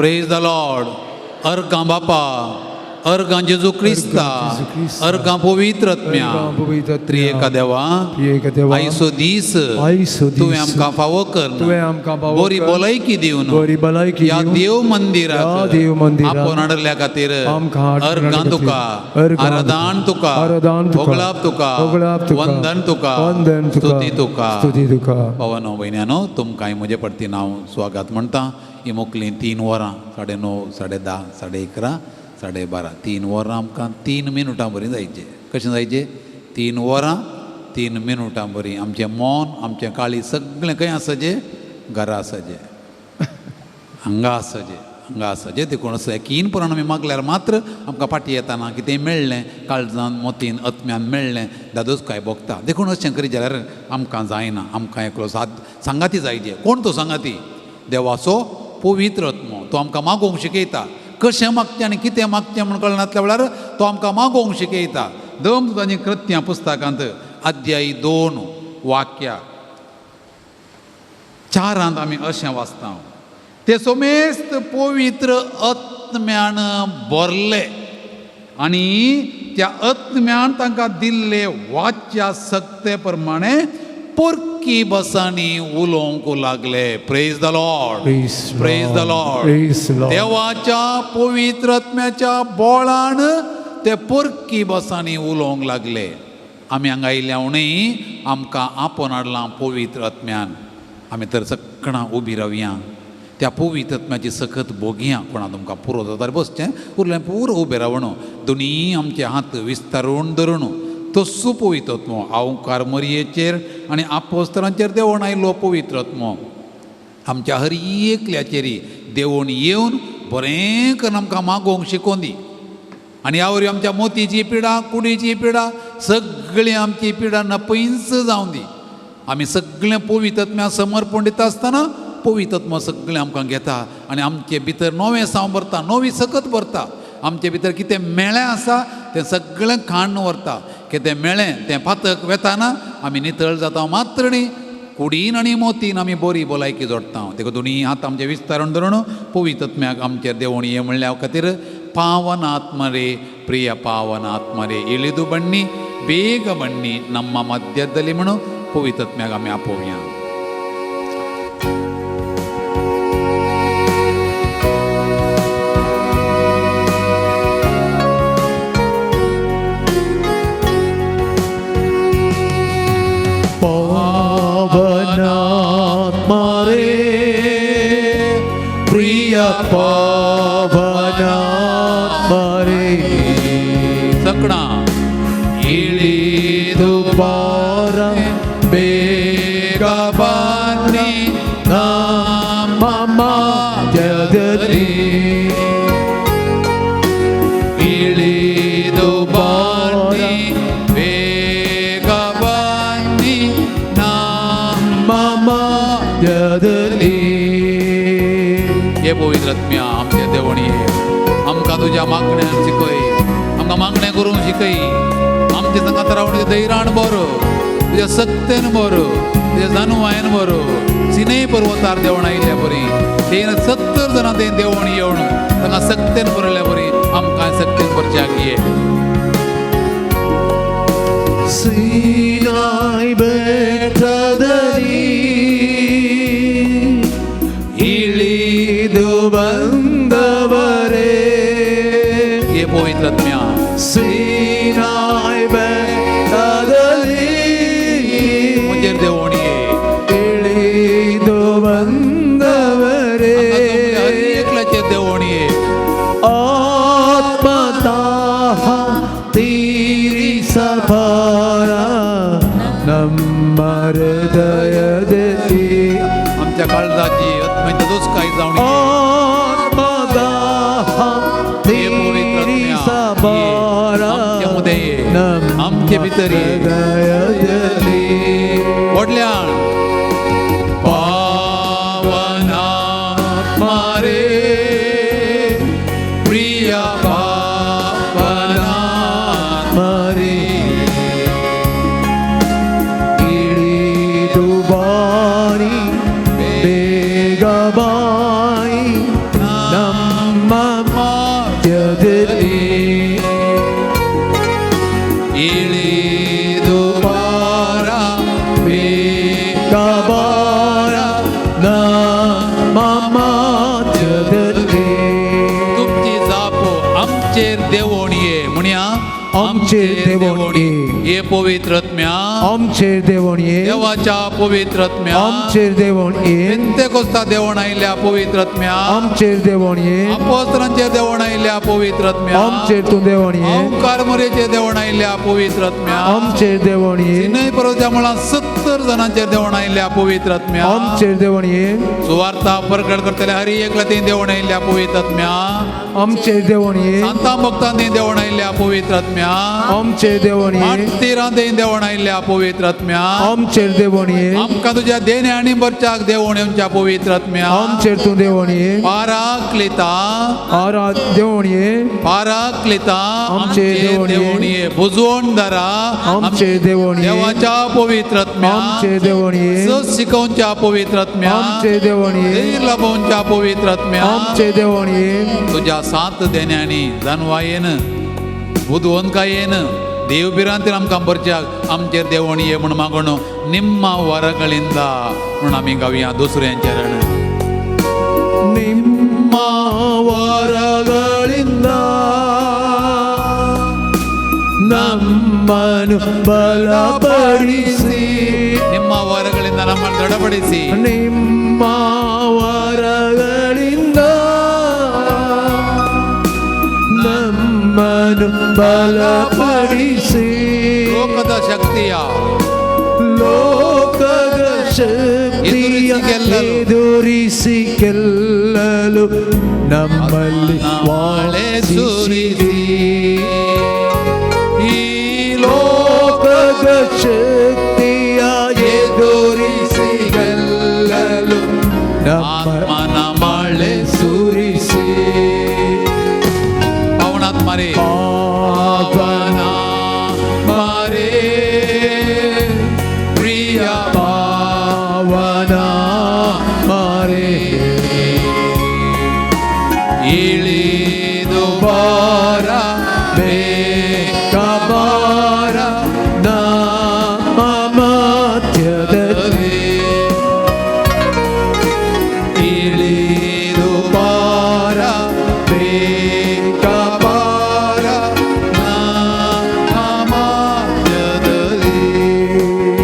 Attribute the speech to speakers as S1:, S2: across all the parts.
S1: Praise the Lord. अर्गां बापा, अर्गां जेजू Crysta, अर्गां पवित्र आत्म्या, त्रिएका देवा, आयसो दीस तुवें आमकां फावो कर, बरी भलायकी दिवन ह्या देव मंदिरांत आपोवन हाडल्या खातीर अर्गां तुका, आराधन तुका, भोगलाप तुका, वंदन तुका, स्तुती तुका. पवन भयण्यानो, तुमकां म्हजे परतीन हांव स्वागत म्हणटा. ही मोकलीं 3 वरां 9:30, 10:30, 11:30, 12:30 3 वरां आमकां 3 मिनटां बरी जायचे. कशें जायचे? 3 वरां 3 मिनटां बरी. आमचें मन, आमचें काळी सगळें खंय आसचें? घरा आसचें, हांगा आसचें, हांगा आसचें. देखून सेकीन पुराण आमी मागल्यार मात्र आमकां फाटीं येताना कितें मेळ्ळें, काळजान, मोतीन, आत्म्यान मेळ्ळें, दादोसकाय भोगता. देखून अशें करीत जाल्यार आमकां जायना. आमकां एकलो सांगाती जायचे. कोण तो सांगाती? देवाचो पवित्र आत्मो. तो आमकां मागोवंक शिकयता. कशें मागचें आनी कितें मागचें म्हण कळनातल्या वेळार तो आमकां मागोवंक शिकयता. देवदूतांची कृत्यां पुस्तकांत अध्याय 2 वाक्या 4 आमी अशें वाचता. ते सोमेस्त पवित्र आत्म्यान भरले आनी त्या आत्म्यान तांकां दिल्ले वाच्या सक्ते प्रमाणे परकी बसांनी उलोवंक लागले. Praise the Lord, praise the Lord. देवाच्या पवित्र आत्म्याच्या बोळान ते परकी बसांनी उलोवंक लागले. आमी हांगा आयिल्ल्या उणें आमकां आपोवन हाडलां पवित्र आत्म्यान. आमी तर सगळां उबी रावया, त्या पवित्र आत्म्याची सखत भोगया. कोणा तुमकां पुरो जाता बसचें, उरलें पुरो उबें रावण. दोनी आमचे हात विस्तारून धरून तस्सो पवित्र आत्मो आवकार मरयेचेर आनी आपोस्तलांचेर देवून आयिल्लो पवित्र आत्मो आमच्या हर एकल्याचेरी देवून येवन बरें करून आमकां मागोवंक शिकोवन दी. आनी ह्या वरी आमच्या मोतीची पिडा, कुडीची पिडा, सगळी आमची पिडा नपयस जावं दी. आमी सगळें पवित्र आत्म्या समर्पण दिता आसतना पवित्र आत्मा सगळें आमकां घेता आनी आमचे भितर नवें साव भरता, नवी सकत भरता. आमचे भितर कितें मेळ्ळें आसा तें सगळें खाण व्हरता. कितें मेळ्ळें तें पातक वेताना आमी नितळ जाता. मात्र न्ही, कुडीन आनी मोतीन आमी बरी भलायकी जोडटा. देखून दोनी हात आमचे विस्तारण धरून पवित्र आत्म्याक आमचेर देवून ये म्हणल्या खातीर पावन आत्मा रे, प्रिय पावन आत्मा रे, इळिದು ಬನ್ನಿ, ಬೇಗ ಬನ್ನಿ ನಮ್ಮ ಮಧ್ಯದಲ್ಲಿ म्हणून पवित्र आत्म्याक आमी आपोवया.
S2: पावनात्मा रे, प्रिय पावनात्मा रे,
S1: सकणा
S2: इळिದು ಬಾರ ಬೇಗ ಬನ್ನಿ ನಮ್ಮ ಮಧ್ಯದಲ್ಲಿ,
S1: ಇಳಿದು ಬನ್ನಿ, ಬೇಗ ಬನ್ನಿ ನಮ್ಮ
S2: मध्यದಲ್ಲಿ.
S1: हे पवित्र आत्म्या आमच्या देवणी आमकां तुज्या मागण्यान शिकय, आमकां मागणें करूंक शिकय. आमचे संगात रावण धैर्यान बरो, तुज्या सत्तेन बरो, तुज्या जानुवायेन बरो. सिनै पर्वतार देवण आयिल्ल्या बरी, तेन 70 जाणां तें देवण येवन तांकां सक्तेन बरयल्या बरी आमकां सक्तेन बरच्याक ये.
S2: सीनाई बेटदरी इळिದು ಬಂದವರೇ,
S1: हे पवित्र आत्म्या
S2: सीनाई बेटदरी
S1: म्हणजे देवण ये.
S2: इळिದು ಬಂದವರೇ,
S1: हर एकल्याचेर देवण ये.
S2: आत्मदाह ತೀರಿಸಬಾರ ನಮ್ಮ ಹೃದಯದಲ್ಲಿ,
S1: आमच्या काळजाची आत्म्याची दुष्काळी जावणी ये.
S2: आत्मदाह ತೀರಿಸಬಾರ
S1: आमच्या मध्ये ये, आमचे भितर ये.
S2: हृदयದಲ್ಲಿ.
S1: व्हडल्यान पावनात्मा रे, प्रिय पावनात्मा रे,
S2: इळिದು ಬಾರಿ ಬೇಗ ಬಾಯಿ ನಮ್ಮ ಮಧ್ಯದಲ್ಲಿ
S1: ಇಳಿದು ಬಾರ
S2: ಬೇಕಾಬಾರ ನಮ್ಮ ಮಧ್ಯದಲ್ಲಿ
S1: तुमची जाप आमचेर देवोणये म्हणया
S2: आमचेर देवोणये.
S1: हे पवित्रत्म्या
S2: आमचेर देवोणये
S1: देवाच्या पवित्रत्म्या
S2: आमचेर देवोणये
S1: पेंतेकोस्ता देवण आयल्या पवित्रत्म्या
S2: आमचेर देवोणये
S1: अपोस्तलांचेर देवण आयल्या पवित्रत्म्या
S2: आमचेर तूं देवोणये
S1: ओंकार मोरयेचेर देवण आयल्या पवित्रत्म्या
S2: आमचेर देवोणये
S1: सिनय पर्वताच्या मुळांत 70 जाणांचेर देवण आयल्या पवित्रत्म्या
S2: आमचेर देवोणये
S1: सुवार्ता प्रकट करतले हरी एकलातीन देवण आयल्या पवित्रत्म्या
S2: आमचेर देवोणये
S1: सांता भक्तांनी देवण आयल्या पवित्रत्म्या
S2: आमचेर देवोणये
S1: मार्तिरांनी देवण आयल्या पवित्रत्म्या
S2: आमचेर देवोणये
S1: आमकां तुज्या देणे आनी बरच्याक देवण येवच्या पवित्रत्म्या
S2: आमचेर तूं देवोणये
S1: पाराक्लिता
S2: आराध देवोणये
S1: पाराक्लिता
S2: आमचे
S1: देवणये बुजवणदारा
S2: आमचेर देवोणये
S1: देवाच्या पवित्रत्म्या
S2: आमचेर देवोणये
S1: सत शिकोवच्या पवित्रत्म्या
S2: आमचेर देवोणये
S1: धैर्य लाभोवच्या पवित्रत्म्या
S2: आमचेर देवोणये
S1: तुझ्या 7 देण्यांनी जानवायेन बुधवंतकायेन देवबिरांतीर आमकां बरच्याक आमचेर देवण ये म्हूण मागोण ನಿಮ್ಮ ವರಗಳಿಂದ म्हूण आमी गावया दुसऱ्यांचे चरण
S2: ನಿಮ್ಮ ವರಗಳಿಂದ ನಮ್ಮನ್ನು ಬಲಪಡಿಸಿ
S1: ನಿಮ್ಮ ವರಗಳಿಂದ ನಮ್ಮನ್ನು ದೃಢಪಡಿಸಿ
S2: ನಿಮ್ಮ ವರಗಳಿಂದ ನಮ್ಮನ್ನು ಬಲಪಡಿಸಿ
S1: ಲೋಕದ ಶಕ್ತಿಯ
S2: ಲೋಕದ ಶಕ್ತಿಯ ಎದುರಿಸಿ ಗೆಲ್ಲಲು ನಮ್ಮಲ್ಲಿ
S1: ವಾಳೆ ಸುರಿಸಿ
S2: ಈ ಲೋಕದ ಶಕ್ತಿಯ ಎದುರಿಸಿ ಗೆಲ್ಲಲು
S1: ಆತ್ಮನ ಮಳೆ
S2: ಸುರಿಸಿ
S1: ಪವನಾತ್ಮರೇ
S2: ಪಾವನ
S1: ಮಾರೇ ಪ್ರಿಯ
S2: ಪಾವನ ಮಾರೇ
S1: ಇಳಿದು
S2: ಬಾರ ಬೇಕಾಬಾರ ನಮ್ಮ ಮಧ್ಯದಲ್ಲಿ
S1: ಇಳಿದು
S2: ಬಾರ ಬೇಕಾಬಾರ ನಮ್ಮ ಮಧ್ಯದಲ್ಲಿ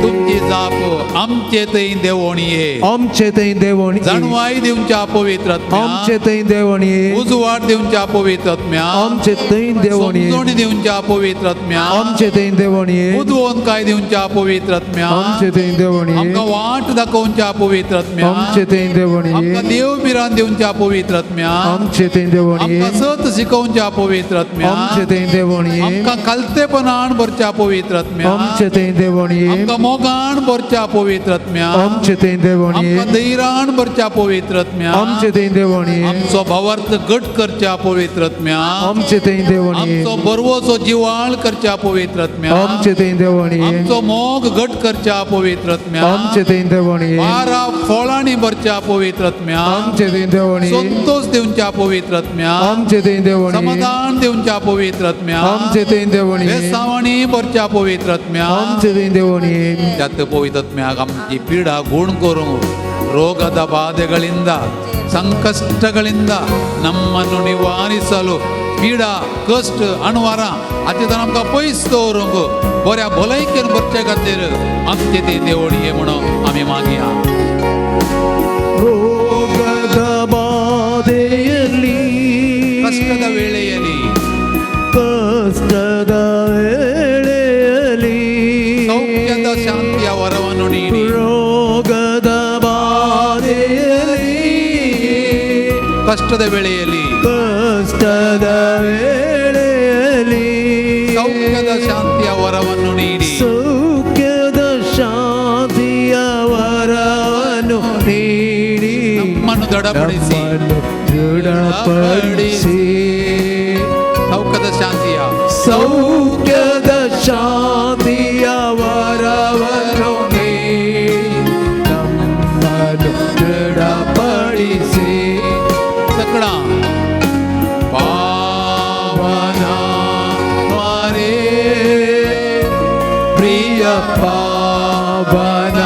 S1: तुमची जाप आमचे थंय देवणये
S2: आमचे थंय देवोणये
S1: जाणवाय दिवच्या पवित्रत्म्या
S2: आमचे थंय देवोणये
S1: उजवाड दिवच्या पवित्रत्म्या
S2: आमचे थंय देवोणये
S1: समजणी दिवच्या पवित्रत्म्या
S2: आमचे थंय देवोणये
S1: उजवणकाय दिवच्या पवित्रत्म्या
S2: आमचे थंय देवोणये
S1: आमकां वाट दाखोवच्या पवित्रत्म्या
S2: आमचे थंय देवोणये
S1: आमकां देव बिरान दिवच्या पवित्रत्म्या
S2: आमचे थंय देवोणये
S1: आमकां सत शिकोवच्या पवित्रत्म्या
S2: आमचे थंय देवोणये
S1: आमकां खालतेपणान भरच्या पवित्रत्म्या
S2: आमचे थंय देवोणये
S1: आमकां मोगान भरच्या पवित्रत्म्या
S2: आमचे थंय देवोणये
S1: आमकां धैर्यान भरच्या पवित्रत्म्या
S2: आमचे थंय देवोणये
S1: आमचो भावार्थ घट करच्या पवित्रत्म्या
S2: आमचे थंय देवोणये
S1: आमचो बरवोचो जिवाळ करच्या पवित्रत्म्या
S2: आमचे थंय देवोणये
S1: आमचो मोग घट करच्या पवित्रत्म्या
S2: आमचे थंय देवोणये
S1: बारा फळांनी भरच्या पवित्रत्म्या
S2: आमचे थंय देवोणये
S1: संतोष दिवच्या पवित्रत्म्या
S2: आमचे थंय देवोणये
S1: समाधान दिवच्या पवित्रत्म्या
S2: आमचे थंय देवोणये
S1: वेसावणी भरच्या पवित्रत्म्या
S2: आमचे थंय देवोणये
S1: त्यात पवित्रत्म्याक आमची पीडा गुण करूं ರೋಗದ ಬಾಧೆಗಳಿಂದ ಸಂಕಷ್ಟಗಳಿಂದ ನಮ್ಮನ್ನು ನಿವಾರಿಸಲು पीडा कष्ट अणवार हाचेर आमकां पयस दवरूंक बऱ्या भलायकेन भरचे खातीर आमचे ते देवळी म्हणून आमी मागया
S2: ರೋಗದ ಬಾಧೆಯಲ್ಲಿ
S1: ಕಷ್ಟದ ವೇಳೆಯಲ್ಲಿ
S2: ಕಷ್ಟದ ವೇಳೆಯಲ್ಲಿ
S1: ಸೌಖ್ಯದ ಶಾಂತಿಯ ವರವನ್ನು ನೀಡಿ
S2: ರೋಗದ ಬಾಧೆಯಲ್ಲಿ
S1: ಕಷ್ಟದ ವೇಳೆಯಲ್ಲಿ
S2: ಕಷ್ಟದ ವೇಳೆಯಲ್ಲಿ
S1: ಸೌಖ್ಯದ ಶಾಂತಿಯ ವರವನ್ನು ನೀಡಿ
S2: ಸೌಖ್ಯದ ಶಾಂತಿಯ ವರವನ್ನು ನೀಡಿ
S1: ನಮ್ಮನ್ನು ದೃಢಪಡಿಸಿ
S2: ನಮ್ಮನ್ನು ದೃಢಪಡಿಸಿ
S1: ಸೌಖ್ಯದ ಶಾಂತಿಯ
S2: ಸೌಖ್ಯದ ಶಾಂತಿಯ ವರವನ್ನು ನೀಡಿ ನಮ್ಮನ್ನು ದೃಢಪಡಿಸಿ
S1: सगळा
S2: ಪಾವನ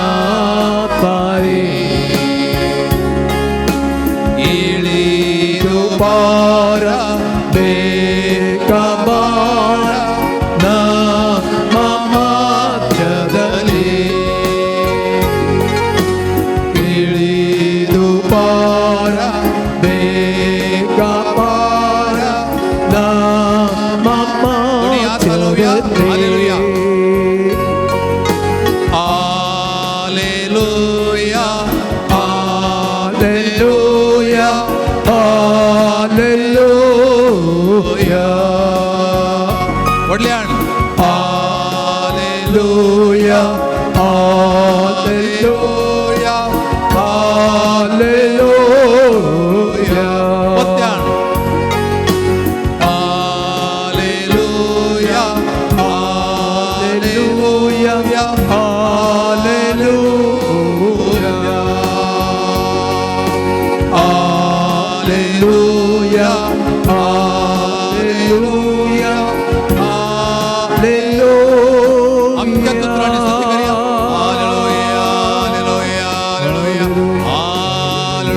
S2: ಪರಿ
S1: ಇಳಿದು
S2: ಪಾರ ಬೇಕಬಾರ ನಮ್ಮ ಮಧ್ಯದಲ್ಲಿ ಇಳಿದು ಪಾರ ಬೇಕಬಾರ ನಮ್ಮ ಮಧ್ಯದಲ್ಲಿ
S1: Hallelujah,
S2: Hallelujah, Hallelujah.
S1: ಒಳ್ಳೆಯ
S2: Hallelujah, Hallelujah, Hallelujah.
S1: Hallelujah,
S2: Hallelujah, Hallelujah, Hallelujah, Hallelujah.
S1: आमच्या पुत्राने स्तुती करूया. Hallelujah, Hallelujah,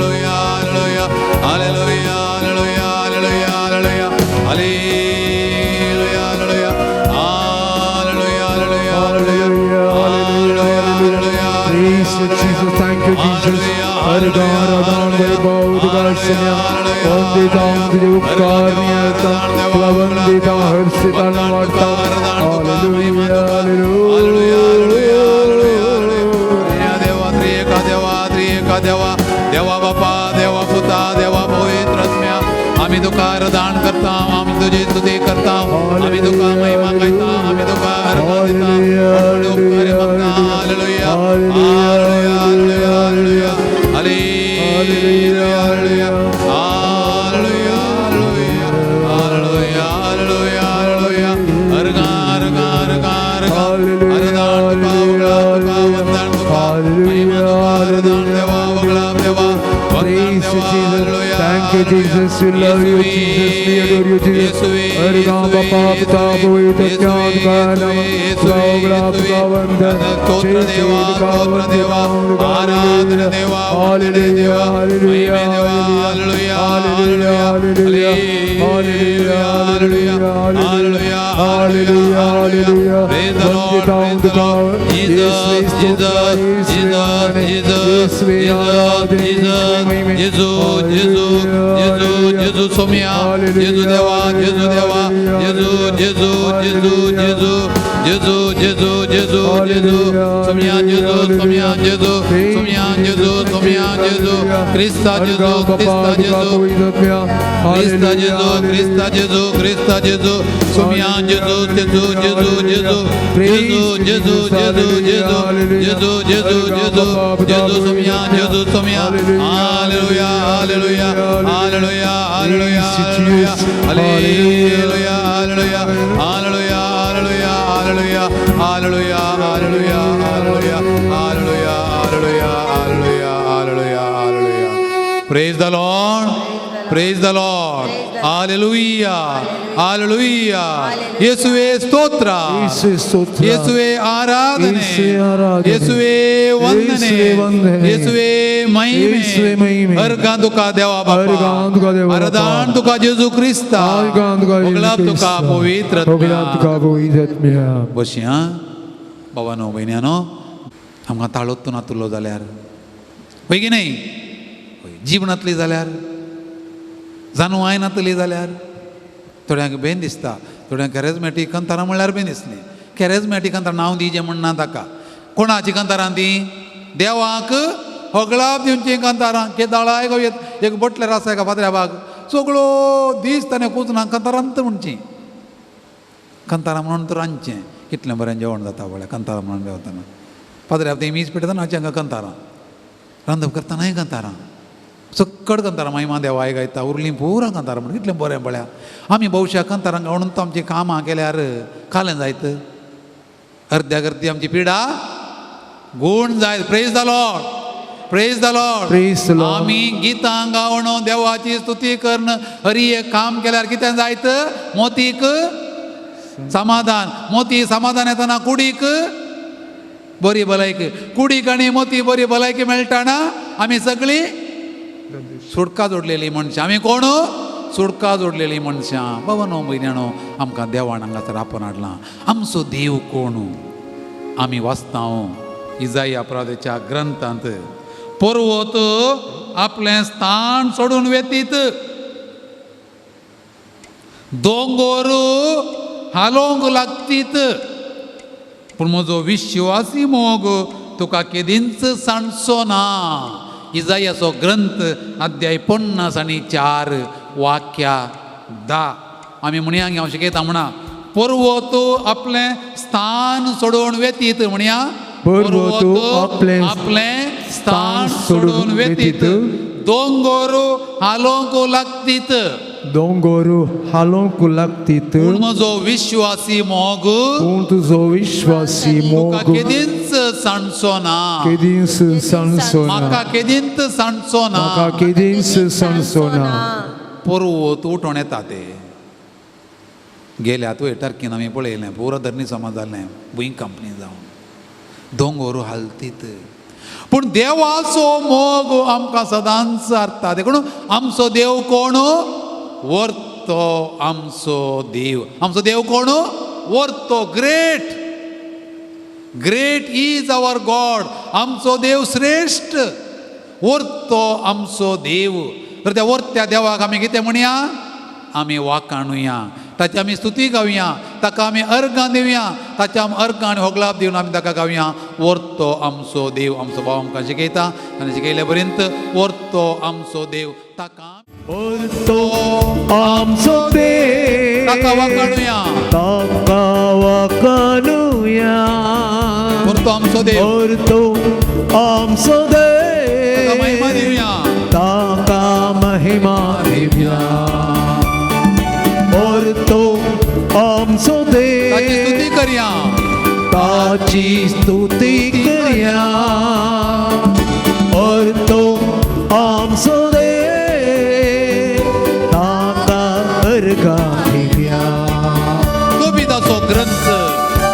S1: Hallelujah, Hallelujah, Hallelujah, Hallelujah, Hallelujah, Hallelujah, Hallelujah, Hallelujah, Hallelujah.
S2: Praise you, Jesus. Thank you, Jesus. Aradhan Vaibhavudgasanya Vandita Upkarniyata Plavandita Harsitanvarta. Hallelujah,
S1: Hallelujah. देवा बापा देवा पुता देवा पवित्रात्म्या आम्ही तुका आराधना करता आम्ही तुझी स्तुती करता आम्ही तुका महिमा गायता आम्ही तुका आराधना देता hallelujah hallelujah hallelujah hallelujah hallelujah hallelujah hallelujah hallelujah अर्गा अर्गा अर्गा अर्गा
S2: Praise you, Jesus. Thank you, Jesus. We love you, Jesus. We adore you, Jesus. Aradhan Bapa Pita Pavitra Jnana Karnam Glavla Pavanda
S1: Stotra Deva Stotra Deva Aradhana Deva
S2: Hallelujah, Hallelujah,
S1: Hallelujah
S2: Hallelujah, Hallelujah, Hallelujah, Hallelujah, Hallelujah, Hallelujah.
S1: Praise the Lord, praise the Lord. Jesus, Jesus, Jesus, Jesus, Jesus, Jesus, Jesus, Jesus, Somya, Jesus Deva, Jesus Deva, Jesus, Jesus, Jesus, Jesus, Jesus, Jesus, Jesus, Jesus, Somya, Jesus, Somya, Jesus, Somya, Jesus, Somya, Jesus, Krista, Jesus, Krista, Jesus, Krista, Jesus, Krista, Jesus, Krista, Jesus, Somya, Jesus, Jesus, Jesus, Jesus, Jesus, Jesus, Jesus, Jesus, Jesus, Jesus, Jesus, Somya, Jesus, Somya, Hallelujah, Hallelujah, Hallelujah, Hallelujah, Hallelujah, Hallelujah, Hallelujah, Hallelujah, Hallelujah, Hallelujah, Hallelujah, Hallelujah, Hallelujah, Hallelujah, Hallelujah, Hallelujah, Hallelujah. Praise the Lord. Praise the Lord. Hallelujah. Hallelujah. ಯೇಸುವೇ ಸ್ತೋತ್ರ. ಯೇಸುವೇ ಆರಾಧನೆ. ಯೇಸುವೇ ವಂದನೆ. ಯೇಸುವೇ ಮಹಿಮೆ. अर्गां तुका देवा बापा. आराधना तुका जेजू ख्रिस्ता. उगलाब तुका पवित्र आत्म्या. बसया बाबानो भयण्यानो आमकां ताळोत्तून आतुरलो जाल्यार पळय की न्ही जीवनांतली जाल्यार जाणू आयनातली जाल्यार थोड्यांक बेन दिसता थोड्यांक कॅरेजमॅटीक कंतारां म्हणल्यार बेन दिसली कॅरेजमॅटीक कंतार नांव दिजें म्हणना ताका कोणाची कंतारां ती देवाक होगळाप दिवची कंतारां केदाळाय गो एक बटल्यार आसा एका पाद्र्या बाग सगळो दीस ताणें कुचना कंतारांत म्हणची कंतारां म्हणून तर रांदचें कितलें बरें जेवण जाता पळय कंतारां म्हणून देवतना पाद्र्या थंय मीस पेटयतना हांगा कंतारां रांदप करतानाय कंतारां सक्कड कंतारां मागीर देवाय गायता उरलीं पुरां कंतारां म्हणून कितलें बरें पळया आमी भोवश्या कंतारां गावून तो आमचीं कामां केल्यार कालें जायत अर्द्याक अर्दी आमची पिडा गूण जायत praise the Lord praise the Lord आमी गितां गावून देवाची स्तुती करून हरी एक काम केल्यार कितें जायत मोतीक समाधान मोती समाधान येताना कुडीक बरी भलायकी कुडीक आनी मोती बरी भलायकी मेळटाना आमी सगळीं सुडका जोडलेली मनशां आमी कोण सुडका जोडलेली मनशां बाबा नो भयण्यानो आमकां देवान हांगासर आपण हाडलां आमचो देव कोण आमी वाचता इजाया प्रवादिच्या ग्रंथांत पर्वत आपलें स्थान सोडून वेतीत दोंगर हालोवंक लागतीत पूण म्हजो विश्वासी मोग तुका केदींच सांडचो ना इजायाचो ग्रंथ अध्याय 50:4 वाक्या 10 आमी म्हणया हांव शिकयता म्हणा पर्वत आपलें स्थान सोडून वेतीत म्हणया पर्वत आपलें स्थान सोडून वेतीत दोंगर हालोवंक लागतीत
S2: दोंगर हालोवंक लागतीत
S1: पूण म्हजो विश्वासी मोग
S2: पूण तुजो विश्वासी मोग
S1: केदींच सांडचो ना
S2: केदींच सांडचो ना
S1: म्हाका केदींच सांडचो ना
S2: म्हाका केदींच सांडचो ना
S1: पर्वत उठोन येता ते गेल्या तुवें टर्कीन आमी पळयलें पुरो धर्नी समाज जाल्लें बुयींग कंपनी जावन दोंगर हालतीत पूण देवाचो मोग आमकां सदांच हारता देखून आमचो देव कोण वर्तो आमचो देव कोण वर्तो great great is our God आमचो देव श्रेष्ठ वर्तो आमचो देव तर त्या वर्त्या देवाक आमी कितें म्हणया आमी वाखाणुया ताची आमी स्तुती गावया ताका आमी अर्गां दिवया ताच्या अर्गां आनी होगलाप दिवन आमी ताका गावया वर्तो आमचो देव आमचो भाव आमकां शिकयता आनी शिकयले पर्यंत वर्तो आमचो देव ताका
S2: वर्तो आमचो देव
S1: ताका वाखाणुया
S2: ताका वाखाणुया
S1: वर्तो आमचो देव
S2: वर्तो आमचो देव
S1: ताका महिमा दिवया
S2: ताका महिमा दिवया वर्तो आमचो देव
S1: ताची स्तुती करया
S2: ताची स्तुती करया वर्तो आमचो देव ताका अर्गां दिवया
S1: तोबिदाचो ग्रंथ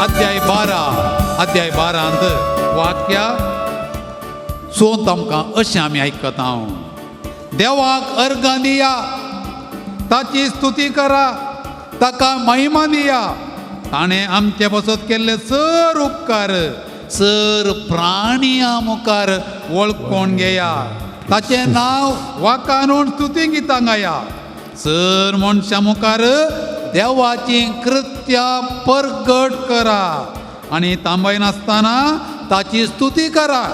S1: अध्याय 12 वाक्या सोंत आमकां अशें आमी आयकता देवाक अर्गां दिया ताची स्तुती करा ताका महिमा दिया ताणें आमचे बसत केल्ले सर उपकार सर प्राणियां मुखार वळखून घेया ताचें नांव वाखाणून स्तुती गितां गाया सर मनशां मुखार देवाची कृत्यां परगट करा आनी तांबय नासतना ताची स्तुती करा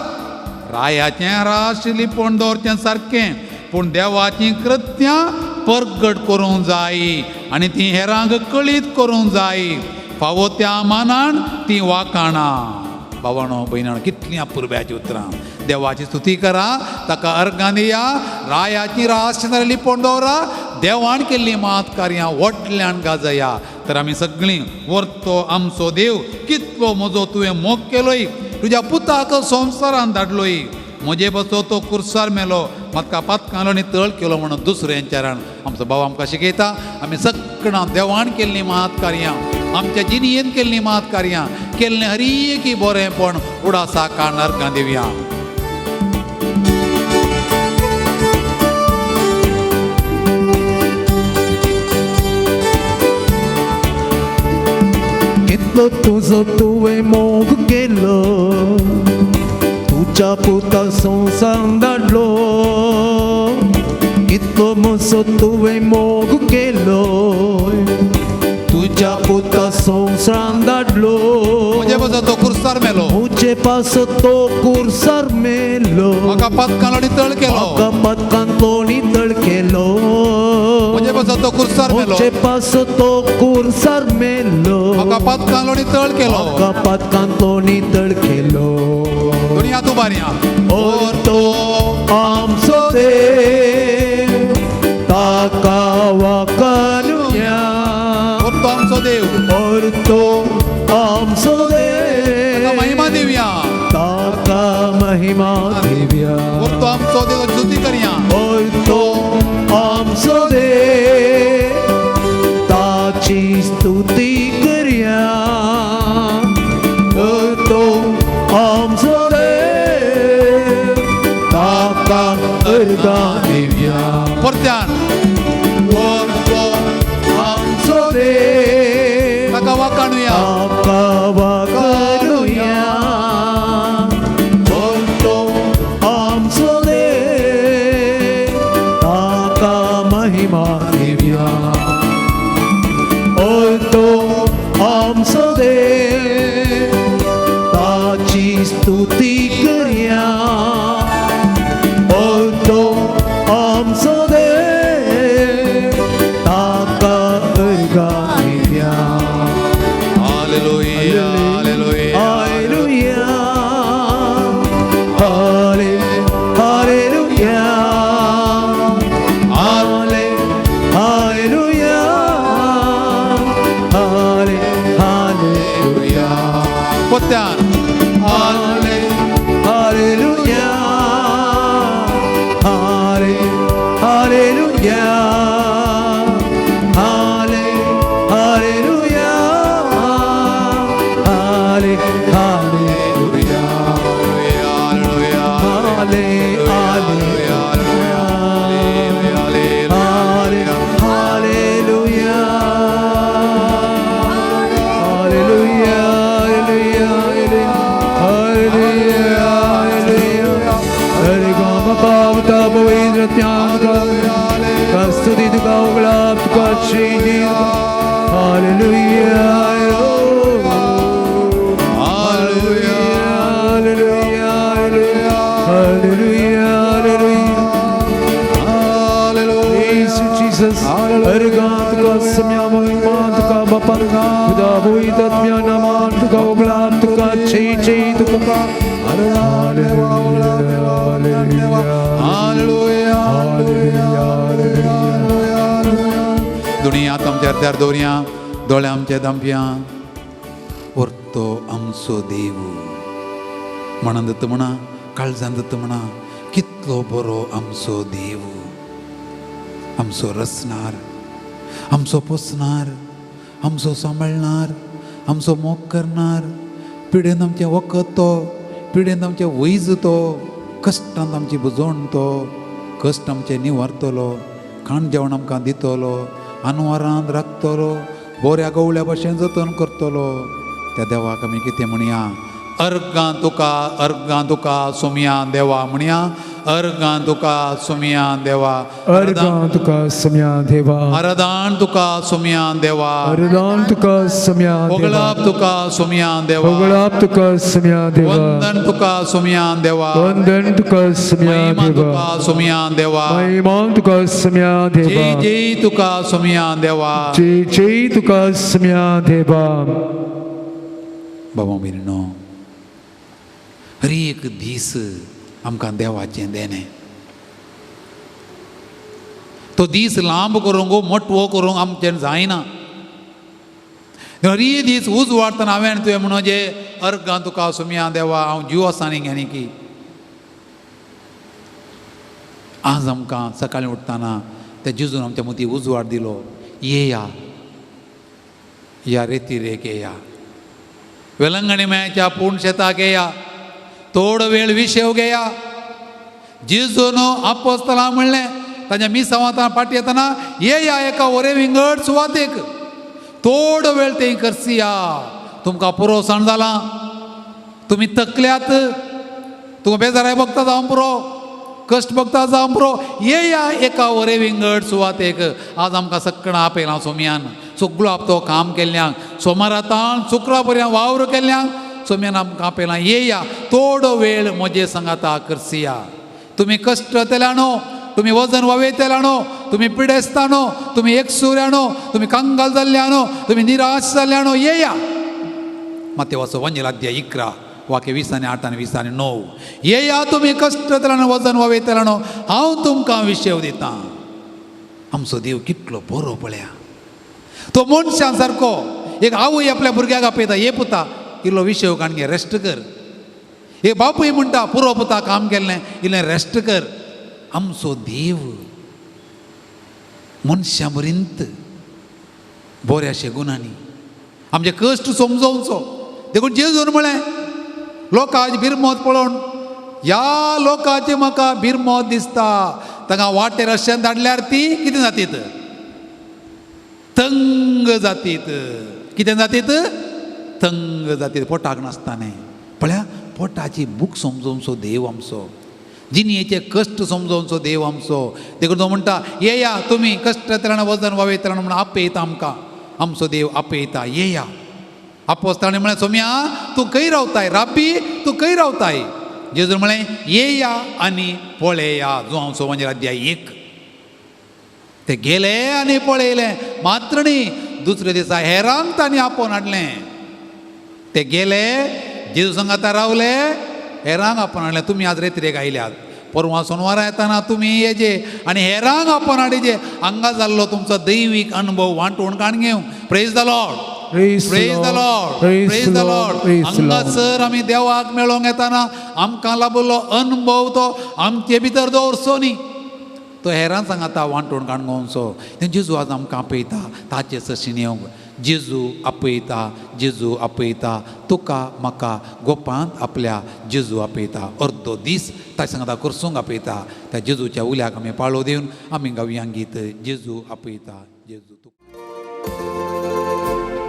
S1: रायाचें राश लिपोवन दवरचें सारकें पूण देवाची कृत्यां परगट करूंक जाय आनी ती हेरांक कळीत करूंक जाय फावो त्या मानान ती वाखाणां भावानो भयणां कितलीं अपुर्ब्याची उतरां देवाची स्तुती करा ताका अर्गां दिया रायाची रास लिपोवन दवरा देवान केल्लीं मात कार्यां व्हडल्यान गाजया तर आमी सगळीं वर्तो आमचो देव कितलो म्हजो तुवें मोग केलोय तुज्या पुताक संवसारांत धाडलोय म्हजे बसो तो कुर्सार मेलो म्हाका पातकालो आनी तळ केलो म्हणून दुसऱ्यांच्यारान आमचो भाव आमकां शिकयता आमी सगळां देवान केल्लीं मात कार्यां आमच्या जिणयेन केल्लीं मात कार्यां केल्लें हरिकी बरेंपण उडासा कान अर्गां दिवया
S2: कितलो तुजो तुवें मोग केलो तुज्या पुता संवसारांत धाडलो कितलो म्हजो तुवें मोग केलो तुज्या पुता संवसारांत धाडलो
S1: म्हजे बसो तो कुर्सार मेलो
S2: म्हजे पासो तो कुर्सार मेलो
S1: म्हाका पातकालो आनी तळ केलो
S2: म्हाका पातकांतलो नितळ केलो
S1: म्हजे बसो तो कुर्सार मेलो
S2: म्हजे पासो तो कुर्सार मेलो
S1: म्हाका पातकालो आनी तळ केलो
S2: म्हाका पातकांतलो नितळ केलो
S1: दुनिया तूं बारया
S2: वर्तो आमचो देव ताका वाखाणुया
S1: वर्तो आमचो देव
S2: वर्तो आमचो देव
S1: ताका महिमा दिवया
S2: ताका महिमा दिवया
S1: वर्तो आमचो देव स्तुती करया
S2: वर्तो आमचो देव ताची स्तुती करया वर्तो
S1: म्हणूया
S2: ताका करूया बोलतो आमचो देव ताका महिमा देवया बोलतो आमचो देव ताची स्तुती करूया बोलतो आमचो देव ताका गाया
S1: hallelujah hallelujah
S2: Hallelujah. Hallelujah. Hallelujah. Hallelujah.
S1: पोत्यान
S2: Hallelujah. Hallelujah.
S1: दुनिया आमच्या अर्द्यार दवरया दोळे आमचे दांपया व्हरतो आमचो देव म्हणून दत्त म्हणा काळजान दत्त म्हणा कितलो बरो आमचो देव आमचो रचणार आमचो पोसणार आमचो सांबाळणार आमचो मोग करणार पिडेन आमचें वखद तो पिडेन आमचें वैज तो कश्टांत आमची बुजोवण तो कश्ट आमचे निवारतलो खाण जेवण आमकां दितलो अनवरांत राखतलो बऱ्या गवळ्या भशेन जतन करतलो त्या देवाक आमी कितें म्हणया अर्गां तुका सुमया देवा म्हणया अर्गां तुका सुमया देवा
S2: अर्गां तुका सुमया देवा
S1: अरदान तुका सुमया देवा
S2: अरदान तुका सुमया देवा
S1: ओगळाप तुका सुमया देवा
S2: ओगळाप तुका सुमया देवा
S1: वंदन तुका सुमया देवा
S2: वंदन तुका सुमया
S1: महिमा
S2: देवा
S1: तुका सुमया देवा
S2: महिमा तुका सुमया देवा
S1: जय जय तुका सुमया देवा
S2: जय जय तुका सुमया देवा
S1: बाबा मिरणो हर एक दीस आमकां देवाचें देणें तो दीस लांब करूंक मोटवो करूंक आमचें जायना हर एक दीस उज वाडटना हांवें तुवें म्हणून जे अर्गां तुका सुमया देवा हांव जीव आसांनी घेनी की आज आमकां सकाळीं उठताना त्या जिजून आमच्या मदीं उजवाड दिलो येया या रेती रेक येया वेलंगणी मेळच्या पूण शेताक येया थोडो वेळ विशेव घेया जिजून आपोस्तलां म्हणलें ताच्या मिसांवां पाटी येतना येया एका वरे विंगड सुवातेक थोडो वेळ थंय करसिया तुमकां पुरो सण जाला तुमी थकल्यात तुमकां बेजाराय भोगता जावं पुरो कश्ट भोगता जावं पुरो येया एका वरे विंगड सुवातेक आज आमकां सगळां आपयलां सोमयान सगळो हप्तो काम केल्ल्यांक सोमारातान शुक्रा पर्यंत वावर केल्ल्यांक सोम्यान आमकां आपयलां येया थोडो वेळ म्हजे सांगाता करसिया तुमी कश्ट केल्या न्हू तुमी वजन ववेतल्या न्हू तुमी पिडेस्ता न्हू तुमी एकसुऱ्या न्हू तुमी कंगाल जाल्ल्या न्हू तुमी निराश जाल्ल्या न्हू येया माते वचो वंजलाध्याय 11 वाक्य 20 आनी 8 आनी 20 आनी 9 येया तुमी कश्ट केल्या न्हू वजन ववेतल्या न्हू हांव तुमकां विशेव दितां आमचो देव कितलो बरो पळया तो मनशां सारको एक आवय आपल्या भुरग्याक आपयता हे पुता इल्लो विशेव काण घे रेस्ट कर हे बापूय म्हणटा पुरो पुता काम केल्लें इल्लें रेस्ट कर आमचो देव मनशां बरींत बऱ्याशे गुणांनी आमचे कश्ट समजोवचो देखून जेजून म्हळें लोकांची भिरमोत पळोवन ह्या लोकांची म्हाका भिरमोत दिसता तांकां वाटेर अशें धाडल्यार ती कितें जातीत तंग जातीत कितें जातीत तंग जाती पोटाक नासताने पळया पोटाची भूक समजोवचो देव आमचो जिणेचे कश्ट समजोवचो देव आमचो देखून तो म्हणटा येया तुमी कश्टांतल्यान वजन वावयतल्यान म्हणून आपयता आमकां आमचो देव आपयता येया आपोस्ताळांनी म्हळें सोम्या तूं खंय रावताय राबी तूं खंय रावताय जेजून म्हळें येया आनी पळया जो हांव 1 ते गेले आनी पळयले मात्र न्ही दुसरे दिसा हेरांक तांणी आपोवन हाडलें ते गेले जेजू सांगाता रावले हेरांक आपोवन हाडलें तुमी आज रेत्रेक आयल्यात परवां सोनवारा येताना तुमी येजे आनी हेरांक आपोवन हाडिजे हांगा जाल्लो तुमचो दैवीक अनुभव वांटून काण घेवंक praise the Lord
S2: Praise
S1: praise the Lord praise the Lord हांगासर आमी देवाक मेळोंक येताना आमकां लाबलो अनुभव तो आमचे भितर दवरचो न्ही तो हेरां सांगाता वांटून काणगोवचो जेजू आज आमकां आपयता ताचे सशीन येवंक जेजू आपयता तुका म्हाका गोपांत आपल्या जेजू आपयता अर्दो दीस ताचे सांगता करसूंक आपयता त्या जेजूच्या उल्याक आमी पाळो दिवन आमी गावया गीत जेजू आपयता जेजू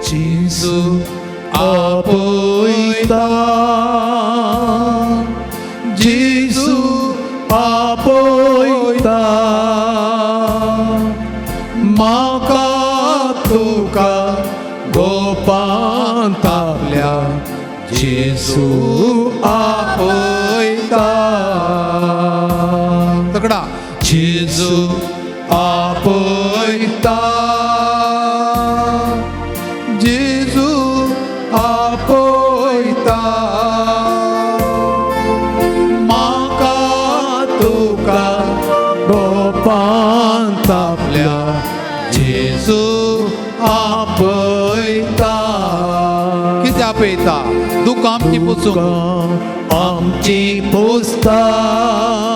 S2: जेजू आपयता जेजू आपयता म्हाका तुका गोपांत आपल्या जेजू आपयता
S1: तगडा
S2: जेजू आपयता जेजू आपयता म्हाका तुका गोपांत आपल्या जेजू आपयता
S1: कितें आपयता दुकां आमची पुसूंक
S2: आमची पुसता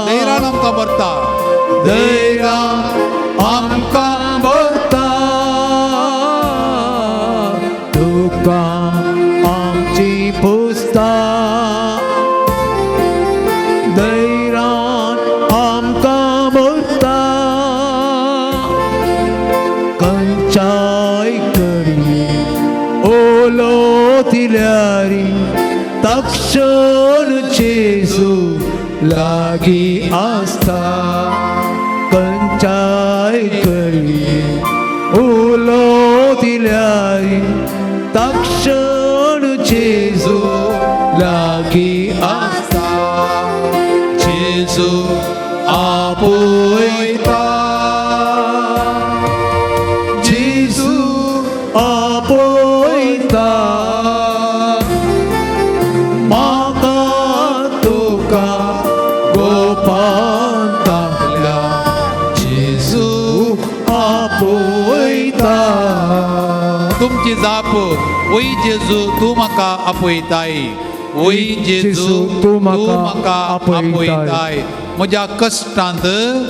S1: दैरान आमकां भरता
S2: दैरान आमकां भरता तुका आमची पुसता दैरान आमकां भरता खंयच्याय कडी ओलो दिल्यारी तक्षण जेजू लागीं आसता खंयच्याय कडी ओलो दिल्यारी तक्षण जेजू लागीं आसता जेजू आपयता जेजू आपयता म्हाका तुका गोपांत आपल्या जेजू आपयता
S1: तुमची जाप वय जेजू तूं म्हाका आपयताय वय जेजू तूं म्हाका आपयताय म्हज्या कश्टांत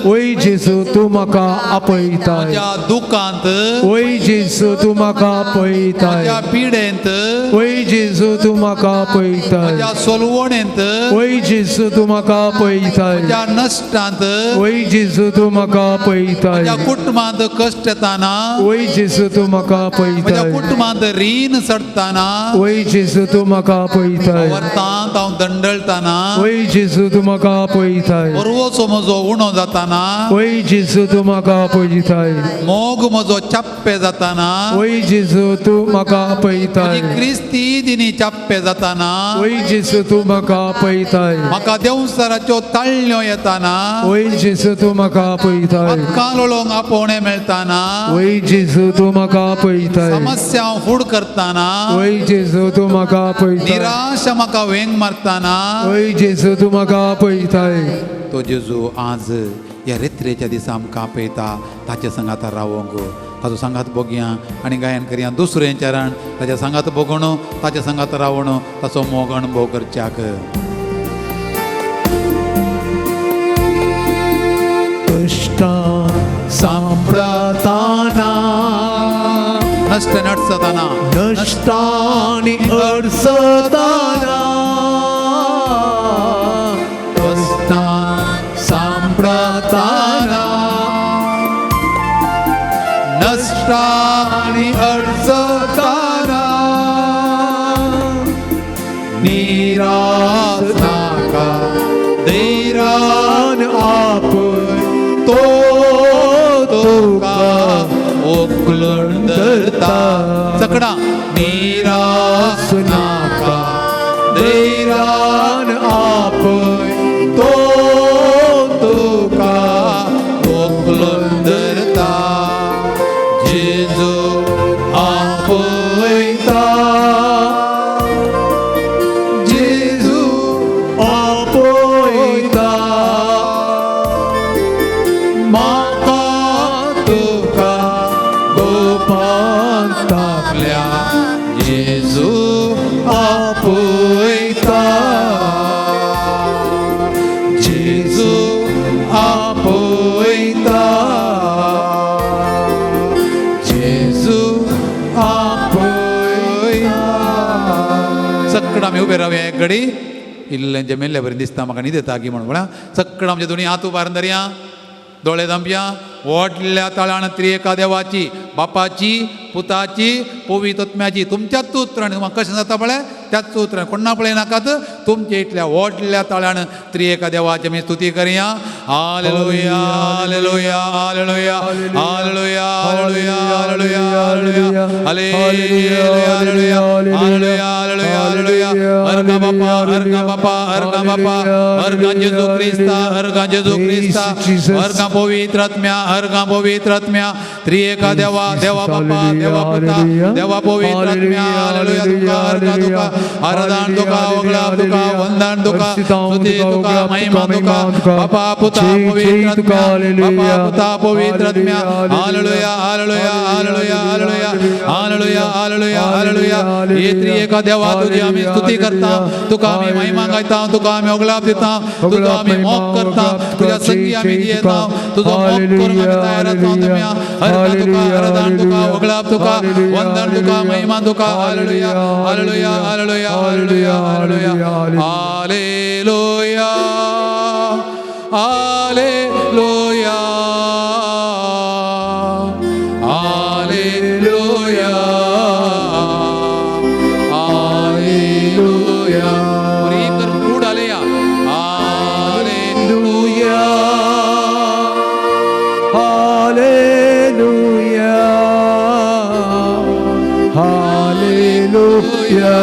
S2: ओय जेजू तूं म्हाका आपयताय
S1: म्हज्या दुखांत
S2: ओय जेजू तूं म्हाका आपयताय
S1: म्हज्या पिडेंत
S2: ओय जेजू तूं म्हाका आपयताय
S1: म्हज्या सोलवणेंत
S2: ओय जेजू तूं म्हाका आपयताय
S1: म्हज्या नश्टांत
S2: ओय जेजू तूं म्हाका आपयताय
S1: म्हज्या कुटुंबांत कश्ट येताना
S2: ओय जेजू तूं म्हाका
S1: म्हज्या
S2: आपयताय
S1: कुटुंबांत रीण सडताना
S2: ओय जेजू तूं म्हाका आपयताय
S1: वर्तांत हांव दंडळताना
S2: ओय जेजू तूं म्हाका आपयताय
S1: परवोचो म्हजो उणो जाताना
S2: ओय जेजू तूं म्हाका आपयताय
S1: मोग म्हजो चाप्पे जाताना
S2: ओय जेजू तूं म्हाका आपयताय
S1: म्हजी क्रिस्ती दिनी चाप्पे जाताना
S2: ओय जेजू तूं म्हाका आपयताय
S1: म्हाका देंवसाराच्यो ताळयो येताना
S2: ओय जेजू तूं म्हाका आपयताय
S1: हक्कां लोळोंक आपोवणें मेळटाना
S2: ओय जेजू तूं म्हाका आपयताय
S1: समस्या हांव फूड करताना
S2: ओय जेजू तूं म्हाका आपयताय
S1: निराश म्हाका वेंग मारताना
S2: ओय जेजू तूं म्हाका आपयताय
S1: तो जेजू आज ह्या रेत्रेच्या दिसा आमकां आपयता ताचे सांगात रावोंक ताजो सांगात बगया आनी गायन करया दुसरें चरण ताच्या सांगात बगोण ताच्या सांगात रावण ताचो मोग अणभव करच्याक
S2: कश्टां सांपळताना
S1: नश्ट नडसताना
S2: नश्टांनी अडसताना कश्टां सांपळताना नश्टांनी अडसताना
S1: निराश नाका
S2: दैरान आपुय
S1: तो तुका ओकलून धरता सकड़ा निराश नाका
S2: दैरान आपुय
S1: तो तुका ओकलून धरता जेजू आपयता
S2: जेजू आपयता
S1: म्हाका तुका गोपांत आपल्या जेजू आपयता जेजू आपयता जेजू आपयता सकड़ा आमी उबे रावया एक घडी इल्लेंचे मेल्ले बरें दिसता म्हाका न्ही देता की म्हणून सकड़ा आमचे दोनी हात उबारून धरया दोळे धांपया व्हडल्या ताळान त्रिएका देवाची बापाची पुताची पवित्र आत्म्याची तुमच्याच उतरान म्हाका कशें जाता पळय त्याच उतरान कोणा पळय नाकात तुमचे इतल्या व्हडल्या ताळान त्रिएका देवाची आमी स्तुती करया hallelujah hallelujah hallelujah hallelujah hallelujah hallelujah hallelujah hallelujah hallelujah hallelujah hallelujah हर गा बापा हर गा बापा हर गा बापा हर गा जेजू ख्रिस्ता हर गा जेजू ख्रिस्ता हर गा पवित्र आत्म्या हर गा पवित्र आत्म्या त्रिएका देवा देवा बापा देवा पुता देवा पवित्र आत्म्या हालेलुया तुका हर गा तुका आराधन तुका वगळाप तुका वंदन तुका स्तुती तुका महिमा तुका बापा पुता पवित्र आत्म्या बापा पुता पवित्र आत्म्या hallelujah hallelujah hallelujah hallelujah hallelujah hallelujah hallelujah हे त्रिएका देवा तुझी आम्ही स्तुती करता तुका आम्ही महिमा गायता तुका आम्ही वगळाप दिता तुझो आम्ही मोग करता तुझ्या संगी आम्ही येता तुझो मोग करूंक आम्ही तयार आसा तुम्या हर गा तुका आराधन तुका वगळाप तुका वंदन तुका महिमा तुका hallelujah hallelujah hallelujah hallelujah hallelujah hallelujah hallelujah hallelujah hallelujah बरी कर कूड आलेया हालेलुया
S2: हालेलुया हालेलुया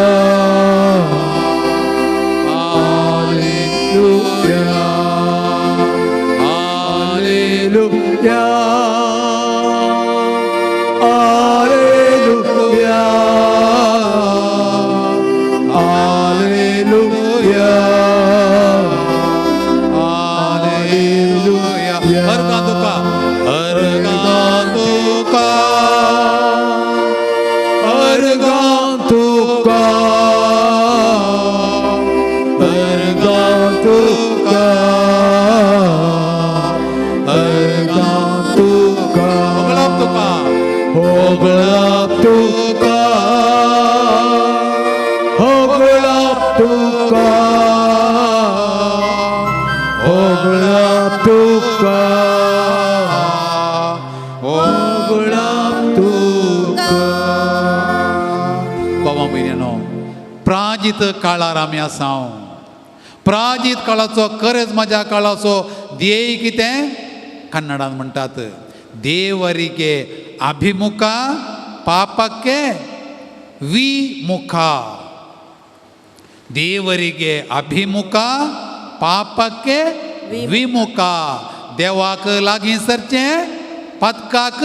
S1: प्राजित काळार आमी आसा प्राजित काळाचो खरेंच म्हाज्या काळाचो ध्येय कितें कन्नडान म्हणटात देवरिगे अभिमुख पापಕ್ಕೆ ವಿಮುಖ देवरिगे अभिमुख पापಕ್ಕೆ विमुख देवाक लागीं सरचें पथकाक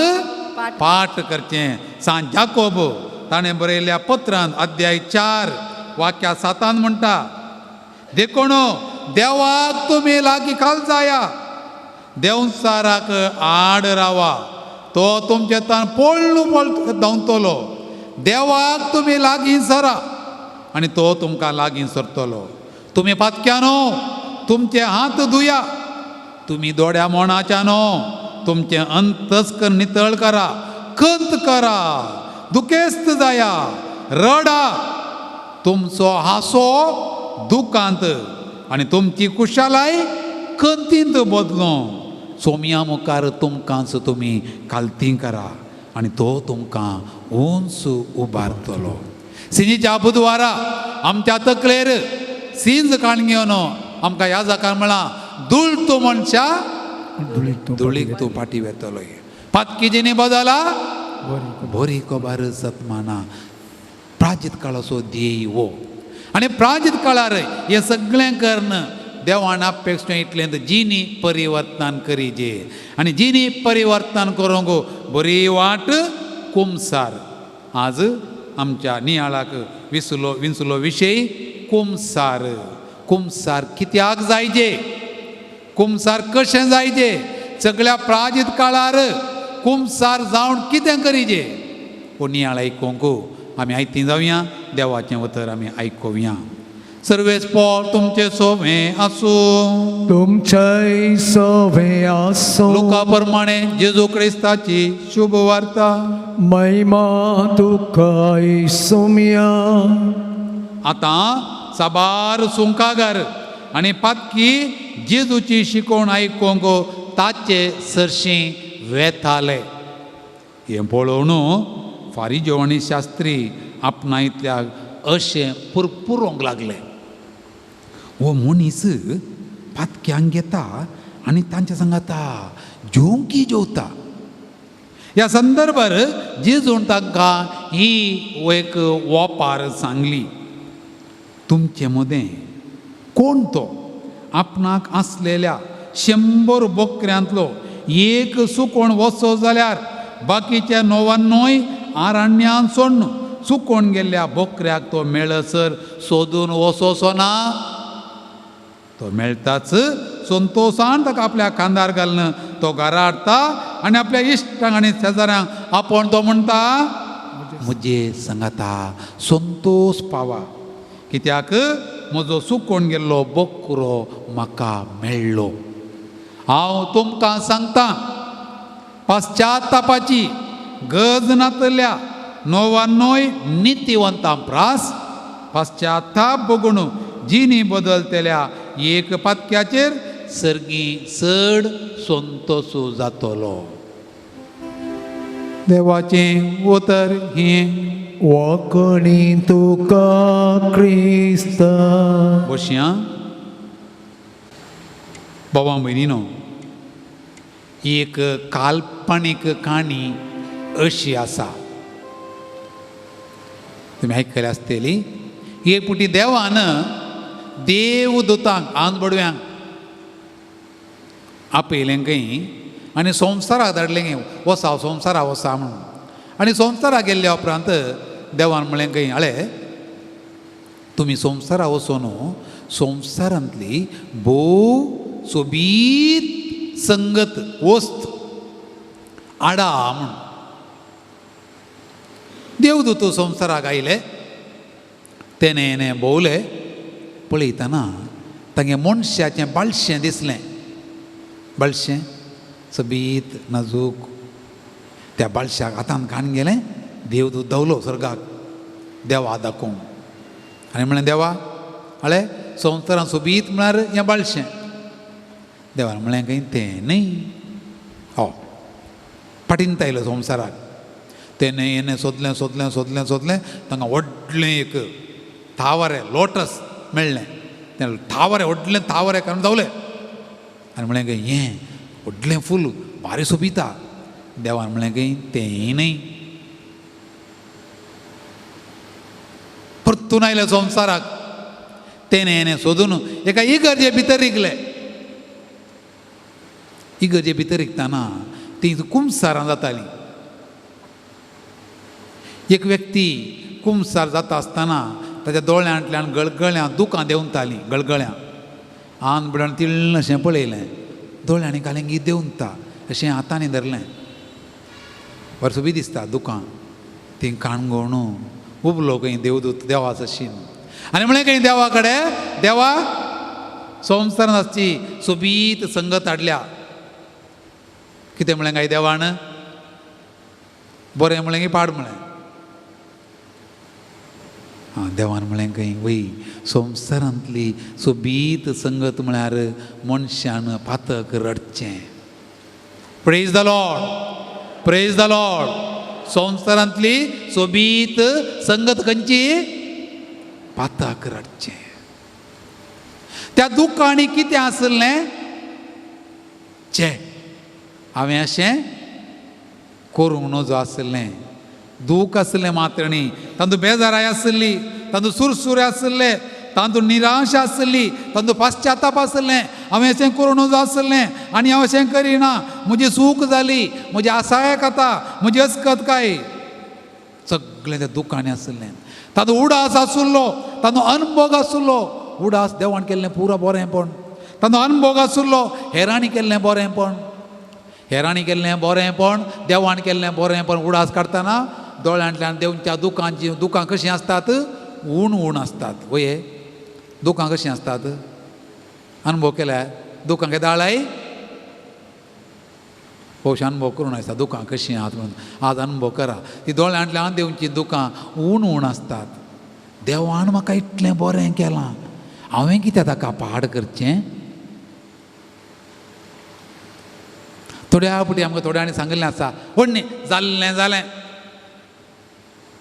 S1: पाठ करचें सांत जाकोब ताणें बरयल्ल्या पत्रांत अध्याय 4 वाक्या 7 म्हणटा देखून देवाक तुमी लागीं काल जाया देवसाराक आड रावा तो तुमचे तान पळणू धांवतलो देवाक तुमी लागीं सरा आनी तो तुमकां लागीं सरतलो तुमी पातक्यानो तुमचे हात धुया तुमी दोड्या मोणाच्यानो तुमचे अंतस्कर नितळ करा खंत करा दुखेस्त जाया रडा तुमचो हांसो दुखांत आनी तुमची कुशालाय खंतींत बदलो सोम्या मुखार तुमकांच तुमी कालती करा आनी तो तुमकां उंच उबारतलो सिनीच्या बुधवारा आमच्या तकलेर सींज काण घेवन आमकां ह्या जाकार म्हळां धूळ तूं मनशा धुळीक तूं पाटी वेतलो पातकीजीनी बदला बोरी को बार सतमाना प्राजीत काळाचो ध्येय वो आनी प्राजीत काळार हे सगळें कर्ण देवान अपेक्षा इतलें जिनी परिवर्तन करीजे आनी जिनी परिवर्तन करूंक बरी वाट कुमसार आज आमच्या नियाळाक विंचलो विशय कुमसार कुमसार कित्याक जायजे कुमसार कशें जायजे सगळ्या प्राजीत काळार कुमसार जावन कितें करीजे हो नियाळ आयकोंक आमी आयतीं जावया देवाचें उतर आमी आयकुया सर्वेस पॉल तुमचे सोवे आसूं
S2: तुमचे सोवे आसूं
S1: लुका प्रमाणे जेजू क्रिस्ताची शुभ वार्ता
S2: महिमा तुका येसुमिया
S1: आतां साबार सुंकागार आनी पातकी जेजूची शिकोवण आयकोंक ताचे सरशीं वेताले हें पळोवन फारिजो आनी शास्त्री आपणायतल्याक अशें पुरपुरोंक लागले हो मनीस पातक्यांक घेता आनी तांच्या सांगाता जेवंकी जेवता ह्या संदर्भार जेजून तांकां ही एक वोपार सांगली तुमचे मदें कोण तो आपणाक आसलेल्या 100 बोकऱ्यांतलो एक सुकोण वचो जाल्यार बाकीच्या 99 आरण्यांत सोडून चुकोवन गेल्ल्या बोकऱ्याक तो मेळसर सोदून वचोचो ना तो मेळटाच संतोशान ताका आपल्या खांदार घालून तो घरा हाडटा आनी आपल्या इश्टांक आनी शेजाऱ्यांक आपोवन तो म्हणटा म्हजे सांगाता संतोश पावा कित्याक म्हजो चुकोवन गेल्लो बोकरो म्हाका मेळ्ळो हांव तुमकां सांगता पाश्चात्तापाची गज नातल्या 99 नितीवंतां प्रास पाश्चात्ताप बगून जिनी बदलतल्या एक पातक्याचेर सर्गी चड संतोशू जातलो देवाचें उतर हें
S2: वखणी तुका क्रिस्त
S1: बशया बाबा भयणीनो एक काल्पनीक काणी अशी आसा तुमी आयकले आसतली एक पुटी देवान देवदूतांक आंधबडव्यांक आपयलें खंय आनी संवसाराक धाडलें खंय वसा संवसारा वसा म्हणून आनी संवसाराक गेल्ल्या उपरांत देवान म्हळें खंय आळे तुमी संवसारा वचून संवसारांतली भोव सोबीत संगत वस्त आडा म्हूण देवदूत संवसाराक आयले तेणे भोवले पळयतना तांगे मनशाचें बाळशें दिसलें बाळशें सोबीत नाजूक त्या बाळशाक हातान कान गेलें देवदूत धांवलो सर्गाक देवा दाखोवंक आनी म्हळें देवा आळे संवसारांत सोबीत म्हळ्यार हें बाळशें देवान म्हळें खंय तें न्हय हो पाटिंत आयलो संवसाराक तेणे हेणे सोदलें सोदलें सोदलें सोदलें तांकां व्हडलें एक थावरें लोटस मेळ्ळें तें थावरें व्हडलें थावरें काडून धांवलें आनी म्हळें खंय हें व्हडलें फूल भारी सोबिता देवान म्हळें खंय तेंय न्हय परतून आयले संवसाराक तेणे हेणे सोदून एका इगर्जे भितर रिगले इगर्जे भितर रिगतना ती कुमसारां जातालीं एक व्यक्ती कुमसार जाता आसतना ताच्या दोळ्यांतल्यान गळगळ्यांत दुकां देंवतालीं गळगळ्यांत आन बिडोन तिळ्ळें अशें पळयलें दोळ्यांनी कालिंगी देंवता अशें हातांनी धरलें वर्स बी दिसता दुकां ती काणगोण उबलो खंय देवदूत देवाचो शीन आनी म्हळें खंय देवा कडेन देवा संवसारांत आसची सोबीत संगत हाडल्या कितें म्हळें काय देवान बरें म्हळें की पाड म्हळें देवान म्हळें खंय वय संवसारांतली सोबीत संगत म्हळ्यार मनशान पातक रडचें praise the Lord praise the Lord संवसारांतली सोबीत संगत खंयची पातक रडचें त्या दुकानी कितें आसलें चे हांवें अशें करूंक नजो आसलें दूख आसलें मात्र न्ही तातूंत बेजाराय आसली तातूंत सुरसुरे आसले तातूंत निराश आसली तातूंत पाश्चाताप आसलें हांवें अशें करूं नजो आसलें आनी हांव अशें करिना म्हजी चूक जाली म्हजी आसाय खाता म्हजी अस्कतकाय सगळें त्या दुकानी आसलें तातूंत उडास आसुल्लो तातूंत अनुभव आसुल्लो उडास देवान केल्लें पुरो बरेंपण तातूंत अनुभव आसुल्लो हेरांनी केल्लें बरेंपण हेरांनी केल्लें बरेंपण देवान केल्लें बरेंपण उडास काडटना दोळ्यांतल्यान देवच्या दुकां कशीं आसतात उण आसतात वये दुकां कशीं आसतात अनुभव केल्यार दुकां केदाळाय पौश अनुभव करून आसता दुकां कशीं आहात म्हणून आज अनुभव करा ती दोळ्यांतल्यान देवची दुकां उण आसतात देवान म्हाका इतलें बरें केलां हांवें कितें ताका पाड करचें थोड्या फावटी आमकां थोड्यांनी सांगिल्लें आसा व्हडणी जाल्लें जालें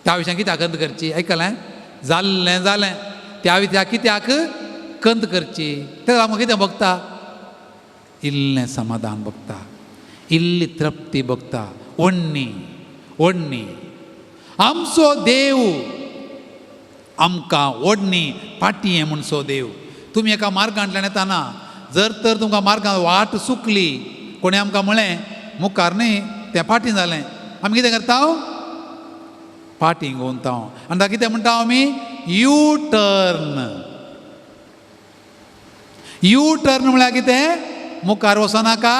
S1: त्या विशयान कित्याक कंत करची आयकलें जाल्लें जालें त्या विशयाक कित्याक कंत करची तें आमकां कितें भोगता इल्लें समाधान भोगता इल्ली तृप्ती भोगता व्हडणी आमचो देव आमकां व्हडणी पाटये म्हणसो देव तुमी एका मार्गांतल्यान येताना जर तर तुमकां मार्गांत वाट चुकली कोणी आमकां म्हळें मुखार न्ही तें फाटीं जालें आमी कितें करता फाटीं घुंवता आनी ताका कितें म्हणटा आमी यू टर्न म्हळ्यार कितें मुखार वचनाका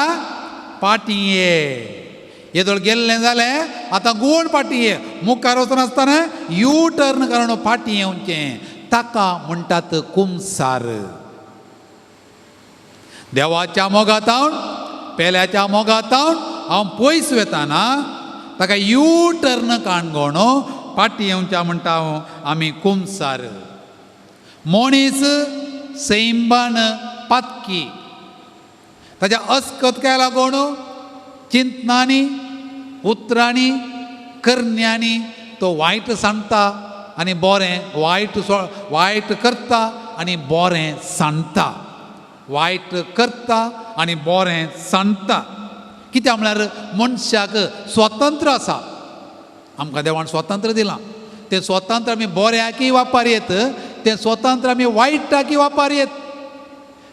S1: फाटीं ये येदोळ गेल्लें जालें आतां गुवण फाटीं ये मुखार वचनासतना यू टर्न करून फाटीं येवचें ताका म्हणटात कुमसार देवाच्या मोगातावन पेल्याच्या मोगातावन हांव पयस वेताना ताका यू टर्न काणगोण फाटीं येवच्या म्हणटा आमी कुमसार मनीस सैंबान पातकी ताच्या अस्कतकाय लागून चिंतनांनी उतरांनी करण्यांनी तो वायट सांगता आनी बरें वायट करता आनी बरें सांगता वायट करता आनी बरें सांगता कित्याक म्हळ्यार मनशाक स्वतंत्र आसा आमकां देवान स्वतंत्र दिलां तें स्वतंत्र आमी बऱ्याकी वापरयेत तें स्वतंत्र आमी वायटाकी वापरयेत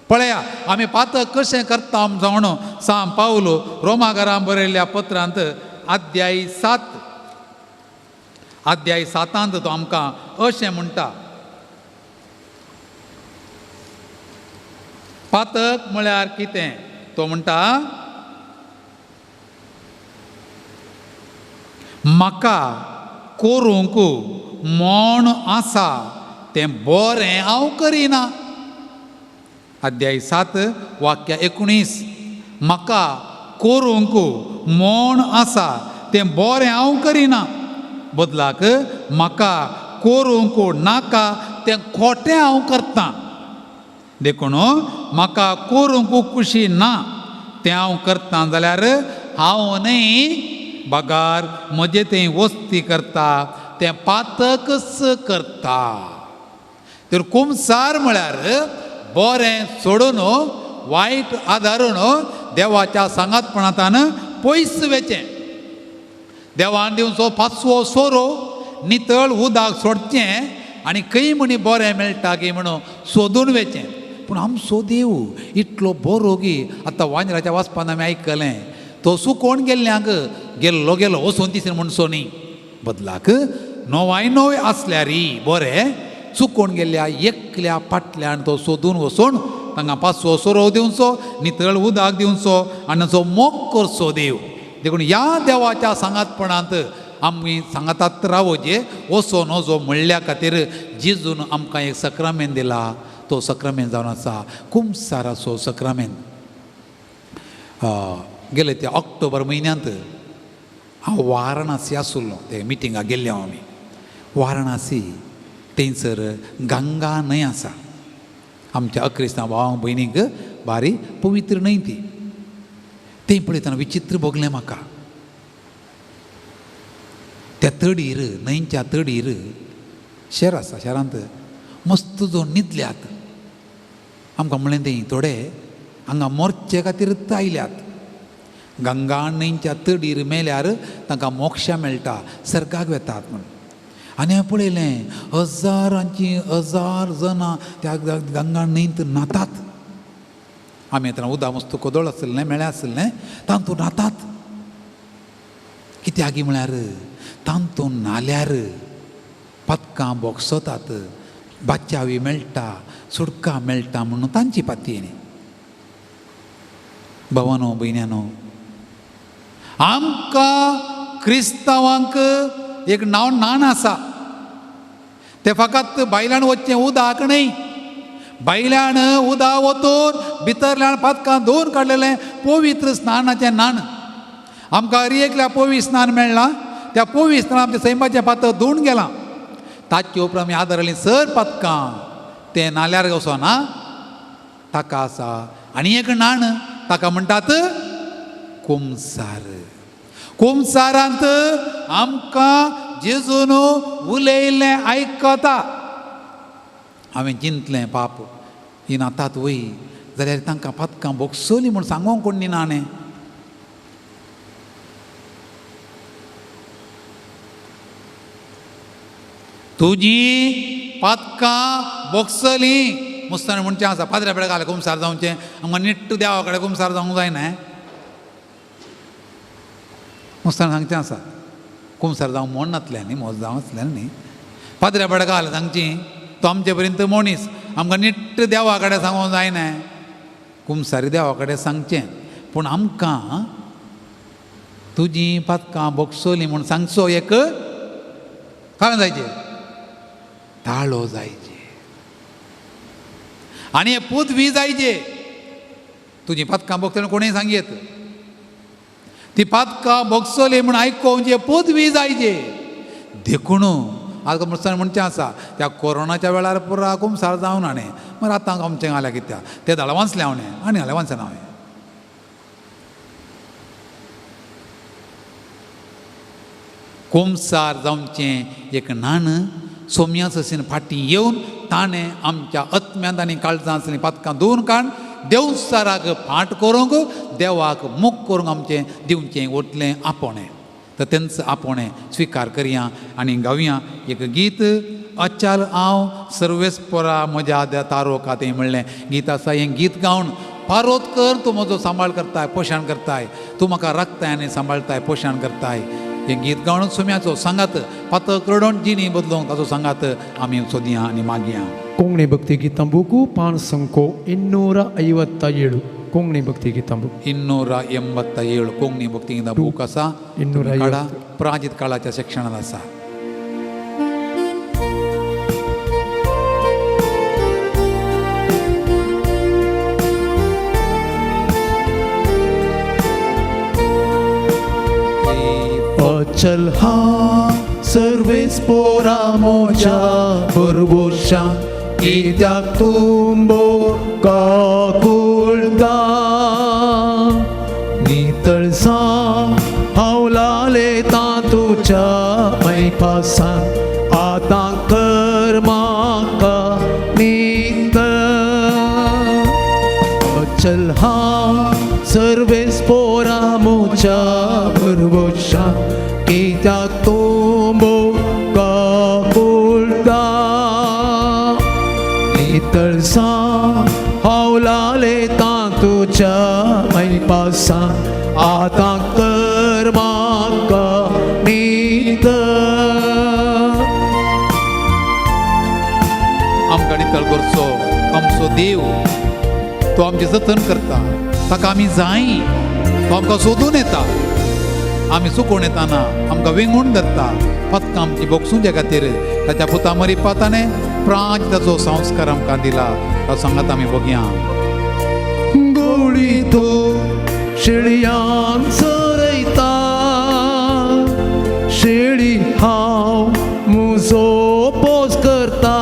S1: पळया आमी पातक कशें करता आमचो म्हणून सांग पावलो रोमाकारां बरयल्ल्या पत्रांत अध्याय 7 तो आमकां अशें म्हणटा पातक म्हळ्यार कितें तो म्हणटा म्हाका करूंक मोण आसा तें बरें हांव करिना अध्याय 7 वाक्य 19 म्हाका करूंक मोण आसा तें बरें हांव करिना बदलाक म्हाका करूंक नाका तें खोटें हांव करतां देखून म्हाका करूंक खुशी ना तें हांव करतां जाल्यार हांव न्ही बगार म्हजे थंय वस्ती करता तें पातकच करता तर कुमसार म्हळ्यार बरें सोडून वायट आदारून देवाच्या सांगातपणांतल्यान पयस वेचें देवान दिवचो 5वो सोरो नितळ उदक सोडचें आनी खंय म्हणी बरें मेळटा की म्हणून सोदून वेचें पूण आमचो देव इतलो बरो गी आतां वांजराच्या वाचपान आमी आयकलें तो सुकोवन गेल्ल्यांक गेलो वचून तिसरे म्हणसो न्ही बदलाक नवाय नवे आसल्यारी बरें चुकोवन गेल्ल्या एकल्या फाटल्यान तो सोदून वचून तांकां 5वो सोरो दिवचो नितळ उदक दिवचो आनी ताचो मोग करचो देव देखून ह्या देवाच्या सांगातपणांत आमी सांगातात रावोचे वचोन वचो म्हणल्या खातीर जेजून आमकां एक सक्रामेंत दिला तो सक्रामेंत जावन आसा कुमसाराचो सक्रामेंत गेले ते ऑक्टोबर म्हयन्यांत हांव वाराणसी आसुल्लो ते मिटिंगाक गेल्ले हांव आमी वाराणसी थंयसर गंगा न्हंय आसा आमच्या अक्रिस्तांव भावांक भयणीक बारी पवित्र न्हंय ती थंय पळयतना विचित्र भोगलें म्हाका त्या तडीर न्हंयच्या तडीर शेर आसा शेरांत मस्त जो न्हिदल्यात आमकां म्हणलें तें थोडे हांगा मोरचे खातीर आयल्यात गंगा न्हंयच्या तडीर मेल्यार तांकां मोक्षा मेळटा सर्गाक वेतात म्हणून आनी हांवें पळयलें हजारांची हजार जाणां त्या गंगा न्हंयत न्हातात आमी येतना उदक मस्त कोदळ आसलें मेळ्ळें आसलें तातूंत न्हातात कित्याक म्हळ्यार तातूंत न्हाल्यार पदकां बोगसतात बाच्यावी मेळटा सुडका मेळटा म्हणून तांची पातयेनी भावानो भयण्यानो आमकां क्रिस्तांवांक एक नान आसा तें फकत बायलान वचचें उदक न्हय बायल्यान उदक वतून भितरल्यान पदकां धुवन काडलेलें पवित्र स्नानाचें नान आमकां एकल्या पवित्र स्नान मेळ्ळां त्या पवित्र स्नान आमच्या सैमाचें पातळ धुवन गेलां ताचे उपरांत आमी आदारलीं सर पदकां तें नाल्यार वचोना ताका आसा आनी एक नाण ताका म्हणटात कुमसार कुमसारांत आमकां जेजून उलयल्लें आयकता हांवें चिंतलें पाप ही नातात वय जाल्यार तांकां पदकां बोगसली म्हूण सांगोंक कोण दिनाणें तुजी पदकां बोगसलीं मुस्तान म्हणचें आसा पाद्र्या बेळ घाल कुमसार जावचें आमकां निट्ट देवा कडेन कुमसार जावंक जायना मुस्तान सांगचें आसा कुमसार जावंक म्हण नासलें न्ही मोज जावं आसलें न्ही पाद्र्या बेळ घाल सांगची तो आमचे पर्यंत मनीस आमकां निट्ट देवा कडेन सांगोंक जायना कुमसारी देवा कडेन सांगचें पूण आमकां तुजी पदकां बोगसलीं म्हूण सांगचो एक काय जायचें ताळो जायचे आनी हे पदवी जायचे तुजी पदकां बोगसली कोणीय सांगयत ती पदकां बोगसली म्हूण आयकोवचे पदवी जायचे देखून आतां मुस्तान म्हणचें आसा त्या कोरोनाच्या वेळार पुरा कुमसार जावन हाणें मागीर आतां आमचें घाल्या कित्याक तें धाडा वाचलें हांवें आनी घाल्या वाचना हांवें कुमसार जावचें एक नान सोम्या ससीन फाटीं येवन ताणें आमच्या आत्म्यांत आनी काळजांतलीं पदकां धुवन काडून देवसाराक फाट करूंक देवाक मोग करूंक आमचें दिवचें ओतलें आपोणें तर तेंच आपोणें स्विकार करया आनी गावया एक गीत अचाल हांव सर्वेस्परा म्हज्या तारोका तें म्हणलें गीत आसा हें गीत गावन पारोतकर तूं म्हजो सांबाळ करताय पोशण करताय तूं म्हाका राखताय आनी सांबाळताय पोशण करताय हें गीत गावन सोम्याचो सांगात पातळ कडोण जिणी बदलूंक ताचो सांगात आमी सोदया आनी मागया
S2: कोंकणी भक्ती गितां बुकू पान संको 257 कोंकणी भक्ती गितां बुक
S1: 287 कोंकणी भक्ती गितां बूक आसा
S2: 257
S1: प्राजीत काळाच्या सेक्शनांत आसा
S2: अचल हा सर्वेस्पोरा मोच्या बरबोशा कित्याक तुंबो काकुळटा नितळसा हांव लालेता तुज्या मैपासान आतां कर म्हाका नित अचल हा सर्वेस्पोरा मोच्या बरबोशा कित्याक तुंबो काकुळटा नितळसा हांव लालेता तुज्या मैपासान आतां कर म्हाका न्हीद
S1: आमकां नितळ करचो आमचो देव तो आमचें जतन करता ताका आमी जाय तो आमकां सोदून येता आमी चुकोवन येताना आमकां वेंगून धरता पदकां आमची बोगसूंचे खातीर ताच्या पुता मरिपा ताणें प्राण ताचो संस्कार आमकां दिला तो सांगात आमी बगया
S2: गवळी तो शेळयांक चरयता शेळी हांव म्हजो पोस करता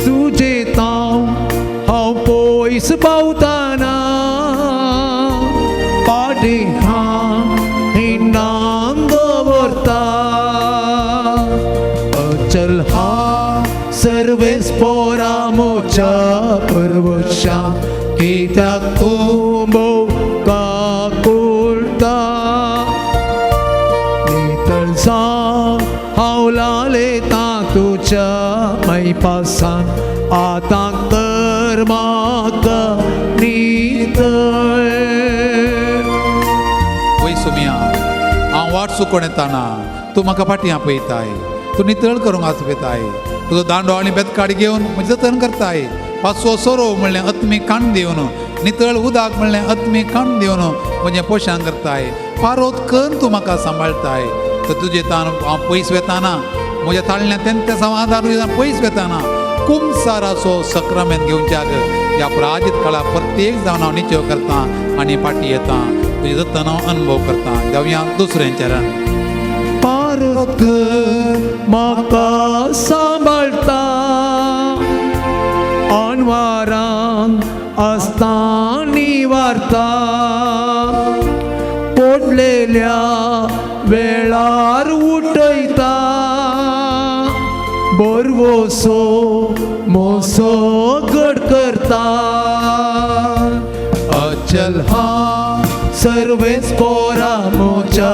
S2: तुजे तांव हांव पयस पावतना पाटी हिंडान दवरता अचल हा सर्वेस्पोरा मोच्या परवशां कित्याक तूं भोवका कुळटा नितळसां हांव लालयतां तुज्या मैपासान आतां तर म्हाका नितळ
S1: वय सोमिया हांव वाट चुकोवन येताना तूं म्हाका फाटीं आपयताय, तूं नितळ करूंक आसपयताय, तुजो दांडो आनी बेतकाडी घेवन म्हजें जतन करताय, पांचवो सोरो म्हणलें अत्मीक काण दिवन, नितळ उदक म्हणलें अत्मीक काण दिवन म्हजें पोशांक करताय, पारोत करून तूं म्हाका सांबाळताय. तर तुजे तान हांव पयस वेताना म्हज्या ताळण्या तेन्ना संवादार पयस वेताना कुमसाराचो सक्रामेंत घेवच्याक ह्या प्राजीत काळाक प्रत्येक जावन हांव निचेव करतां आनी फाटीं येतां, तुजें जतन हांव अनुभव करतां. देवया दुसरें चरण.
S2: पारत म्हाका सांबाळटा अनवारान आसता निवारता पडलेल्या वेळार उठयता बरवोसो मोसो घट करता अचल हा सर्वेच पोरा मोच्या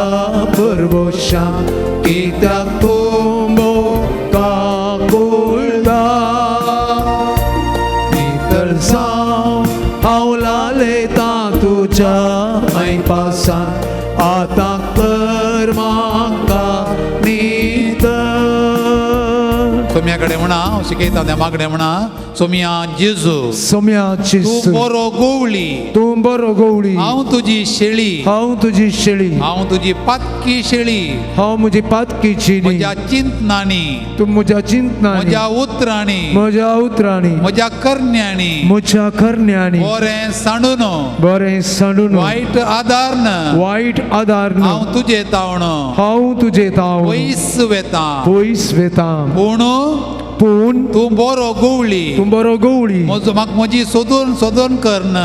S2: बरवशां कित्याक तूं भोवका कुळटा नितळसां हांव लालयतां तुज्या मैपासान आतां कर म्हाका नितळ.
S1: सोम्या कडेन म्हणा हांव शिकयता देवा कडेन म्हणा सोमिया जेजू
S2: सोम्या
S1: तूं
S2: जेजू
S1: बरो गोवळी,
S2: तूं बरो गोवळी,
S1: हांव तुजी शेळी,
S2: हांव तुजी शेळी,
S1: हांव तुजी पातकी शेळी,
S2: हांव म्हजी पातकीची
S1: म्हज्या चिंतनांनी,
S2: तूं म्हज्या चिंतनांनी,
S1: म्हज्या उतरांनी,
S2: म्हज्या उतरांनी,
S1: म्हज्या करण्यांनी,
S2: म्हज्या करण्यांनी
S1: बरें सांडून
S2: बरें सांडून
S1: वायट आदारन
S2: वायट आदारन
S1: हांव तुजें तावण
S2: हांव तुजें तावण
S1: पयस वेतां.
S2: पयस वेतां. पूण
S1: तूं बरो गोवळी,
S2: तूं बरो गोवळी,
S1: म्हाका म्हजी सोदून करन,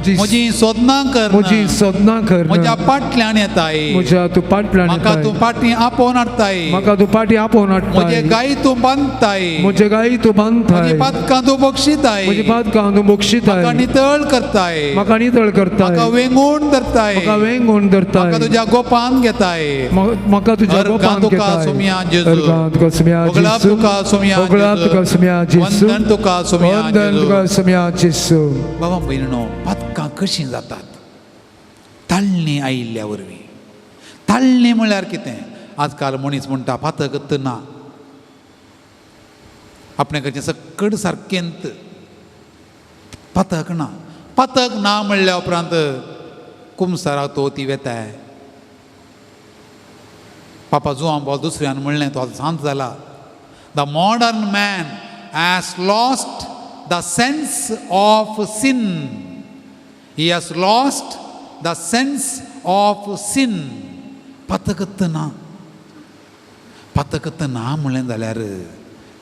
S1: म्हजी सोदनां कर,
S2: म्हजी सदनां कर,
S1: म्हज्या फाटल्यान येताय,
S2: म्हज्या तूं फाटल्यान
S1: म्हाका तूं फाटीं आपोवन हाडताय,
S2: म्हाका तूं फाटीं आपोवन हाडटाय,
S1: म्हजे गायी तूं बांदताय,
S2: म्हजे गायी तूं बांदताय,
S1: म्हजी पातकां तूं बक्षिताय,
S2: म्हजी पातकां तूं बक्षिताय,
S1: म्हाका नितळ करताय,
S2: म्हाका नितळ करताय,
S1: म्हाका वेंगून धरताय,
S2: म्हाका वेंगून धरताय,
S1: म्हाका तुज्या गोपान घेताय.
S2: म्हाका तुज्या गोपान
S1: तुका
S2: घेताय.
S1: सोमिया जेजू,
S2: अर्गां तुका सोमिया
S1: होगलाप
S2: जेजू,
S1: तुका सोमिया
S2: होगलाप
S1: जेजू,
S2: तुका सोमिया जेजू,
S1: वंदन तुका सोमिया
S2: वंदन
S1: जेजू.
S2: तुका सोमिया जेजू.
S1: बाबा भयणीनो पातकां कशीं जातात ताळणी आयिल्ल्या वरवीं. ताळणी म्हळ्यार कितें? आजकाल मनीस म्हणटा पातक ना, आपणे कडचें सकड सारकेंत पातक ना. पातक ना म्हणल्या उपरांत कुमसाराक तो ती वेताय. पापा जुवां बोल दुसऱ्यान म्हणलें तो आतां सांत जाला. The modern man has lost the sense of sin. He has lost the sense of sin. पातकत ना, पातकत ना म्हणलें जाल्यार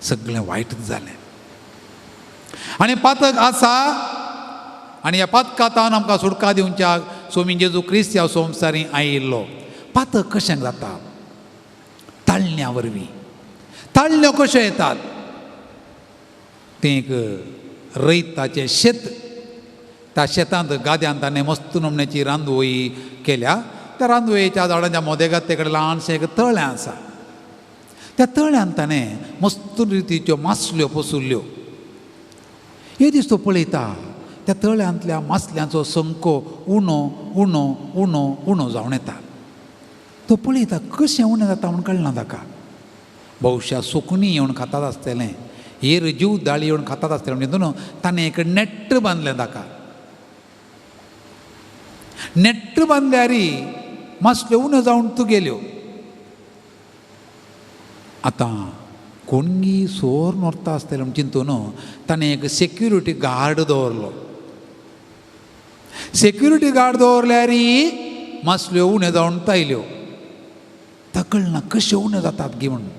S1: सगळें वायटच जालें. आनी पातक आसा आनी ह्या पातकांतान आमकां सुटका दिवच्याक स्वामी जेजू क्रिस्त ह्या संवसारीं आयिल्लो. पातक कशें जाता? ताळण्या वरवीं. ताळण्यो कश्यो येतात? तें एक रयताचें शेत. त्या शेतांत गाद्यान ताणें मस्त नमण्याची रांदवई केल्या. त्या रांदवयेच्या झाडांच्या मोदेगाते कडेन ल्हानशें एक तळें आसा. त्या तळ्यांत ताणें मस्त रितीच्यो मासल्यो पसुल्ल्यो. हे दीस तो पळयता त्या तळ्यांतल्या मासल्यांचो संको उणो उणो उणो उणो जावन येता. तो पळयता कशें उणें जाता म्हूण कळना ताका. भोवशा सुकणीं येवन खातात आसतलें, हेर जीव दाळी येवन खातात आसतलें म्हणून ताणें एक नेट्ट बांदलें ताका. नेट्ट बांदल्यारी मासल्यो उण्यो जावन तुगेल्यो. आतां कोणगी सोर नोरता आसतलें म्हूण चिंतून ताणें एक सेक्युरिटी गार्ड दवरलो. सेक्युरिटी गार्ड दवरल्यारी मासल्यो उण्यो जावन तायल्यो. ताका कळना कश्यो उण्यो जातात गे म्हणून.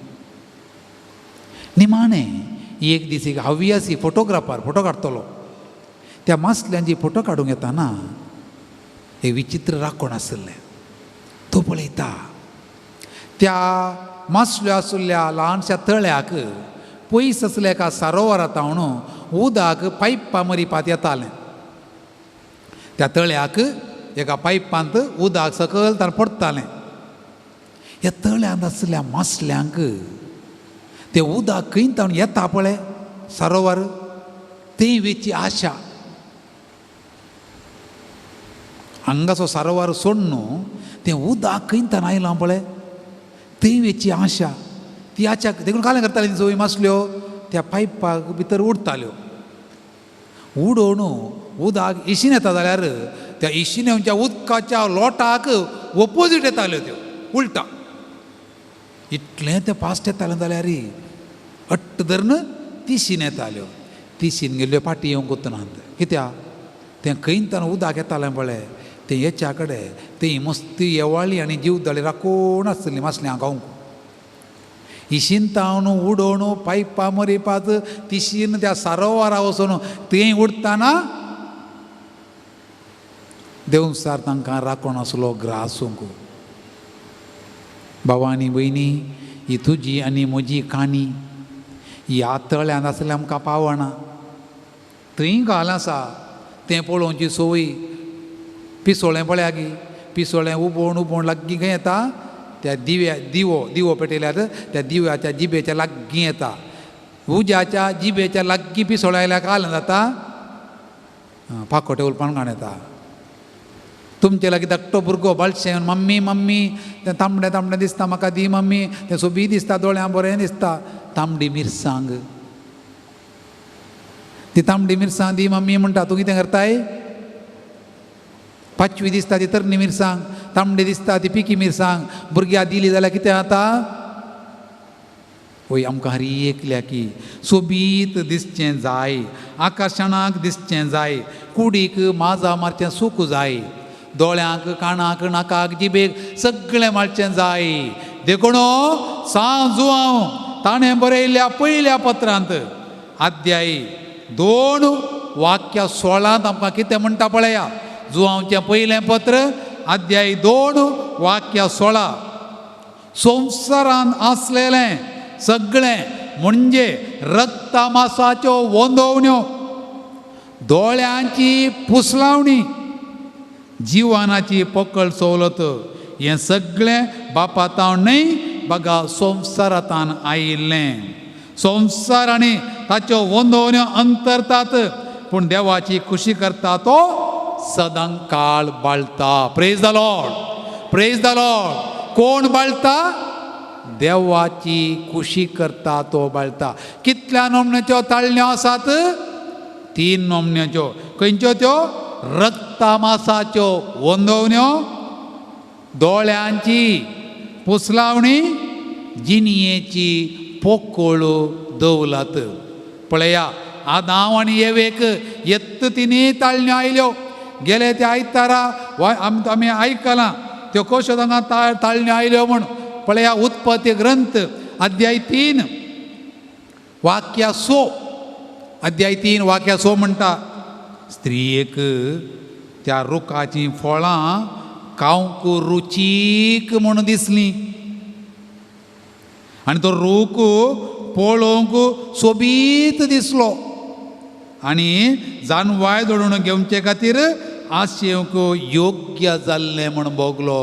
S1: निमाणें एक दीस एक हव्यासी फोटोग्राफर फोटो काडटलो. त्या मासल्यांची फोटो काडूंक येताना एक विचित्र राखण आसलें. तो पळयता त्या मासल्यो आशिल्ल्या ल्हानशा तळ्याक पयस आसल्या एका सरोवरांत उदक पायपा मरिपात येतालें त्या तळ्याक एका पायपांत उदक सकयल तार पडटालें ह्या तळ्यांत आसल्या मासल्यांक तें उदक खंयतावन येता पळय सरोवर थंय वेची आशा हांगाचो सरोवर सोड न्हू तें उदक खंयतान आयलां पळय थंय वेची आशा ती आशा देखून कालें करताली ती सगळ्यो मासल्यो त्या पायपाक भितर उडटाल्यो उडोवन उदक इशीन येता जाल्यार त्या इशिन्याच्या उदकाच्या लोटाक ऑपोजीट येताल्यो त्यो उलटा इतलें तें फास्ट येतालें जाल्यार अट्ट धरून तिशीन येताल्यो तिशीन गेल्ल्यो फाटी येवंक वचनात कित्याक तें खंयतान उदक येतालें पळय तें हेच्या कडेन तें मस्ती येवाळी आनी जीवदाळी राखून आसतलीं मासल्यांक खावंक इशीन तावन उडोवन पायपा मरिपात तिशीन त्या सरोवरा वचून थंय उडटाना देवसार तांकां राखून आसलो ग्रासूंक भावांनी भयणी ही तुजी आनी म्हजी काणी ह्या तळ्यांत आसल्यार आमकां पावना थंय घाल आसा तें पळोवची संवय पिसोळें पळया गी पिसोळें उबोवन उबोवन लागीं खंय येता त्या दिवो पेटयल्यार त्या दिव्याच्या जिबेच्या लागीं येता उज्याच्या जिबेच्या लागीं पिसोळें आयल्यार काल जाता फाकोटे उलपान घाण येता तुमचे लागीं धाकटो भुरगो बाळशें मम्मी मम्मी तें तांबडें तांबडें दिसता म्हाका दी मम्मी तें सोबी दिसता दोळ्यां बरें दिसता तांबडी मिरसांग ती तांबडी मिरसांग दी मम्मी म्हणटा तूं कितें करताय पांचवी दिसता ती तरणी मिरसांग तांबडी दिसता ती पिकी मिरसांग भुरग्याक दिली जाल्यार कितें जाता वय आमकां हरी एकल्या की सोबीत दिसचें जाय आकर्शणाक दिसचें जाय कुडीक माजा मारचें सूख जाय दोळ्यांक कानाक नाकाक जिबेक सगळें मारचें जाय देखून सांज जुवांव ताणें बरयल्ल्या पयल्या पत्रांत अध्याय 2 वाक्य 16 आमकां कितें म्हणटा पळया जुवांवचें पयलें पत्र अध्याय 2 वाक्य 16 संवसारांत आसलेलें सगळें म्हणजे रक्तामासाच्यो वंदोवण्यो दोळ्यांची पुसलावणी जिवानाची पकड सवलत हें सगळें बापातावन न्हय बगा संवसारांतान आयिल्लें संवसार आनी ताच्यो वंदोवण्यो अंतरतात पूण देवाची खुशी करता तो सदां काळ बाळटा प्रेज द लॉर्ड कोण बाळटा देवाची खुशी करता तो बाळटा कितल्या नोमण्याच्यो ताळण्यो आसात 3 नोमण्याच्यो खंयच्यो त्यो रक्तामासाच्यो वंदोवण्यो दोळ्यांची पुसलावणी जिनियेची पोकळ दौलत पळया आदाम आनी एवेक येत्त 3 ताळण्यो आयल्यो गेले त्या आयतारा आमी आयकलां त्यो कश्यो तांकां ताळण्यो आयल्यो म्हूण पळया उत्पत्ती ग्रंथ अध्याय 3 वाक्य 6 अध्याय 3 वाक्य 6 म्हणटा स्त्रियेक त्या रुखाची फळां खावंक रुचीक म्हूण दिसलीं आनी तो रूख पळोवंक सोबीत दिसलो आनी जानवाय दडून घेवचे खातीर आशेवंक योग्य जाल्लें म्हूण भोगलो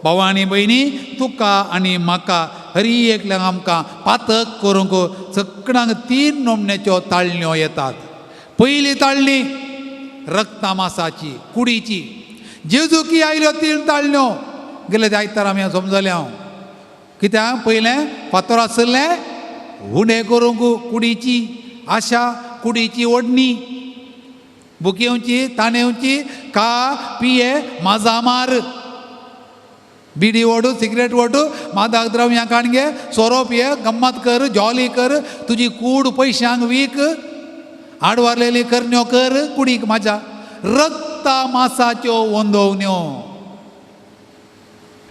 S1: भावांनी भयणी तुका आनी म्हाका हरी एकल्याक आमकां पातक करूंक सगळ्यांक 3 नोमण्याच्यो ताळण्यो येतात पयली ताळणी रक्तामासाची कुडीची जेजूकी आयल्यो 3 ताळण्यो गेले त्या आयतार आमी समजलें हांव कित्याक पयलें फातर आसलें हुडे करूंक कुडीची आशा कुडीची ओडणी बुकेवची ताणेवची खा पिये माजा मार बिडी ओडू सिगरेट ओडू मादक द्रव्यां काणगे सोरो पिये गम्मत कर जॉली कर तुजी कूड पयशांक वीक आडवारलेली करण्यो कर कुडीक म्हाज्या रक्ता मासाच्यो वंदोवण्यो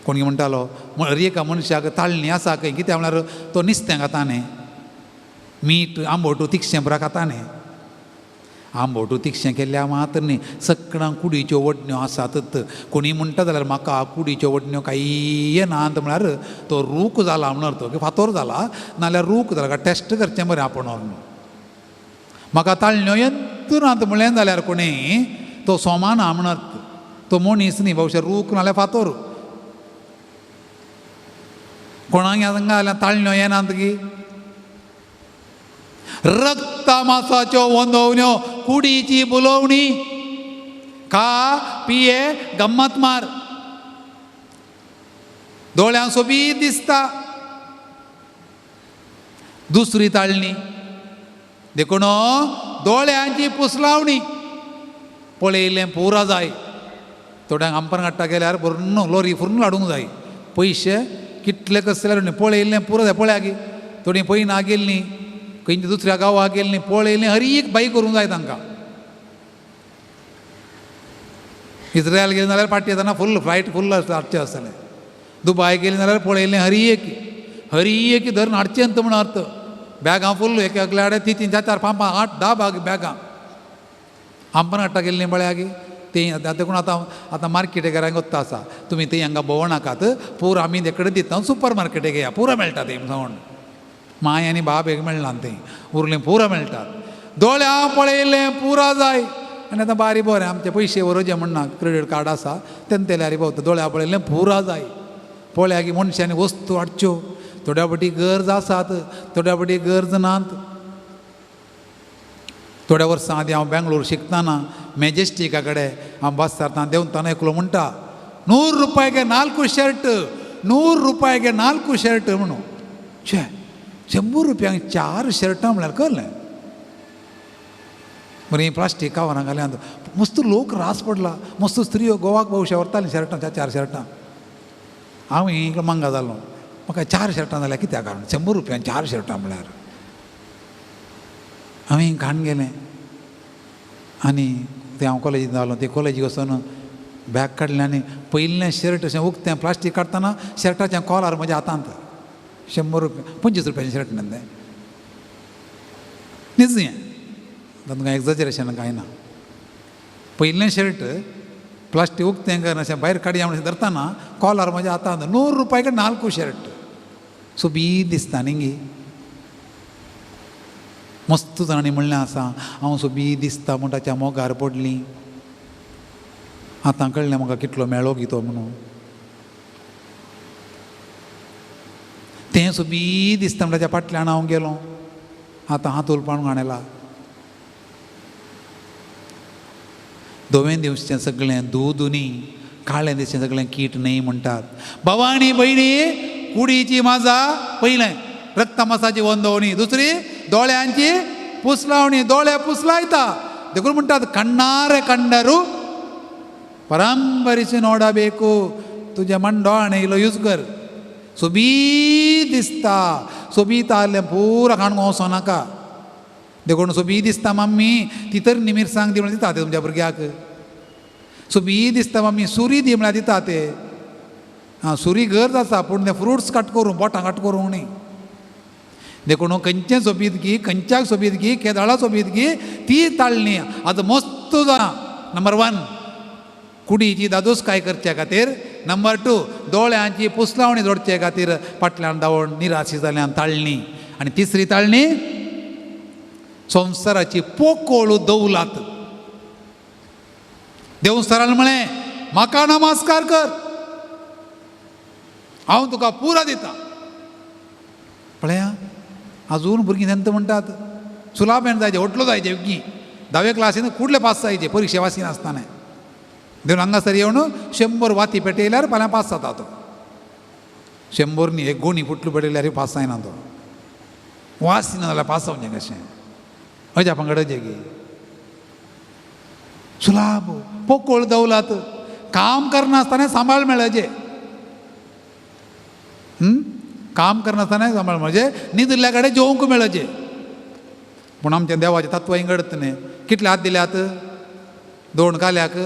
S1: कोणी म्हणटालो एका मनशाक ताळणी आसा खंय कित्याक म्हळ्यार तो नुस्तें खाता न्ही मीठ आंबोटू तिखशें बरा खाता न्ही आंबोटू तिखशें केल्ल्या मात न्ही सगळ्यांक कुडीच्यो वडण्यो आसातच कोणी म्हणटा जाल्यार म्हाका कुडीच्यो वडण्यो कांय नात म्हळ्यार तो रूख जाला म्हणून अर्थ फातोर जाला नाल्यार रूख जाला टेस्ट करचें बरें आपण म्हाका ताळण्यो येतून म्हळें जाल्यार कोणें तो सोमान म्हणत तो मनीस न्ही भविश्य रूख नाल्यार फातोर कोणाक हांगा जाल्यार ताळण्यो येनात गी रक्त मांसाच्यो वंदवण्यो कुडीची बुलोवणी खा पिये गम्मत मार दोळ्यां सोबीत दिसता दुसरी ताळणी देखून दोळ्यांची पुसलावणी पळयल्लें पुरा जाय थोड्यांक आमपान काडटा गेल्यार भरून लोरी फुरून हाडूंक जाय पयशे कितले कशे जाल्यार पळयल्लें पुरो जाय पळया गे थोडीं पयना गेल्लीं खंयच्या दुसऱ्या गांवाक गेल्लीं पळयल्लें हर एक बाई करूंक जाय तांकां इस्रायल गेलीं जाल्यार पाटी येताना फुल्ल फ्लायट फुल्ल हाडचें आसतलें दुबाय गेलीं जाल्यार पळयल्लें हर एक धरून हाडचें अंत म्हण अर्थ बॅगां फुल्ल एक एकल्याडे 3 4 5 5 8 10 बॅगां आमपान हाडटा गेल्लीं पळया गे तें देखून आतां मार्केटेकारांक वता आसा तुमी थंय हांगा भोंवो नाकात पूर आमी तेकडे दिता सुपर मार्केटेक या पुरो मेळटा थंय जावन माय आनी बाब एक मेळना थंय उरलें पुरो मेळटात दोळ्यां पळयल्लें पुरा जाय आनी आतां बारी बरें आमचे पयशे वरोवचे म्हणना क्रेडीट कार्ड आसा तेन्ना तेल्यारी भोंवता दोळ्यां पळयल्लें पुरा जाय पळया की मनशांनी वस्तू हाडच्यो थोड्या फावटी गरज आसात थोड्या फावटी गरज नात थोड्या वर्सां आदीं हांव बेंगलोर शिकतना मॅजेस्टिका कडेन हांव बस सरतना देंवतना एकलो म्हणटा 100 रुपयागे 4 शर्ट 100 रुपयागे 4 शर्ट म्हणून छे 100 रुपयांक 4 शर्टां म्हळ्यार कळ्ळें बरीं प्लास्टीक कावरां घाल्यात मस्त लोक रास पडला मस्त स्त्रियो गोवाक भोवशे व्हरतालीं शर्टां 4 शर्टां हांव इकडे मंगा जालो म्हाका 4 शर्टां जाल्यार कित्याक कारण 100 रुपयांक 4 शर्टां म्हळ्यार हांवें घाण गेलें आनी तें हांव कॉलेजींत जालो ते कॉलेजीक वचून बॅग काडलें आनी पयलें शर्ट अशें उक्तें प्लास्टीक काडटना शर्टाचें कॉलर म्हज्या हातांत 100 रुपया 25 रुपयांचें शर्ट न्ही तें न्हिजें तातूंत कांय एक्झॅजरेशन कांय ना पयलें शर्ट प्लास्टीक उक्तें करून अशें भायर काडया म्हणून धरतना कॉलर म्हज्या हातांत 100 रुपयाक 4 शर्ट सोबीत दिसता न्ही गी मस्त जाणांनी म्हणलें आसा हांव सोबीत दिसता म्हूण ताच्या मोगार पडलीं आतां कळ्ळें म्हाका कितलो मेळ्ळो गी तो म्हणून तें सोबीत दिसता म्हण ताच्या फाटल्यान हांव गेलो आतां हात उलपान हाणेला धवें दिवचें सगळें दूद न्ही काळें दिसचें सगळें कीट न्ही म्हणटात भवानी भयणी कुडीची माजा पयलें रक्त मांसाची वंदवणी दुसरी दोळ्यांची पुसलावणी दोळे पुसलायता देखून म्हणटात कण्णारे कंडरू परांबरीची नोडबेकू तुजे मंडोळणे इलो यूज कर सोबीत दिसता सोबीत आसलें पुरा काणून वचो नाका देखून सोबीत दिसता मम्मी ती तर मिरसांग दी म्हळ्यार दिता ते तुमच्या भुरग्याक सोबीत दिसता मम्मी सुरी दी म्हळ्यार दिता ते सुरी गरज आसा पूण ते फ्रुट्स कट करूं बोटां कट करूं न्ही देखून खंयचें सोबीत गी खंयच्याक सोबीत गी केदाळा सोबीत गी ती ताळणी आतां मस्त जाणा नंबर 1 कुडीची दादोसकाय करचे खातीर नंबर 2 दोळ्यांची पुसलावणी जोडचे खातीर फाटल्यान धांवून निराशी जाल्यान ताळणी आनी तिसरी ताळणी संवसाराची पोकोळ दौलात देवस्थानान म्हळें म्हाका नमस्कार कर हांव तुका पुरा दिता पळया अजून भुरगीं तेंत म्हणटात सुलाबेन जायचे होटलो जायचे विकी 10वे क्लासीन कुडले पास जायचे परिक्षा वासी नासतना देवन हांगासर येवन 100 वाती पेटयल्यार फाल्यां पास जाता तो 100 न्ही एक गोणी फुटली पेटयल्यार पास जायना तो वास ना जाल्यार पास जावचें कशें अजा पंगड अजे गे सुलाब पोकोळ दौलात काम करनासतना सांबाळ मेळजे काम करनासतना सांबाळ म्हणजे न्हिदल्या कडेन जेवंक मेळजे पूण आमच्या देवाचें तत्व इंगडत न्ही कितले हात दिल्यात 2 काल्याक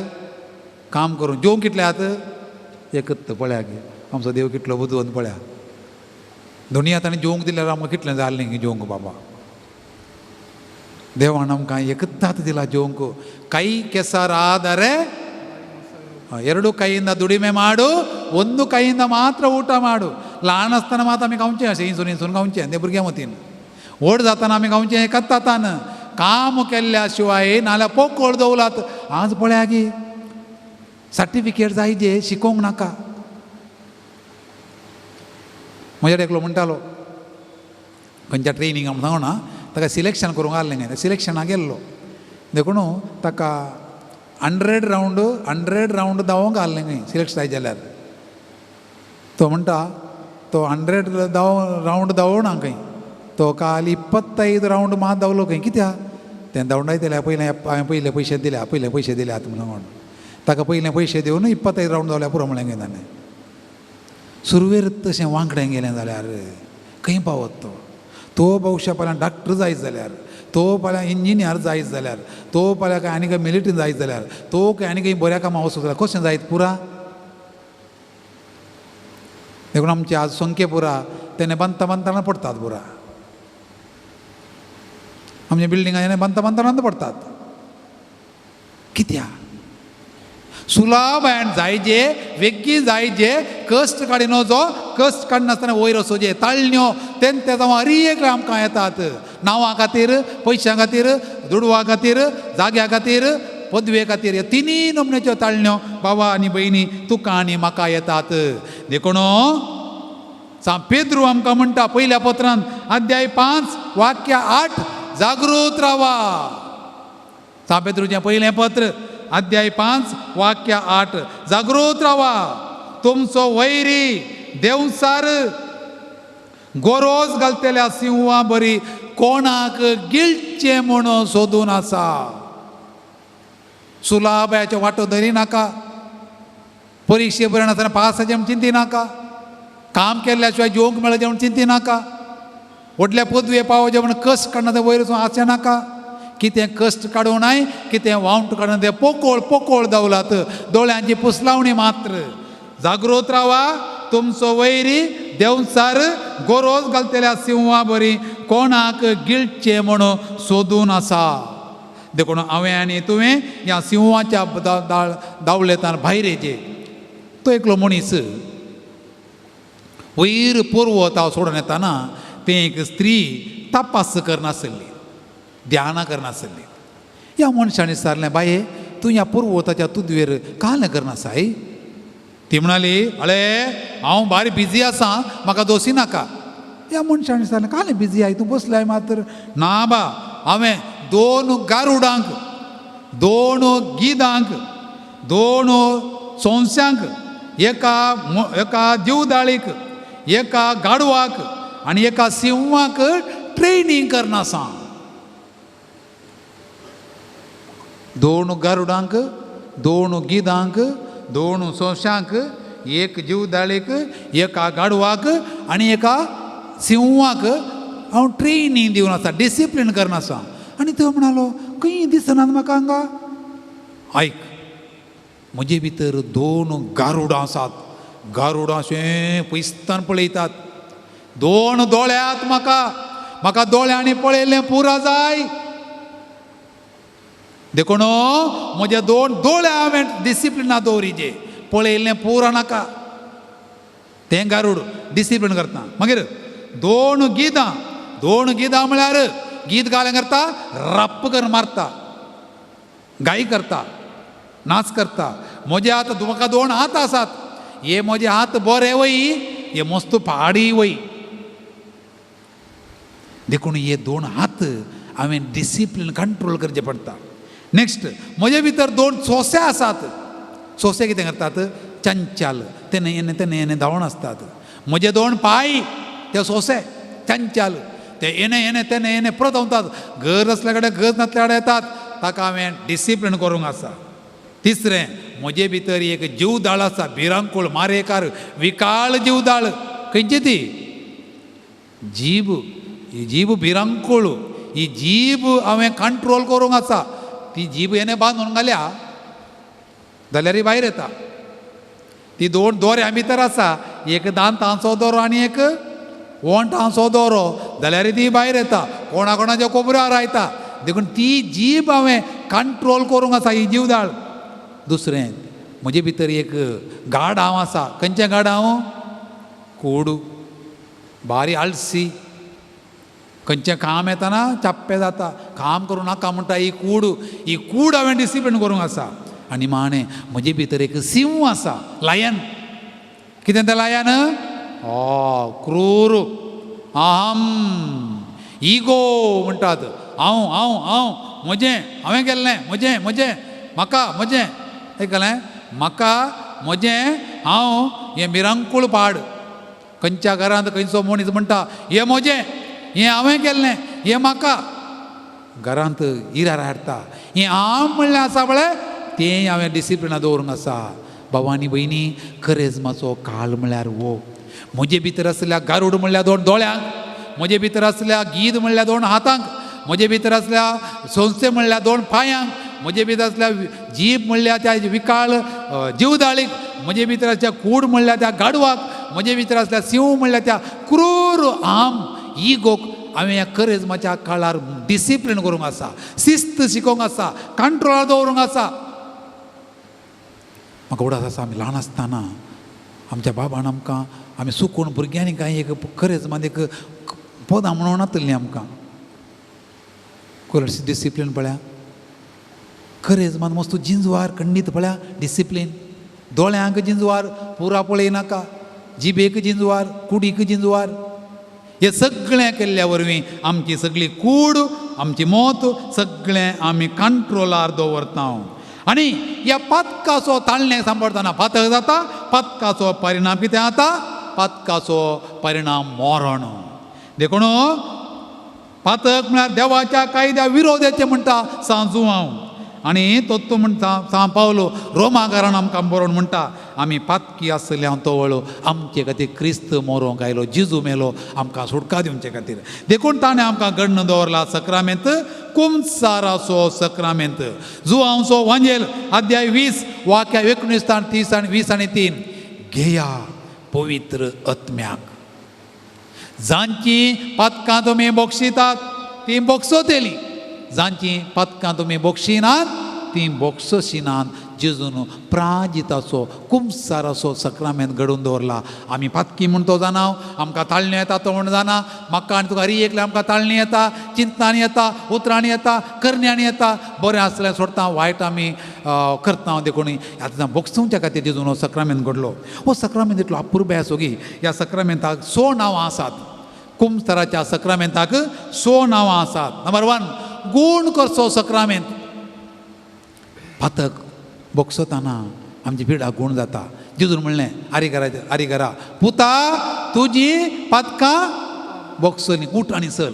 S1: काम करून जेवंक कितले हात एकच पळया गे आमचो देव कितलो बुदवंत पळया दोनी हातांनी जेवंक दिल्यार आमकां कितलें जालें न्ही जेवंक बाबा देवान आमकां एकच हात दिला जेवंक कೈ ಕೆಸರಾದರೆ 2 ಕೈಯಿಂದ ದುಡಿಮೆ ಮಾಡು 1 ಕೈಯಿಂದ ಮಾತ್ರ ಊಟ ಮಾಡು ल्हान आसतना मात आमी खावचें अशें इंसून इंसून खावचें ते भुरग्यां मतीन व्हड जाताना आमी खावचें एकच तातान काम केल्ल्या शिवाय नाल्यार पोकळ दवलात आज पळया गे सर्टिफिकेट जाय जे शिकोवंक नाका. म्हज्या एकलो म्हणटालो खंयच्या ट्रेनिंगाक सांगू ना ताका सिलेक्शन करूंक आहलें न्ही सिलेक्शनाक गेल्लो देखून ताका 100 रावंड धांवोंक आहलें खंय सिलेक्ट जाय जाल्यार तो म्हणटा तो 100 रावंड धांवना खंय तो काल 25 रावंड मात धांवलो खंय कित्याक तें धांवडायतलें हांवें पयले पयशे दिल्यात म्हणून ताका पयले पयशे दिवन 25 रावंड धांवल्या पुरो म्हणलें खंय ताणें. सुरवेर तशें वांकडें गेलें जाल्यार खंय पावत तो भविश्या फाल्यां डॉक्टर जायत जाल्यार तो फाल्यां इंजिनियर जायत जाल्यार तो फाल्यां काय आनी खंय मिलिटरीन जायत जाल्यार तो खंय आनी खंय बऱ्या कामां वचूं जाल्यार कशें जायत पुरा. देखून आमचे आज संख्ये पुरा तेणे बांदतना पडटात पुरा आमच्या बिल्डिंगां बांदतना पडटात कित्याक सुलाभ जायजे वेग्गी जायजे कश्ट काडिनो जो कश्ट काडनासतना वयर वचोजे ताळण्यो तें अरीक आमकां येतात नांवा खातीर पयशां खातीर दुडवा खातीर जाग्या खातीर पदवे खातीर ह्या तिनी नमन्याच्यो ताळण्यो बाबा आनी भयणी तुका आनी म्हाका येतात. देखून पेद्रू आमकां म्हणटा पयल्या पत्रांत अध्याय 5 वाक्य 8 जागृत रावा. पेद्रूचें पयलें पत्र अध्याय 5 वाक्य 8 जागृत रावा. तुमचो वैरी देवसार गोरोज घालतल्या सिंहा बरी कोणाक गिळचे म्हणून सोदून आसा. सुलाभाचे वाटो धरी नाका परिक्षे बरें नासतना पासाचें म्हण चिंती नाका काम केल्ल्या शिवाय जेवंक मेळचें म्हण चिंती नाका व्हडल्या पदवे पावचे म्हण कश्ट काडना तें वयर वचून आशें नाका. कितें कश्ट काडूं नाय कितें वावंट काडून तें पोकळ धांवलात दोळ्यांची पुसलावणी मात्र. जागृत रावा तुमचो वैरी देवसार गोरोज घालतल्या सिंहा बरी कोणाक गिळचे म्हणून सोदून आसा. देखून हांवें आनी तुवें ह्या सिंहाच्या धांवलेतान भायर येचे. तो एकलो मनीस वयर पर्वताव सोडून येताना तें एक स्त्री तपास करनासली ध्यान करनासली. ह्या मनशान विचारलें बाये तूं ह्या पर्वताच्या तुदवेर काल करनासाय. ती म्हणाली अळे हांव भारी बिजी आसा म्हाका दोशी नाका. ह्या मनशान विचारलें काल बिजी आय तूं बसलाय मात्र. ना बा हांवें 2 गारुडांक 2 गिदांक 2 सोंस्यांक एका जीवदाळीक एका गाडवाक आनी एका सिंहाक ट्रेनिंग करनासा. 2 गारुडांक 2 गिदांक 2 सोंशांक एक जीवदाळीक एका गाडवाक आनी एका सिंहाक हांव ट्रेनिंग दिवन आसा डिसिप्लीन करनासा. आनी तो म्हणालो खंय दिसना म्हाका हांगा. आयक म्हजे भितर 2 गारुडां आसात. गारुडां अशें पयस्तान पळयतात. 2 दोळ्यात म्हाका दोळ्यांनी पळयल्लें पुरा जाय. देखून म्हजे 2 दोळे हांवें डिसिप्लिना दवरिचे पळयल्लें पुरा नाका. तें गारुड डिसिप्लीन करता. मागीर 2 गिदां म्हळ्यार गीत गालें करता रप्प करून मारता गाई करता नाच करता. म्हजे आतां म्हाका 2 हात आसात. हे म्हजे हात बरे वय हे मस्त फाडी वय. देखून हे 2 हात हांवें डिसिप्लीन कंट्रोल करचें पडटा. नेक्स्ट म्हजे भितर 2 सोंसे आसात. सोंसे कितें करतात चंचल तेणे धांवण आसतात. म्हजे 2 पाय ते सोंसे चंचल ते तेणे परत धांवतात. घर असल्या कडेन घर नासल्या कडेन येतात. ताका हांवें डिसिप्लीन करूंक आसा. तिसरें म्हजे भितर एक जीवदाळ आसा भिरांकूळ मारेकार विकाळ जीवदाळ. खंयची ती जीब. ही जीब भिरांकूळ. ही जीब हांवें कंट्रोल करूंक आसा. ती जीब हेणे बांदून घाल्या जाल्यार ही भायर येता. ती 2 दोऱ्यां भितर आसा. एक दांतांचो दोरो आनी एक वोंटांचो दोरो जाल्यार ती भायर येता. कोणाच्या कोबऱ्यार रायता. देखून ती जीब हांवें कंट्रोल करूंक आसा ही जीवदाळ. दुसरें म्हजे भितर एक गाड हांव आसा. खंयचें गाड हांव कोडू बारी आळसी खंयचें काम येता ना चाप्पे जाता, काम करूं नाका म्हणटा ही कूड हांवें डिसिप्लीन करूंक आसा. आनी माणे म्हजे भितर एक सिंह आसा, लायन. कितें तें लायन? क्रूर, अहम, इगो म्हणटात. हांव हांव हांव म्हजें, हांवें केल्लें, म्हजें म्हजें, म्हाका म्हजें. आयकलें? म्हाका म्हजें, हांव हें मिरांकूळ पाड. खंयच्या घरांत खंयचो मनीस म्हणटा हें म्हजें, हें हांवें केल्लें, हें म्हाका. घरांत हिरार हाडटा. हें हांव म्हणलें आसा पळय तें हांवें डिसिप्लिनान दवरूंक आसा. भावांनी भयणी, करेजमाचो काळ म्हळ्यार वो. म्हजे भितर आसल्या गारूड म्हणल्यार 2 दोळ्यांक, म्हजे भितर आसल्या गीद म्हणल्यार 2 हातांक, म्हजे भितर आसल्या संस्थे म्हणल्यार 2 पांयांक, म्हजे भितर आसल्या जीब म्हणल्यार त्या विकाळ जीवदाळीक, म्हजे भितर आसल्या कूड म्हणल्यार त्या गाडवाक, म्हजे भितर आसल्या सिंह म्हणल्यार त्या क्रूर आम इगोक हांवें ह्या करेजमाच्या काळार डिसिप्लीन करूंक आसा, शिस्त शिकोवंक आसा, कंट्रोलार दवरूंक आसा. म्हाका उडास आसा, आमी ल्हान आसतना आमच्या बाबान आमकां आमी सुकून भुरग्यांनी कांय एक करेजमान एक पदां म्हणून नातलीं आमकां. कशी डिसिप्लीन पळया. करेजमान मस्त जिंजवार खंडीत पळया डिसिप्लीन. दोळ्यांक जिंजवार, पुरा पळयनाका, जिबेक जिंजवार, कुडीक जिंजवार. हे सगळें केल्ल्या वरवीं आमची सगळी कूड, आमची मोत सगळें आमी कंट्रोलार दवरता. आनी ह्या पातकाचो ताळणे सांबाळतना पातक जाता. पातकाचो परिणाम कितें जाता? पातकाचो परिणाम मरण. देखून पातक म्हळ्यार देवाच्या कायद्या विरोधाचें म्हणटा सांजू हांव. आनी तो म्हणटा सांग पावलो रोमाकारान आमकां बरोवन म्हणटा आमी पातकी आसल्या तोवळ आमचे खातीर क्रिस्त मोरोंक आयलो, जिजू मेलो आमकां सुटका दिवचे खातीर. देखून ताणें आमकां घडण दवरला सक्रामेंत, कुमसाराचो सक्रामेंत. जुआंवचो वांजेल अध्याय 20 वाक्या 19, 30 आनी 20 आनी 3. घेया पवित्र आत्म्याक, जांची पातकां तुमी बोक्षितात ती बोगसोतेली, जांची पातकां तुमी बोक्षिनात ती बोगसशिनात. जेजून प्राजिताचो कुमसाराचो सक्रामेंत घडोवन दवरला. आमी पातकी म्हण तो जाणाव, आमकां ताळण्यो येता तो म्हण जाणा. म्हाका आनी तुका एकल्या आमकां ताळणी येता, चिंतनांनी येता, उतरांनी येता, करण्यांनी येता. बरें आसलें सोडटा, वायट आमी करता. देखून आतां बोगसूंच्या खातीर जेजून हो सक्रामेंत घडलो. हो सक्रामेंत इतलो अपुर्बे आसा की ह्या सक्रामेंताक 6 नांवां आसात. कुमसाराच्या सक्रामेंताक 6 नांवां आसात. नंबर 1 गूण करचो सक्रामेंत. पातक बोगसतना आमची पिडा गूण जाता. जेजून म्हणलें आरिगरा पुता तुजी पातकां बोगसली, उठ आनी चल.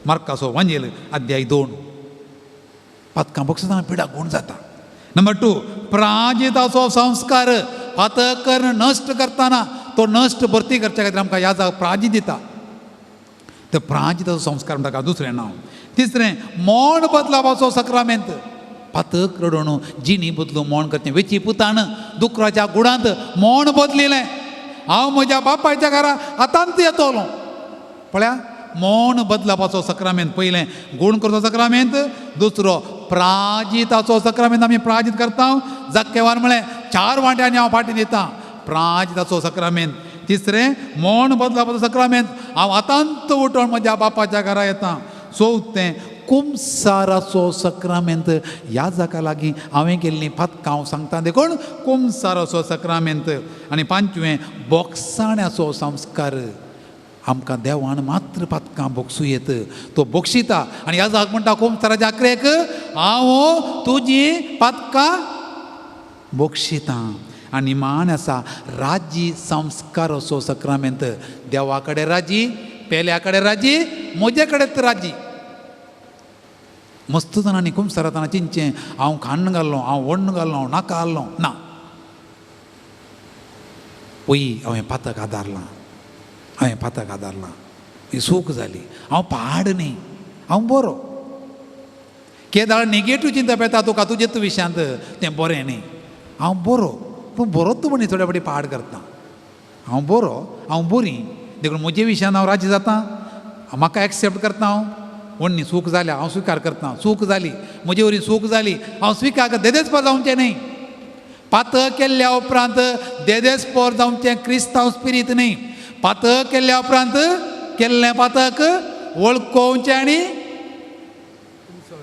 S1: मार्काचो वांजेल अध्याय 2. पातकां बोगसतना पिडा गूण जाता. नंबर 2 प्राजिताचो संस्कार. पातक नश्ट करतना तो नश्ट भरती करच्या खातीर आमकां ह्या जाग प्राजीत दिता. तो प्राजिताचो संस्कार म्हणटा दुसरें नांव. तिसरें मोण बदलावपाचो सक्रामेंत. पातक रडोवन जिणी बदलून मोण करचें. वेची पुतान दुकराच्या गुडांत मोण बदलिलें. हांव म्हज्या बापायच्या घरा आतांत येतलो. पळया, मोण बदलावपाचो सक्रामेंत. पयलें गूण करचो सक्रामेंत, दुसरो प्राजिताचो सक्रामेंत आमी प्राजीत करता. जाक्केवार म्हळें 4 वांट्यांनी हांव फाटीं दितां प्राजिताचो सक्रामेंत. तिसरें मोण बदलावपाचो सक्रामेंत. हांव आतांत उठोन म्हज्या बापाच्या घरा येतां. चवथें कुमसाराचो सक्रामेंत. ह्या जाका लागीं हांवें केल्लीं पातकां हांव सांगता. देखून कुमसाराचो सक्रामेंत. आनी 5वें बोगसाण्याचो संस्कार. आमकां देवान मात्र पातकां बोगसूं येत, तो बोगशिता. आनी ह्या जाग म्हणटा कुमसाराच्या आखरेक हांव तुजी पातकां बोगशिता. आनी मान आसा राजी संस्काराचो सक्रामेंत. देवा कडेन राजी, पेल्या कडेन राजी, म्हजे कडेन राजी. मस्त जाणांनी कुमसारातना चिंतचें हांव खाण घाल्लो, हांव वण्ण घाल्लो, हांव नाका घाल्लो ना. पयी हांवें पातक आदारलां, हांवें पातक आदारलां, ही सूख जाली. हांव पाड न्ही, हांव बरो. केदाळ नेगेटीव चिंता येता तुका तुजेच विशयांत, तें बरें न्ही. हांव बरो, पूण बरोच म्हणी थोड्या फावटी पाड करता. हांव बरो, हांव बरी. देखून म्हजे विशयान हांव राजी जाता. म्हाका एक्सेप्ट करता. हांव व्हडली सूख जाल्या हांव स्विकार करता. सूख जाली, म्हजे वरी सूख जाली, हांव स्विकार करता. देदेस्पर जावचें न्ही. पातक केल्ल्या उपरांत देदेस्पर जावचें क्रिस्तांव स्पिरीत न्ही. पातक केल्ल्या उपरांत केल्लें पातक वळखोवचें आनी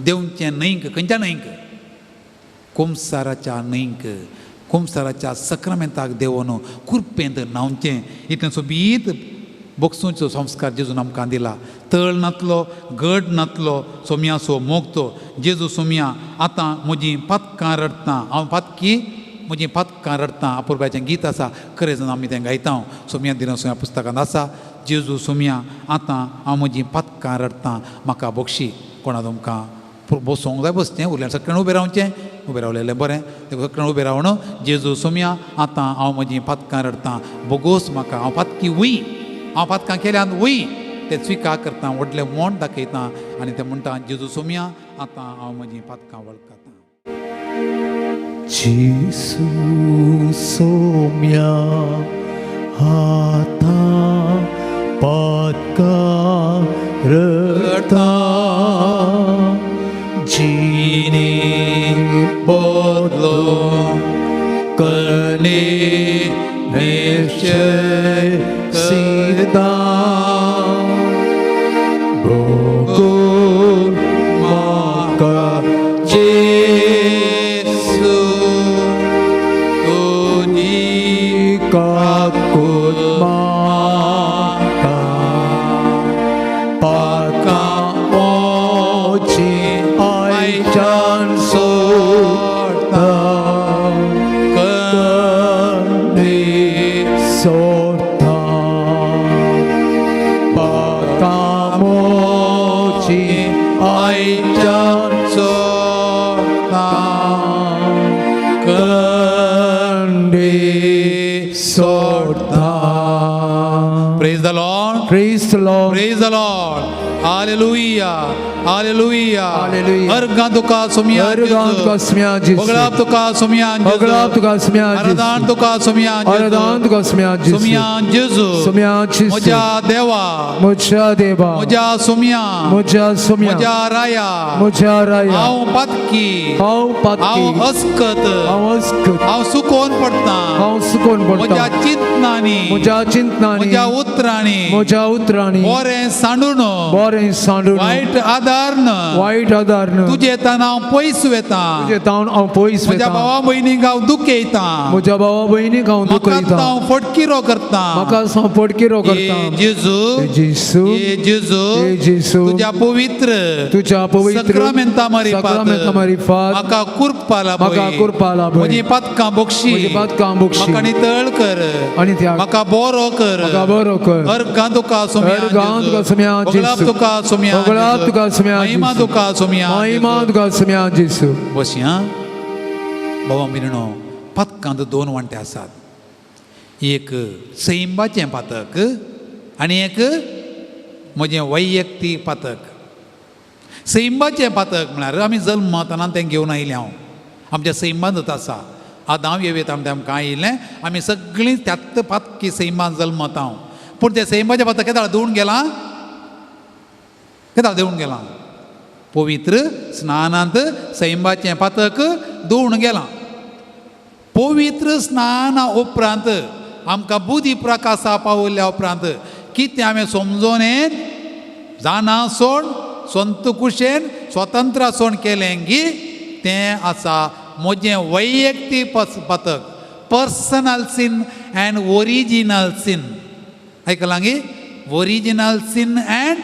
S1: देवचें न्हंयक खंयच्या न्हंयक कुमसाराच्या न्हंयक कुमसाराच्या सक्रामेंताक देवून कुरपेंत न्हांवचें इतलें सोबीत बोगसूचो संस्कार जेजून आमकां दिला तळ नातलो गड नातलो सोम्या सो मोगतो जेजू सोम्या आतां म्हजीं पातकां रडटां हांव पातकी म्हजीं पातकां रडटां अपुर्बाचें गीत आसा खरें जावन आमी तें गायता सोम्या दिना सोम्या पुस्तकांत आसा जेजू सोम्या आतां हांव म्हजीं पातकां रडटां म्हाका बक्षी कोणा तुमकां बसोंक जाय बसचें उरल्यार सकण उबें रावचें उबें रावलेलें बरें तें सकण उबें रावन जेजू सोम्या आतां हांव म्हजीं पातकां रडटां बोगोस म्हाका हांव पातकी वय हांव पातकां केल्यान वय तें स्विकार करता व्हडलें मोण दाखयता आनी तें म्हणटा जेजू सोम्या आतां हांव म्हजीं पातकां वळखतां
S2: जेजू सोम्या आतां पातकां रडटां जिणे बदलो करणे निश्चय सिद्धा भोगून म्हाका
S1: जेजू तुजी
S2: काकून म्हाका पातकां मोची आयच्यान सोडटा सोडटा पातकां मोची आयच्यान सोडटा कंडे सोडटा.
S1: Praise the Lord.
S2: Praise the Lord.
S1: Praise the Lord. Hallelujah. Hallelujah.
S2: Hallelujah.
S1: Argan tuka somya
S2: Argan tuka somya Jesus.
S1: Boglap tuka somya Jesus.
S2: Boglap tuka somya Jesus.
S1: Aradan tuka somya Jesus.
S2: Aradan tuka somya Jesus.
S1: Somya Jesus.
S2: Somya Jesus.
S1: Moja deva.
S2: Moja deva.
S1: Moja somya.
S2: Moja somya.
S1: Moja raya.
S2: Moja raya.
S1: Hav patki.
S2: Hav patki.
S1: Hav askat.
S2: Hav askat.
S1: Hav sukon padta.
S2: Hav sukon padta.
S1: Moja chintnani.
S2: Moja chintnani.
S1: Moja utrani.
S2: Moja utrani.
S1: Bore sanduno.
S2: Bore sanduno.
S1: White adarna.
S2: White adarna.
S1: तुझे तनाव पयस वेता
S2: तुझे तावन हांव पयस
S1: म्हज्या
S2: वेता.
S1: भावा भयणीक हांव दुखयता
S2: म्हज्या भावा भयणीक हांव
S1: म्हाका
S2: दुखयता.
S1: हांव फटकिरो करता
S2: म्हाका फटकिरो करता.
S1: जेजू
S2: जेजू जेजू
S1: तुझ्या पवित्र
S2: तुझ्या पवित्र
S1: सक्रामेंता मारिफात म्हाका कुरपाला
S2: म्हाका कुरपाला
S1: म्हजी पातकां बक्षी
S2: म्हजी पातकां बक्षी
S1: म्हाका नितळ कर
S2: आनी त्या
S1: म्हाका बरो कर
S2: म्हाका बरो कर.
S1: अर्गां तुका सोम्या
S2: अर्गां तुका सोम्या
S1: बोगलाप
S2: जेजू.
S1: तुका सोम्या
S2: बोगलाप तुका सोम्या
S1: महिमा
S2: जेजू.
S1: तुका सोम्या
S2: महिमा तुका सोम्या जेजू.
S1: बशी आं बाबा मिरणो पातकांत दोन वांटे आसात एक सैंबाचें पातक आनी एक म्हजें वैयक्तीक पातक. सैंबाचें पातक म्हळ्यार आमी जल्मताना तें घेवन आयिल्लें हांव आमच्या सैंबांत आसा आदां येवेत आमकां आयिल्लें आमी सगळीं त्यात पातकी सैंबान जल्मत हांव पूण तें सैंबाचें पातक केदां देवून गेलां केदां देवून गेलां पवित्र स्नानांत सैंबाचें पातक धुवन गेलां. पवित्र स्नाना उपरांत आमकां बुधी प्रकाशा पावयल्या उपरांत कितें हांवें समजोन जाणा सोड संत कुशेन स्वतंत्र सोड केलें की तें आसा म्हजें वैयक्तीक पातक personal sin and original sin. आयकलां गी original sin and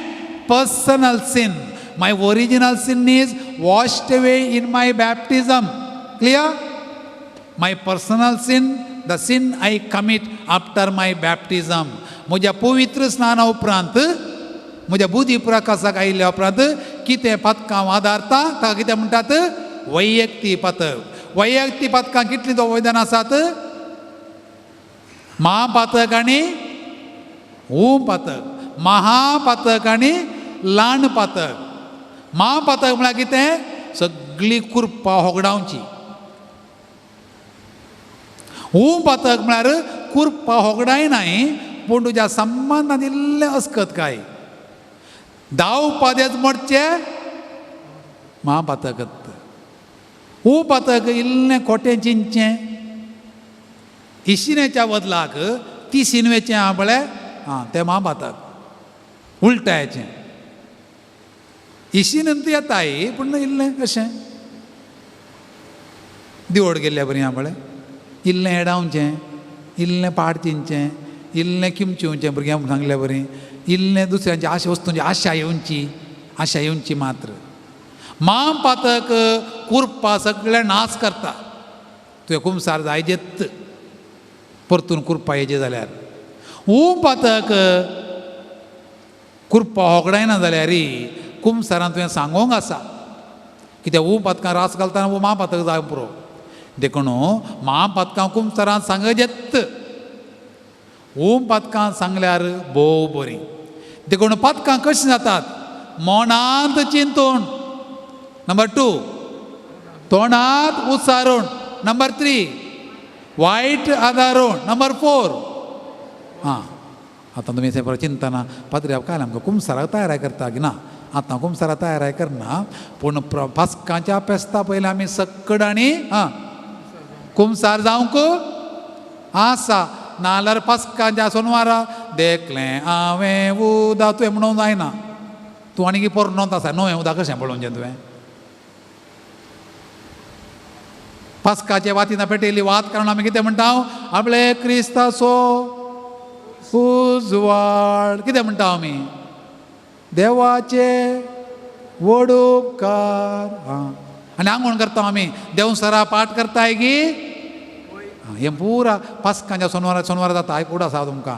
S1: personal sin. My original sin is washed away in my baptism. Clear? My personal sin, the sin I commit after my baptism. म्हज्या पवित्र स्नाना उपरांत म्हज्या बुधी प्रकाशाक आयिल्ल्या उपरांत कितें पातकां आदारता ताका कितें म्हणटात वैयक्तीक पातक. वैयक्तीक पातकां कितलीं दोन वैधान आसात महापातक आनी होम पातक. महापातक आनी ल्हान पातक. महापातक म्हळ्यार कितें सगळीं कुरपां होगडावची. होम पातक म्हळ्यार कुरपां होगडायनाय पूण तुज्या संबंदांत इल्लें अस्कत काय धांवपादेच मोडचें महापातक. होम पातक इल्लें खोटें चिंतचें इशिनेच्या बदलाक ती शिनवेचें आबळें तें महापातक उलटायचें. इशीनंतर येताय पूण इल्लें कशें देवड गेल्ल्या बरी आपळे इल्लें एडावचें इल्लें पाड तिनचें इल्लें किमचेवचें भुरग्यांक सांगल्या बरी इल्लें दुसऱ्यांची आशा वस्तूंची आशा येवची मात्र माम पातक कुरपा सगळें नाश करता तुवें कुमसार जाय जेत परतून कुरपा येजे जाल्यार पातक कुरपा होगडायना जाल्यार कुमसारान तुवें सांगोंक आसा कित्याक पातकां रास घालतना महापातक जाय पुरो देखून महापातकां कुमसारान सांग जेत पातकां सांगल्यार भोव बरी देखून पातकां कशीं जातात मोनांत चिंतून नंबर 2 तोंडांत उसारून नंबर 3 वायट आदारून नंबर 4 हां आतां तुमी परत चिंतना पाद्री काय आमकां कुमसाराक तयाराय करता की ना आतां कुमसाराक तयाराय करना पूण पास्कांच्या पेस्ता पयलीं आमी सक्कड आनी कुमसार जावंक आसा नाल्यार पास्कांच्या सोनवारा देखलें हांवें उदा तुवें म्हणूंक जायना तूं आनी पोरनोत आसा न्हय उदा कशें पळोवचें तुवें पास्काचे वातीना पेटयली वात कारण आमी कितें म्हणटा आपले क्रिस्ताचो उजवाड कितें म्हणटा आमी देवाचे व्हड उपकार आनी आंगवण करता आमी देवसरा पाठ करताय गी हें पुरा पास्कांच्या सोनवारा जाता आयकूड आसा तुमकां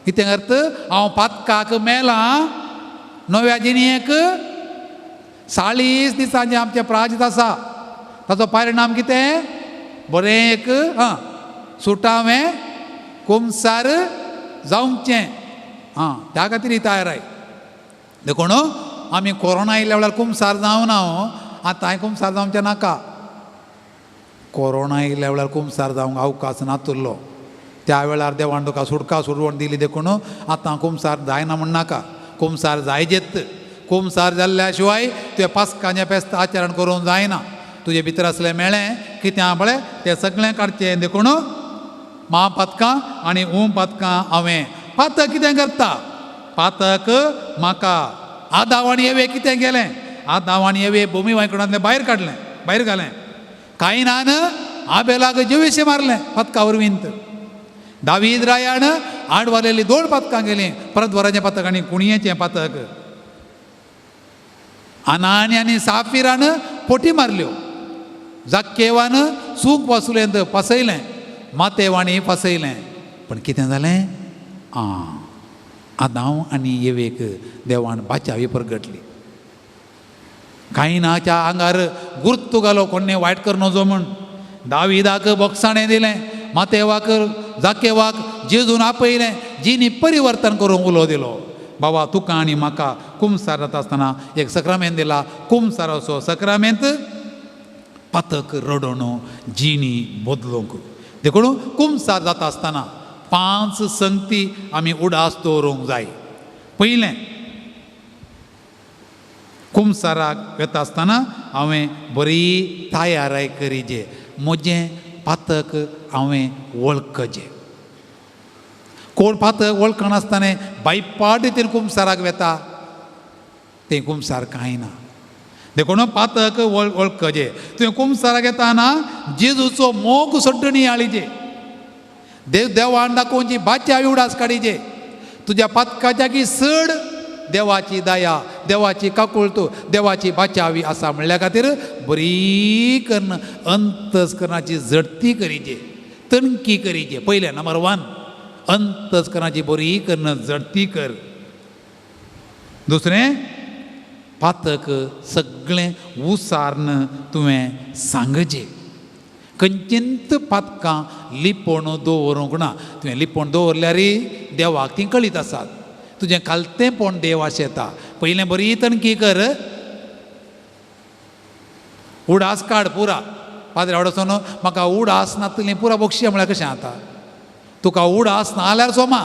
S1: कितें अर्थ हांव पातकाक मेलां नव्या जिणेक 40 दिसांचें आमचें प्राजीत आसा ताचो परिणाम कितें बरें एक सुटावें कुमसार जावचें त्या खातीर ही तयाराय देखून आमी कोरोना आयिल्ल्या वेळार कुमसार जावं ना आतां हांवें कुमसार जावचें नाका कोरोना आयिल्ल्या वेळार कुमसार जावंक अवकाश नातुरलो त्या वेळार देवान तुका सुटका सुडवण दिली देखून आतां कुमसार जायना म्हण नाका कुमसार जायजेत कुमसार जाल्ल्या शिवाय तुवें पास्कांचें पेस्त आचरण करूंक जायना तुजे भितर असलें मेळ्ळें कितें पळय तें सगळें काडचें देखून महापातकां आनी पातकां हांवें पातक कितें करता पातक म्हाका आदाव आनी येवे कितें केलें आदाव आनी येवे भुमी वांयकणांतलें भायर घालें कायनान आबेलाक जेवीशें मारलें पातका वरवींत दावीद रायान आडवालेली 2 पातकां गेलीं परतवराचें पातक आनी कुणयेचें पातक आनानी आनी साफिरान पोटी मारल्यो जाक्केवान सूक वसुलेंत फसयलें मातेवाणी फसयलें पण कितें जालें आदाव आनी येवेक देवान बाचावी परगटली कायनाच्या आंगार गुर्तू घालो कोणें वायट कर नजो म्हण दाविदाक बोगसाणें दिलें मातेवाक जाकेवाक जेजून आपयलें जिनी परिवर्तन करूंक उलो दिलो बाबा तुका आनी म्हाका कुमसार जाता आसतना एक सक्रामेंत दिला कुमसाराचो सक्रामेंत पातक रडोवन जिनी बदलूंक देखून कुमसार जाता आसतना 5 संगती आमी उडास दवरूंक जाय पयलें कुमसाराक वेता आसतना हांवें बरी तयाराय करीजे म्हजें पातक हांवें वळखजें कोण पातक वळखनासतना बायपाट रितीन कुमसाराक वेता तें कुमसार कांय ना देखून पातक वळखजें तुवें कुमसाराक येताना जेजूचो मोग सोडणी हाडिजे देवान दाखोवची बाच्यावी उडास काडीजे तुज्या पातकाच्या की चड देवाची दया देवाची काकुळतो देवाची बाच्यावी आसा म्हणल्या खातीर बरी करून अंतस्करणाची झडती करीजे तणकी करीजे पयलें नंबर 1 अंतस्करणाची बरी करून झडती कर दुसरें पातक सगळें उसारन तुवें सांगजें खंयचींच पातकां लिपोवन दवरूंक ना तुवें लिपोवन दवरल्यार देवाक ती कळीत आसात तुजें खालतेंपण देव आशेता पयलें बरी तणकी कर उडास काड पुरा पाद्रे आवडोसोन म्हाका उडास नातली पुरा बक्षी म्हळ्यार कशें जाता तुका उडास ना जाल्यार सोमा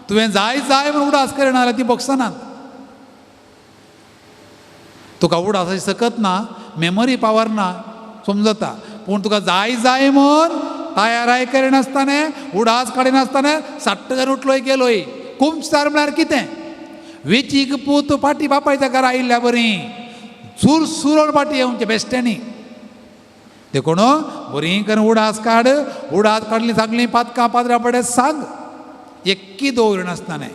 S1: तुवें जाय म्हूण उडास करिना जाल्यार ती बक्षनात तुका उडासाची सकत ना मेमरी पावर ना समजता पूण तुका जाय म्हूण तयाराय करिनासतना उडास काडिनासतना सट्ट करून उठलोय गेलोय कुमसार म्हळ्यार कितें वेचीक पूत फाटी बापायच्या घरा आयिल्ल्या बरी सुरसुरोड पाटी येवचे बेश्ट्यांनी देखून बरी करून उडास काड उडास काडली सगळीं पातकां पाद्रा पडे सांग एक्की दवरनासतना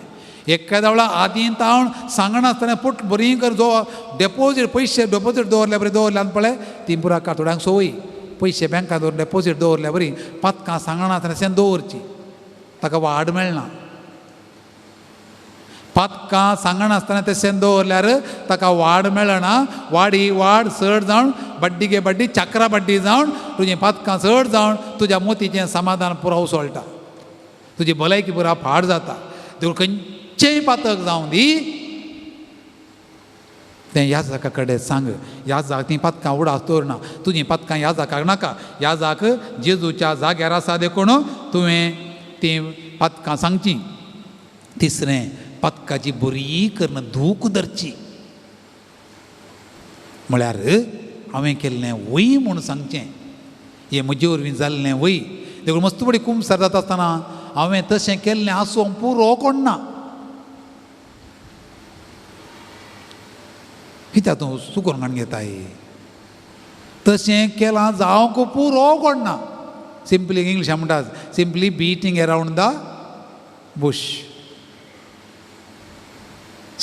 S1: एखाद्या वेळा आदीं तावन सांगनासतना पुट बरी कर जो डेपोजीट पयशे डेपोजीट दवरल्या बरी दवरल्या पळय ती पुरा कातोड्यांक सवय पयशे बँकात दवर डेपोजीट दवरल्या बरी पातकां सांगनासतना शेण दवरची ताका वाड मेळना पातकां सांगनासतना ते शेण दवरल्यार ताका वाड मेळना वाडी वाड चड जावन बड्डी गे बड्डी चक्रा बड्डी जावन तुजें पातकां चड जावन तुज्या मोतीचें समाधान पुरो उसळटा तुजी भलायकी पुरा फाड जाता देखून खंयचेय पातक जावं दी तें ह्या जाका कडेन सांग ह्या जाग ती पातकां उडास दवरना तुजीं पातकां ह्या जागाक नाका ह्या जाग जेजूच्या जाग्यार आसा देखून तुवें ती पातकां सांगची तिसरें पातकाची बरी करून धूक धरची म्हळ्यार हांवें केल्लें वय म्हूण सांगचें हें म्हजे वरवीं जाल्लें वय देखून मस्त बडी कुमसार जाता आसतना हांवें तशें केल्लें आसूं पुरो कोण ना कित्याक तूं चुकोवन घाण घेताय तशें केलां जावंक पुरो कोण ना सिंपली इंग्लिशां म्हणटात simply beating around the Bush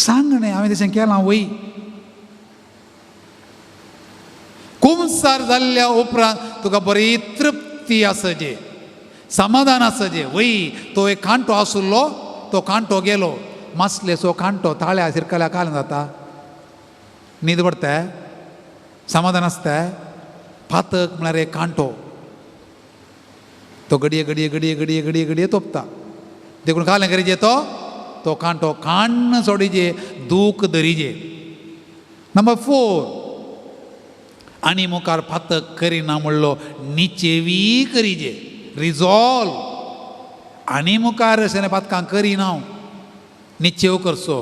S1: सांग न्ही हांवें तशें केलां वय कुमसार जाल्ल्या उपरांत तुका बरी तृप्ती आसचे समाधान आसचे वय तो एक कांटो आसुल्लो तो कांटो गेलो मासलेसो कांटो ताळ्या सिरकल्या काल जाता न्हीद पडटा समाधान आसता पातक म्हळ्यार एक कांटो तो घडये घडये घडये घडये घडये घडये तोपता देखून कालें करीजे तो कांटो काण्ण सोडिजे दूख धरिजे नंबर 4 आनी मुखार पातक करिना म्हणलो निचेवी करिजे रिजॉल्व आनी मुखार अशें पातकां करिना निचेव करचो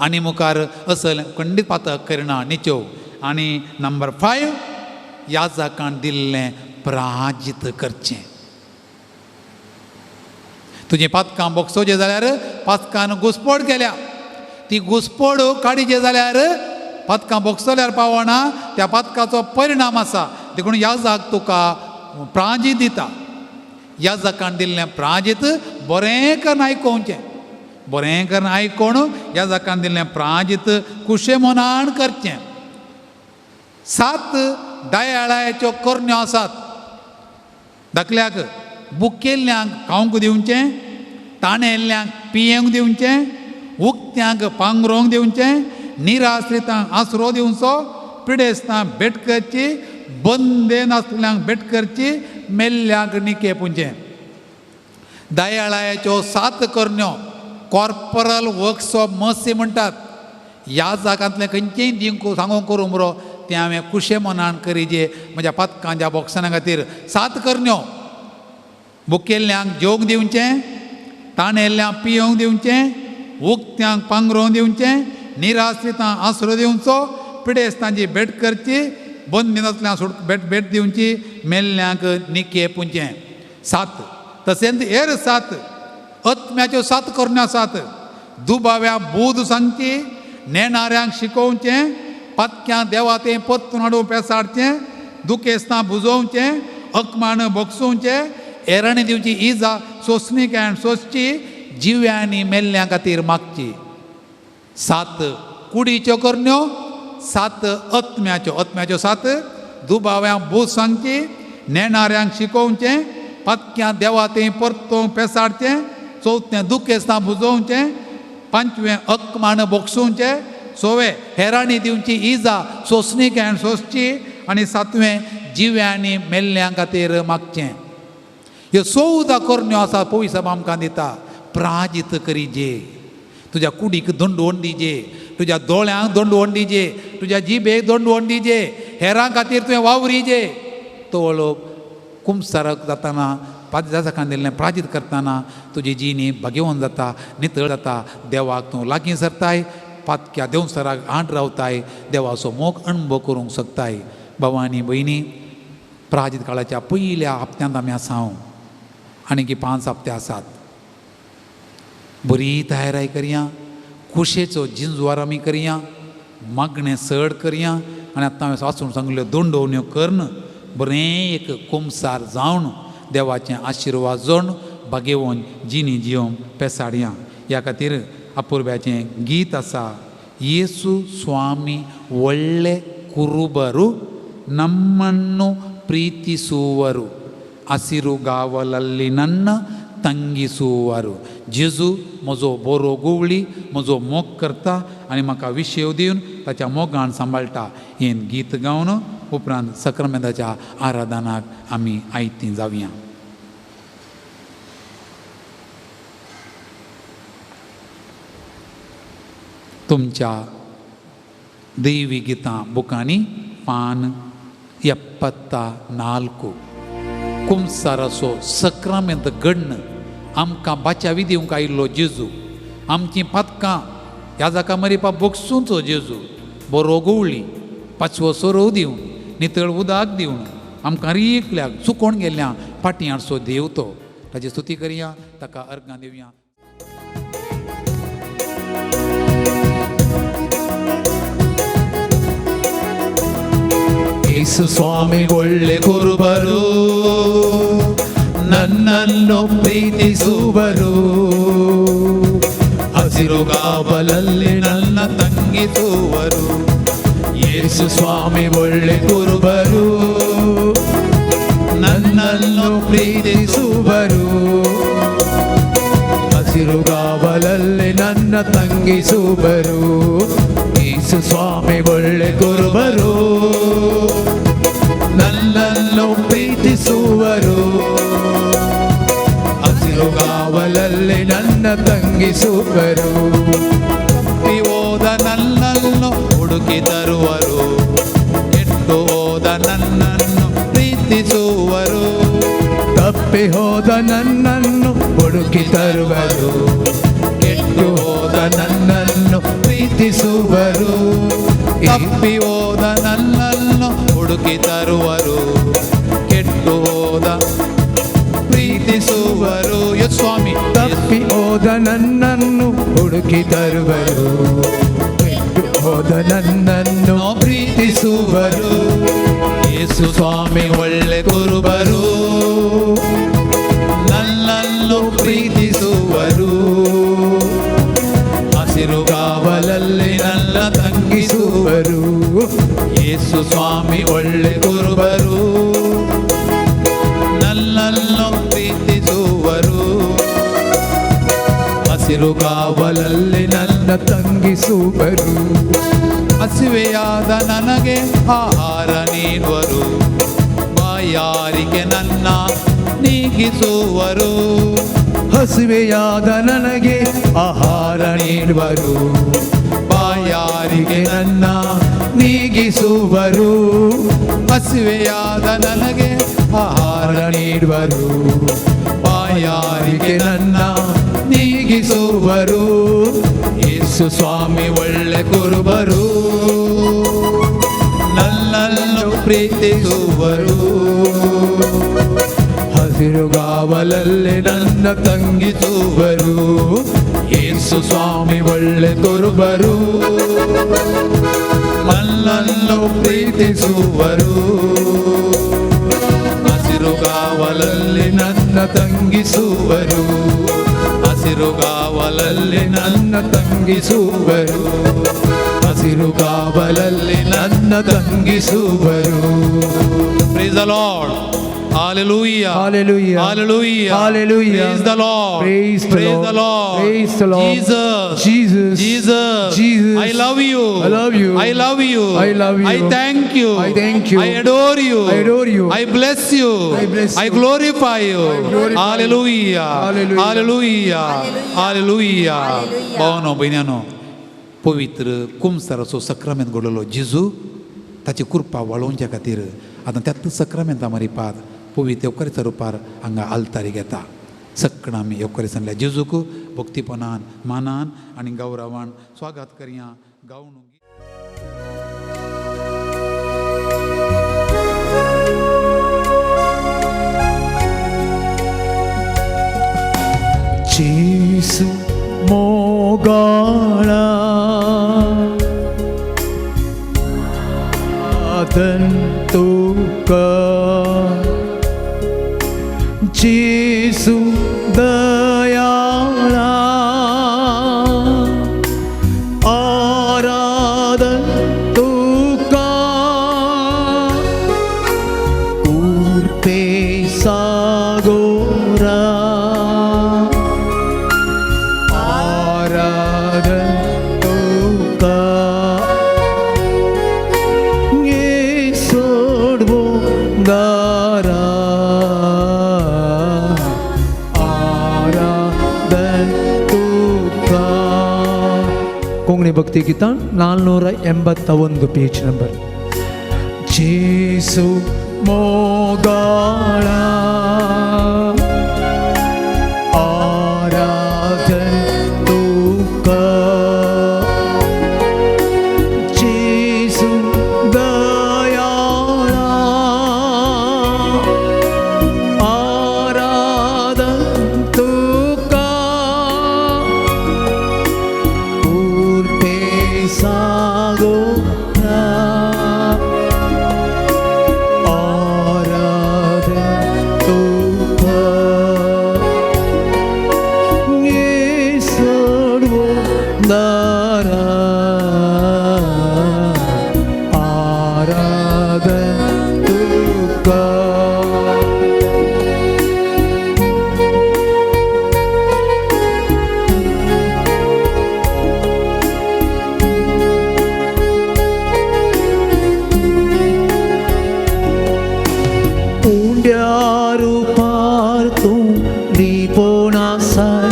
S1: आनी मुखार असल खंडीत पातक करिना निचेव आनी नंबर 5 याजकान दिल्लें प्राजीत करचें तुजें पातकां बोगसोवचें जाल्यार पातकान घुसपड केल्या ती घुसपड काडीचे जाल्यार पातकां बोगसल्यार पावना त्या पातकाचो परिणाम आसा देखून याजक तुका प्राजीत दिता याजकान दिल्लें प्राजीत बरें करून आयकोवचें बरें करून आयकोवन याजकान दिल्लें प्राजीत कुशे मनान करचें 7 दयाळाच्यो करण्यो आसात दाखल्याक बुकेल्ल्यांक खावंक दिवचें ताणेल्ल्यांक पियेवंक दिवचें उक्त्यांक पांगरोवंक दिवचें निराश्रितांक आसरो दिवचो पिडेस्तांक भेट करची बंदेन आसलेल्यांक भेट करची मेल्ल्यांक निके पुंजें दयाळाच्यो 7 करण्यो कॉर्पोरल वर्क्स ऑफ मर्सी म्हणटात ह्या जागांतलें खंयचेंय दिवंक सांगूंक करूं मरो तें हांवें कुशे मनान करीजे म्हज्या पातकांच्या बॉक्सां खातीर 7 करण्यो बुकेल्ल्यांक जेवंक दिवचें ताणेल्ल्यांक पियोवंक दिवचें उक्त्यांक पांगरोवंक दिवचें निराश्रितांक आसरो दिवचो पिडेस्तांची भेट करची बंदीन आसल्यांक भेट दिवची मेल्ल्यांक निके पुंजें 7 तशेंच हेर 7 आत्म्याच्यो 7 करण्यो आसात दुबाव्या बूद सांगची नेणाऱ्यांक शिकोवचें पातक्यांक देवातें परतून हाडून पेसाडचें दुखेस्तां बुजोवचें अकमान बोगसोवचें एराणी दिवची इजा सोंसणी काय सोंसची जिव्यांनी मेल्ल्यां खातीर मागची 7 कुडीच्यो करण्यो 7 आत्म्याच्यो 7 दुबाव्यांक बूद सांगची नेणाऱ्यांक शिकोवचें पातक्यांक देवातें परतून पेसाडचें 4थें दुखेस्तां बुजोवचें 5वें अकमान बोगसोवचें 6वें हेराणी दिवची इजा सोंसणी काय सोंसची आनी 7वें जिव्यांनी मेल्ल्यां खातीर मागचें ह्यो 14 करण्यो आसा पवित्र सभा आमकां दिता प्राजीत करीजे तुज्या कुडीक दंडवण दिजे तुज्या दोळ्यांक दंडवण दिजे तुज्या जिबेक दंडवण दिजे हेरां खातीर तुवें वावरिजे तो कुमसारक जाताना जाजकान दिल्लें प्राजीत करतना तुजी जिणी भाग्यवान जाता नितळ जाता देवाक तूं लागीं सरताय पातक्या देवसराक आंट रावताय देवाचो मोग अणभव करूंक शकताय भावानी भयणी प्राजीत काळाच्या पयल्या हप्त्यांत आमी आसा आनी 5 हप्ते आसात बरी तयारी करया कुशेचो जिंजवार आमी करया मागणें चड करया आनी आतां हांवें वाचून सांगल्यो 2 डोवण्यो करन बरें एक कुमसार जावन देवाचें आशिर्वाद जोडून बागेवून जिनी जियोंक पेसाडया. ह्या खातीर अपुर्ब्याचें गीत आसा. येसु स्वामी ಒಳ್ಳೆ ಕುರುಬರು ನಮ್ಮನ್ನು ಪ್ರೀತಿಸುವರು ಹಸಿರುಗಾವಲಲ್ಲಿ ನನ್ನ ತಂगिಸುವರು. जेजू म्हजो बरो गुवळी म्हजो मोग करता आनी म्हाका विशेव दिवन ताच्या मोगान सांबाळटा. हें गीत गावन उपरांत सक्रामेंताच्या आराधनाक आमी आयतीं जावया. तुमच्या दैवी गितां बुकांनी पान 74 कुमसाराचो सक्रामेंत घडन आमकां बाच्यावी दिवंक आयिल्लो जेजू, आमचीं पातकां ह्या जाका मरीपा बोगसूंचो जेजू, बरो गुवळी 5वो सोरो दिवन नितळ उदक दिवन आमकां रिकल्याक चुकोवन गेल्ल्या फाटीं हाडचो देव तो. ताची स्तुती करया, ताका अर्गां दिवया.
S3: ಯೇಸು ಸ್ವಾಮಿ ಒಳ್ಳೆ ಕುರುಬರು ನನ್ನನ್ನು ಪ್ರೀತಿಸುವರು ಹಸಿರುಗಾವಲಲ್ಲಿ ನನ್ನ ತಂಗಿಸುವರು. ಯೇಸು ಸ್ವಾಮಿ ಒಳ್ಳೆ ಕುರುಬರು ನನ್ನನ್ನು ಪ್ರೀತಿಸುವರು ಹಸಿರುಗಾವಲಲ್ಲಿ ನನ್ನ ತಂಗಿಸುವರು. ಯೇಸು ಸ್ವಾಮಿ ಒಳ್ಳೆ ಕುರುಬರು ನನ್ನನ್ನು ಪ್ರೀತಿಸುವರು ಹಸಿರುಗಾವಲಲ್ಲಿ ನನ್ನ ತಂಗಿಸುವರು.
S1: ತಪ್ಪಿ ಹೋದ ನನ್ನನ್ನು ಹುಡುಕಿ ತರುವರು, ಕೆಟ್ಟು ಹೋದ ನನ್ನನ್ನು ಪ್ರೀತಿಸುವರು.
S3: ತಪ್ಪಿ ಹೋದ ನನ್ನನ್ನು ಹುಡುಕಿ ತರುವರು, ಕೆಟ್ಟು ಹೋದ ನನ್ನನ್ನು ಪ್ರೀತಿಸುವರು.
S1: ತಪ್ಪಿ ಹೋದ ನನ್ನನ್ನು ಹುಡುಕಿ ತರುವರು, ಕೆಟ್ಟು ಹೋದ ಪ್ರೀತಿಸುವರು. ಯೇಸು ಸ್ವಾಮಿ
S3: ತಪ್ಪಿ ಹೋದ ನನ್ನನ್ನು ಹುಡುಕಿ ತರುವರು, ಕೆಟ್ಟು ಹೋದ ನನ್ನನ್ನು ಪ್ರೀತಿಸುವರು. ಯೇಸು ಸ್ವಾಮಿ ಒಳ್ಳೆ ಕುರುಬರು ನನ್ನನ್ನು ಪ್ರೀತಿಸುವರು ಹಸಿರುಗಾವಲಲ್ಲಿ ನನ್ನ ತಂಗಿಸುವರು. ಯೇಸು ಸ್ವಾಮಿ ಒಳ್ಳೆ ಕುರುಬರು ನನ್ನನ್ನು ಪ್ರೀತಿಸುವರು ಹಸಿರುಗಾವಲಲ್ಲಿ ನನ್ನ ತಂಗಿಸುವರು.
S1: ಹಸಿವೆಯಾದ ನನಗೆ ಆಹಾರ ನೀಡುವರು, ಬಾಯಾರಿಕೆ ನನ್ನ ನೀಗಿಸುವರು.
S3: ಹಸಿವೆಯಾದ ನನಗೆ ಆಹಾರ ನೀಡುವರು, ಬಾಯಾರಿಗೆ ನನ್ನ ನೀಗಿಸುವರು.
S1: ಹಸಿವೆಯಾದ ನನಗೆ
S3: ಆಹಾರ ನೀಡುವರು, ಬಾಯಾರಿಗೆ ನನ್ನ ನೀಗಿಸುವರು. ಯೇಸು ಸ್ವಾಮಿ ಒಳ್ಳೆ ಕುರುಬರು ನನ್ನನ್ನು ಪ್ರೀತಿಸುವರು ಹಸಿರುಗಾವಲಲ್ಲಿ ನನ್ನ ತಂಗಿಸುವರು. ಯೇಸು ಸ್ವಾಮಿ ಒಳ್ಳೆ ಕುರುಬರು ನನ್ನನ್ನು ಪ್ರೀತಿಸುವರು ಹಸಿರುಗಾವಲಲ್ಲಿ ನನ್ನ ತಂಗಿಸುವರು ಹಸಿರುಗಾವಲಲ್ಲಿ ನನ್ನ ತಂಗಿಸುವರು ಹಸಿರುಗಾವಲಲ್ಲಿ ನನ್ನ ತಂಗಿಸುವರು.
S1: Praise the Lord. Hallelujah.
S3: Hallelujah.
S1: Hallelujah.
S3: Hallelujah.
S1: Praise the Lord.
S3: Praise the Lord. Praise the Lord.
S1: Jesus.
S3: Jesus.
S1: Jesus.
S3: Jesus.
S1: I love you.
S3: I love you.
S1: I love you.
S3: I love you.
S1: I thank you.
S3: I thank you.
S1: I adore you.
S3: I adore you.
S1: I bless you.
S3: I bless
S1: I
S3: you.
S1: glorify you.
S3: I glorify you.
S1: Hallelujah.
S3: Hallelujah.
S1: Hallelujah. Hallelujah. भावांनो भयणांनो, पवित्र कुमसाराचो सक्रामेंत घडलो जेजू ताची कृपा वाळोवच्या खातीर आतां त्याच सक्रामेंता मारिपात पवित्र येवकारीच्या रुपार हांगा आल्तारी घेता. सक्कण आमी येवकारीसांतल्या जेजूक भक्तीपणान मानान आनी गौरवान स्वागत करया. गावन
S3: ಜೇಸು ಮೋಗಾಳ tentukan Yesus dayala aradan Tuhan urpe sagora aradan Tuhan ngesod bondara Konkani ಭಕ್ತಿ ಗೀತ 481 ಪೇಜ್ ನಂಬರ್. ಜೇಸು ಮೋಗಾಳ ಆರಾಧನ್ ತೂಕ ಜೇಸು ದಯಾಳ ಆರಾಧನ್ ತೂಕ sagora aradan Tuhan ngesod bondara aradan Tuhan. Undiaru partu liponasai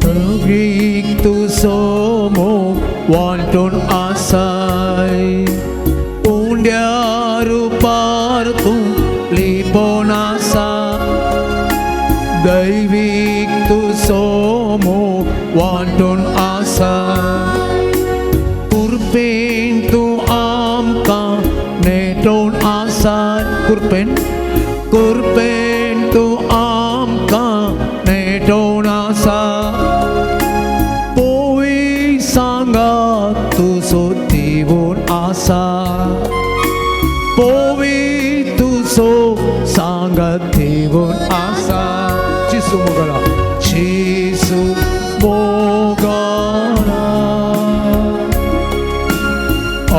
S3: Tegrik tu somo wantun asai Undiaru partu liponasai Daivik tu somo wantun asai Kurpen tu amka neton asai kurpen tu amka neton asai Powi sangat tu sotibun asai Powi tu so sangat tibun asai Yesu mogala Yesu mogala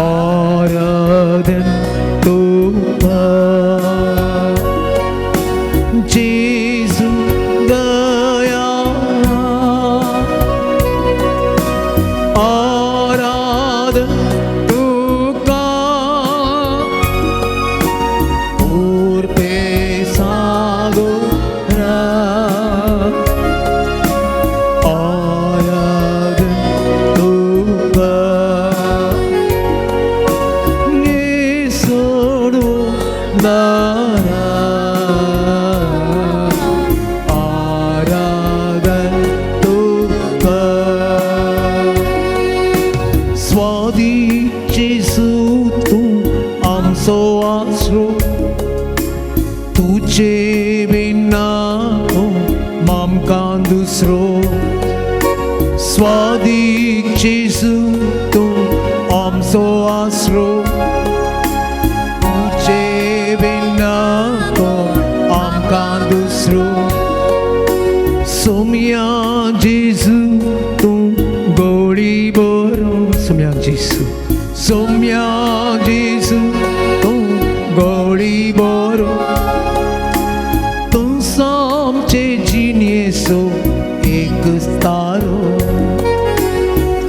S3: aradan Tuhan Yesu dayala aradan Tuhan urpe sagora aradan Tuhan ngesod bondara aradan Tuhan swadi Yesu tu amso asro तुझे बिना हो mam kan दूसरो स्वादी Yesu tu amso asro तुझे बिना हो am kan दूसरो सोमिया Yesu tu गोड़ी बोरो सोमिया Yesu tu गोड़ी बोरो तुम समझे जीने सो एक तारो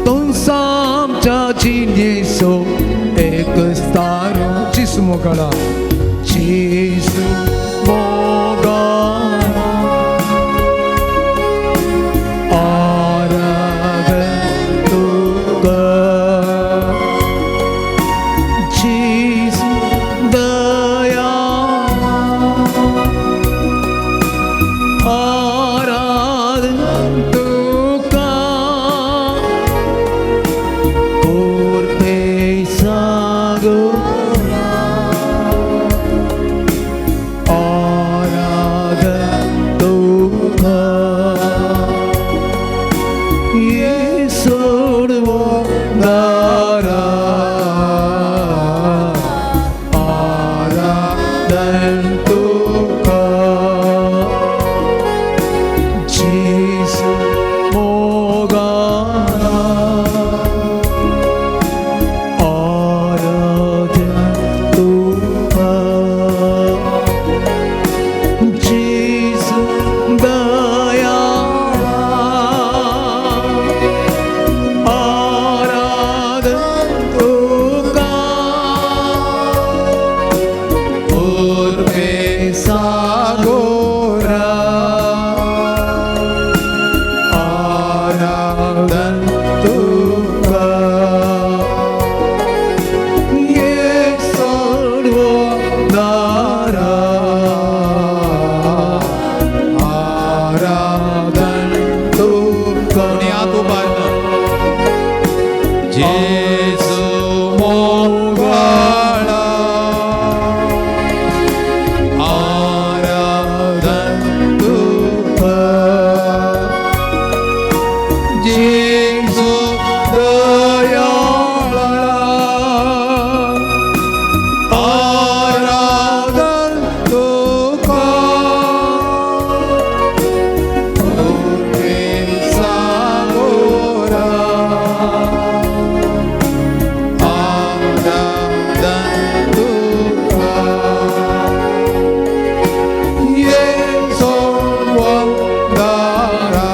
S3: तुम समझा जीने सो एक तारो Yesu mogala Yesu mogala aradan Tuhan Yesu dayala aradan Tuhan urpe sagora
S1: 예수 모가라 아라단두파 예수 दयाला आराधन तुका सागोरा आराधन तुका 예수 원다라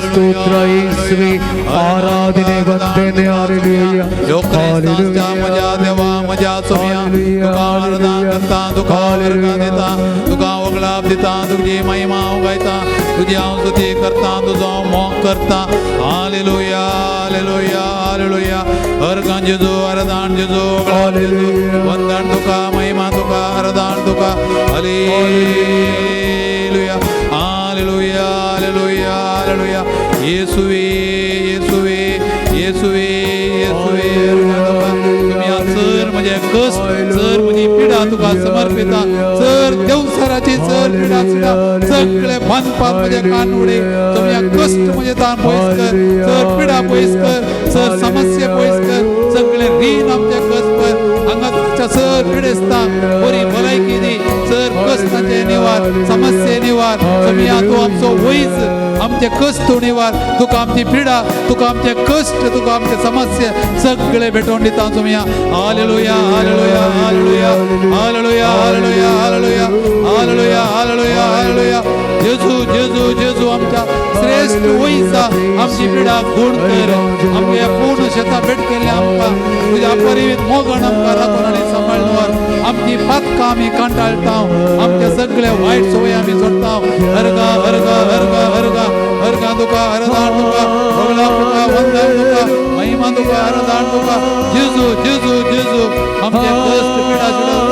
S2: ಸ್ತೋತ್ರ ಯೇಸುವೆ ಆರಾಧನೆ ವಂದನೆ ಹಲ್ಲೆಲೂಯಾ
S1: ಹಲ್ಲೆಲೂಯಾ ಮಜಾ ದೇವಾ ಮಜಾ ಸೋಮಿಯಾ ತುಕಾರದಾ ಕರ್ತಾ ತುಕಾರಗನೆತಾ ತುಕಾ ಒಗಲಾಬ್ದಿತಾ ತುಜಿ ಮಹಿಮಾ ಉಗೈತಾ ತುಜಿ ಸ್ತುತಿ करता तुझो मोह करता हालेलुया हालेलुया हालेलुया हर गंज जो अरदान जो हालेलुया वंदन तुका महिमा तुका अरदान तुका हालेलुया हालेलुया हालेलुया हालेलुया येशुवे येशुवे येशुवे येशुवे तुम्ही असर म्हणजे कष्ट सर म्हजी पिडा तुका समर्पिता सर देवसराची सर पिडा सुद्धा सगळे बांदपाक म्हजे कान उडे तुमया कष्ट म्हजे ताण पयस कर सर पिडा पयस कर सर समस्या पयस कर सगळे रीण आमच्या कष्ट पर हांगा तुमच्या सर पिडेस्ता बरी भलायकी दी सर कष्टाचे निवार समस्या निवार तुमया तू आमचो वैज आमचे कष्ट निवार तुका आमची पिडा तुका आमचे कष्ट तुका आमचे समस्या सगळे भेटून दिता तुमया hallelujah hallelujah hallelujah hallelujah hallelujah hallelujah hallelujah hallelujah hallelujah जेजू जेजू जेजू आमच्या श्रेष्ठ वैसा आमची पिडा गुण कर आमच्या पूर्ण शेता भेट केल्या आमकां तुझ्या परिवीत मोगण आमकां राखून आनी सांबाळून आमची पातकां आमी कांटाळटा आमचे सगळे वायट सवय आमी सोडटा हरगा हरगा हरगा हरगा हरगा तुका हरदान तुका भगला तुका वंदन तुका महिमा तुका हरदान तुका जेजू जेजू जेजू आमचे कष्ट पिडा जुडा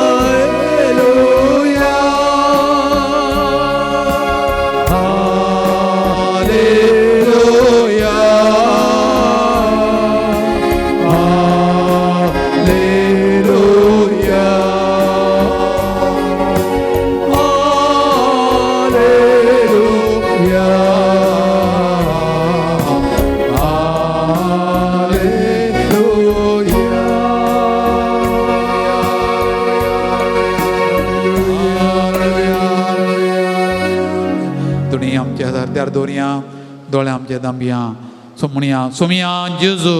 S1: दोनिया दोळे आमचे दांबिया सोमिया जेजू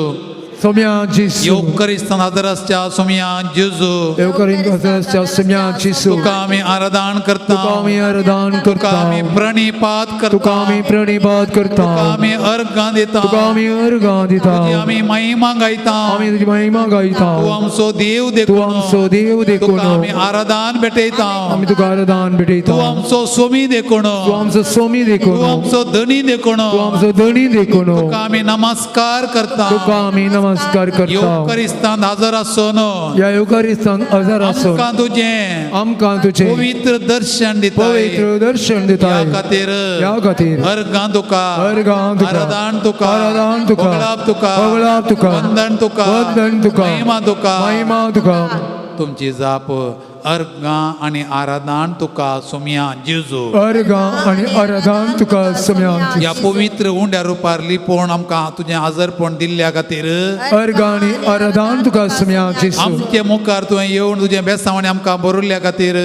S2: सोमिया जेजू
S1: येवकरिस्तान आदरसच्या सोमिया जेजू
S2: येवकरिस्तानच्या सोमिया जेजू
S1: तुका आमी आराधन करता
S2: तुका आमी आराधन करता
S1: तुका आमी प्रणिपात करता
S2: तुका आमी प्रणिपात करता
S1: तुका आमी अर्घां दिता
S2: तुका आमी अर्घां दिता
S1: तुजी आमी महिमा गायता
S2: आमी तुजी महिमा गायता
S1: तू आमचो देव
S2: तू
S1: देखून
S2: आमचो देव देखून
S1: तुका आमी आराधन भेटयता
S2: आमी तुका आराधन भेटयता
S1: तू आमचो सोमी देखून
S2: तू आमचो सोमी देखून
S1: तू आमचो धनी देखून
S2: तू आमचो धनी देखून
S1: तुका आमी नमस्कार करता
S2: तुका आमी नमस्कार करता
S1: येवकरिस्तान हजर आसून
S2: या येवकरिस्तान हजर आसून
S1: आमकां तुजें
S2: आमकां तुजें
S1: पवित्र दर्शन दिता
S2: पवित्र दर्शन दिता
S1: ह्या खातीर अर्घां तुका
S2: अर्घां तुका
S1: आराधन तुका
S2: आराधन तुका
S1: भोगलाप तुका
S2: भोगलाप तुका
S1: वंदन तुका
S2: वंदन तुका
S1: महिमा तुका
S2: महिमा तुका
S1: तुमची जाप अर्घां आनी आराधन तुका सोमिया जेजू
S2: अर्घां आनी आराधन तुका सोमिया
S1: ह्या पवित्र उंड्या रुपार लिपोवन आमकां तुजें हजरपण दिल्ल्या खातीर
S2: अर्घां आनी आराधन तुका सोमिया जेजू
S1: आमचे मुखार तुवें येवन तुजें बेसावणी आमकां भरिल्ल्या खातीर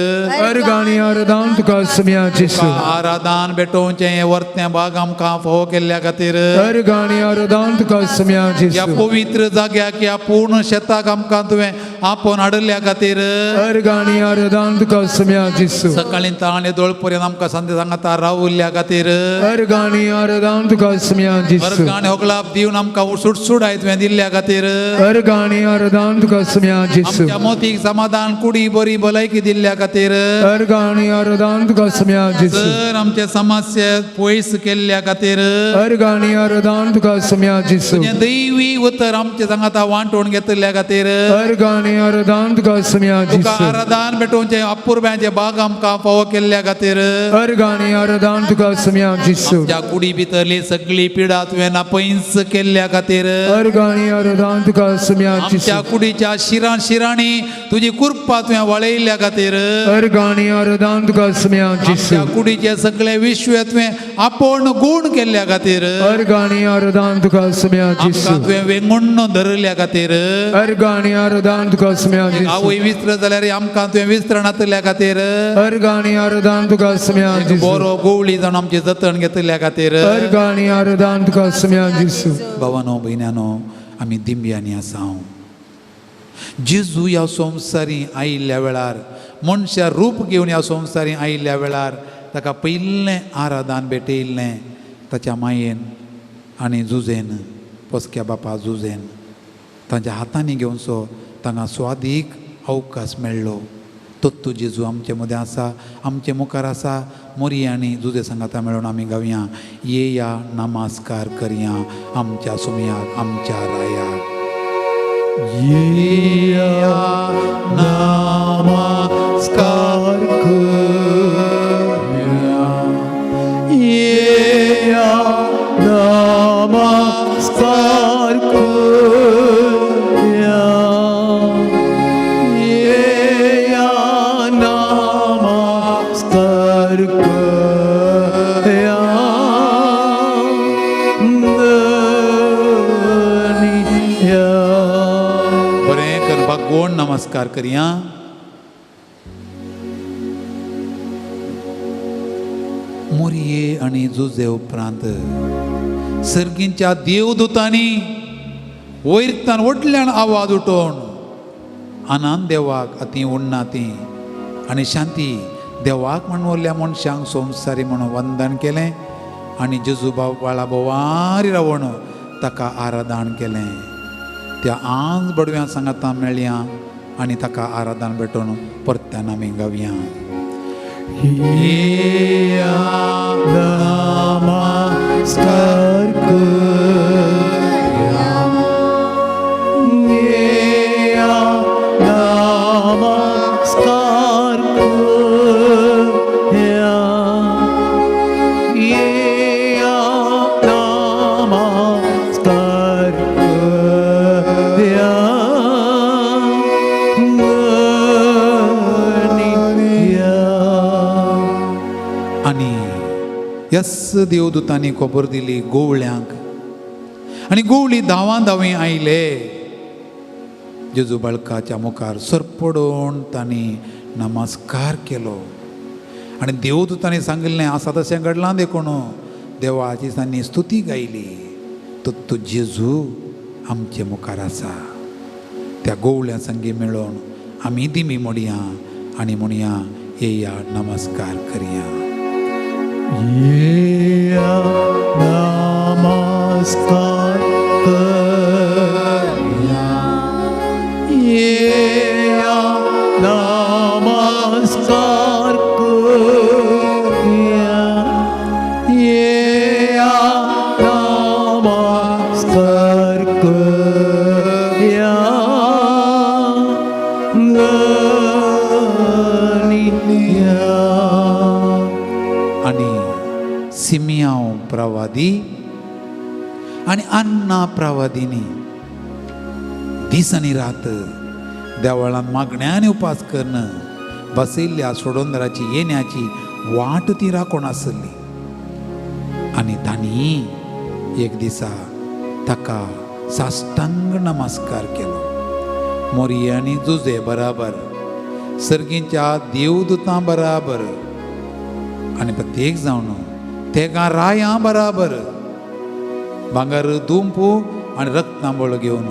S2: अर्घां आनी आराधन तुका सोमिया जेजू
S1: आराधन भेटोवचें हें वर्तें भाग आमकां फोव केल्ल्या खातीर
S2: अर्घां आनी आराधन तुका सोमिया
S1: ह्या
S2: जेजू
S1: पवित्र जाग्याक ह्या पूर्ण शेताक आमकां तुवें आपोवन हाडल्या खातीर
S2: अर्घां आनी आराधन तुका सोमिया जेजू
S1: सकाळीं ताण येदोळ पर्यंत आमकां संदेश सांगता रावल्ल्या खातीर
S2: अर्घां आनी आराधन तुका सोमिया जेजू
S1: अर्घां आनी होगलाप दिवन आमकां सुटसुडाय तुवें दिल्ल्या खातीर
S2: अर्घां आनी आराधन तुका सोमिया जेजू
S1: आमच्या मोतीक समाधान कुडी बरी भलायकी दिल्ल्या खातीर
S2: अर्घां आनी आराधन तुका सोमिया जेजू
S1: सर आमचे समस्या पयस केल्ल्या खातीर
S2: अर्घां आनी आराधन तुका सोमिया जेजू
S1: तुजें दैवी उतर आमचे सांगता वांटून घेतल्या खातीर
S2: अर्घां आनी आराधन तुका सोमिया
S1: तुका
S2: जेजू
S1: आराधन भेटोवचें अपुर्ब्याचे भाग आमकां फावो केल्ल्या खातीर
S2: अर्घां आनी आराधन तुका सोमिया जेजू
S1: आमच्या कुडी भितरली सगळी पिडा तुवें नापयस केल्ल्या खातीर
S2: अर्घां आनी आराधन तुका सोमिया जेजू
S1: आमच्या कुडीच्या शिरांनी तुजी कृपा तुवें वळयल्ल्या खातीर
S2: अर्घां आनी आराधन तुका सोमिया जेजू
S1: आमच्या कुडीचे सगळे विश्व तुवें आपोण गुण केल्ल्या खातीर
S2: अर्घां आनी आराधन तुका सोमिया जेजू
S1: आमकां तुवें वेंगुण्ण धरल्या खातीर
S2: अर्घां आनी आराधन तुका सोमिया जेजू
S1: आवय विस्त्र जाल्यार आमकां तुवें विस्त्रणातल्या खातीर
S2: अर्घां आनी आराधन तुका सोमिया जेजू
S1: बरो गोवळी जावन आमची जतन घेतल्या खातीर
S2: अर्घां आनी आराधन तुका सोमिया जेजू
S1: भावानो भयण्यानो आमी दिंब्यांनी आसा जेजू ह्या संवसारी आयिल्ल्या वेळार मनशा रूप घेवन ह्या संवसारी आयिल्ल्या वेळार ताका पयलें आराधन भेटयिल्लें ताच्या मायेन आनी जुजेन पोसक्या बापा जुजेन तांच्या हातांनी घेवन सो तांकां स्वादीक अवकाश मेळ्ळो तत्तू जेजू आमचे मदें आसा आमचे मुखार आसा मोरी आनी जुजे सांगाता मेळून आमी गावया येया नमस्कार करया आमच्या सुमयाक आमच्या रायाक येया नमस्कार करया येया नमस्कार करया नमस्कार करिया. मोरये आणि जुजे उपरांत सर्गींच्या देवदूतांनी वैरतान व्हडल्यान आवाज उठोवन आनंद देवाक अती उडना ती आनी शांती देवाक म्हणल्या मनशांक संवसारी म्हणून वंदन केलें आनी जेजू बाळा बोवारी रावण ताका आराधन केलें. त्या आंज बडव्या सांगाता मेळया आनी ताका आराधन भेटोवन परत्यान आमी गावया.
S2: नमस्कार करूया, नमस्कार करूया, नमस्कार करूया.
S1: आनी यस देवदूतांनी खबर दिली गोवळ्यांक आनी गोवळी धांवां धांवी आयले. जेजू बाळकाच्या मुखार सरपडून तांणी नमस्कार केलो आनी देवदूतांनी सांगिल्लें आसा तशें घडलां देखून देवाची तांणी स्तुती गायली. तो जेजू आमचे मुखार आसा. त्या गोवळ्या संगी मेळोवन आमी दिमी मोडया आनी म्हणया येया नमस्कार करया.
S2: नमस्कार करूया, नमस्कार करूया, नमस्कार करूया.
S1: आनी सिमियाव प्रवादी आनी अन्ना प्रवादिनी दीस आनी रात देवळांत मागण्यांनी उपास करणं बसयल्ल्या सोडोंदराची येण्याची वाट ती राखून आसली. आनी तांणी एक दिसा ताका साश्टांग नमस्कार केलो. मोरये आनी जुजे बराबर सर्गींच्या देवदूतां बराबर आनी प्रत्येक जावन तेगा रायां बराबर भांगर दुंपू आनी रक्तांबळ घेवन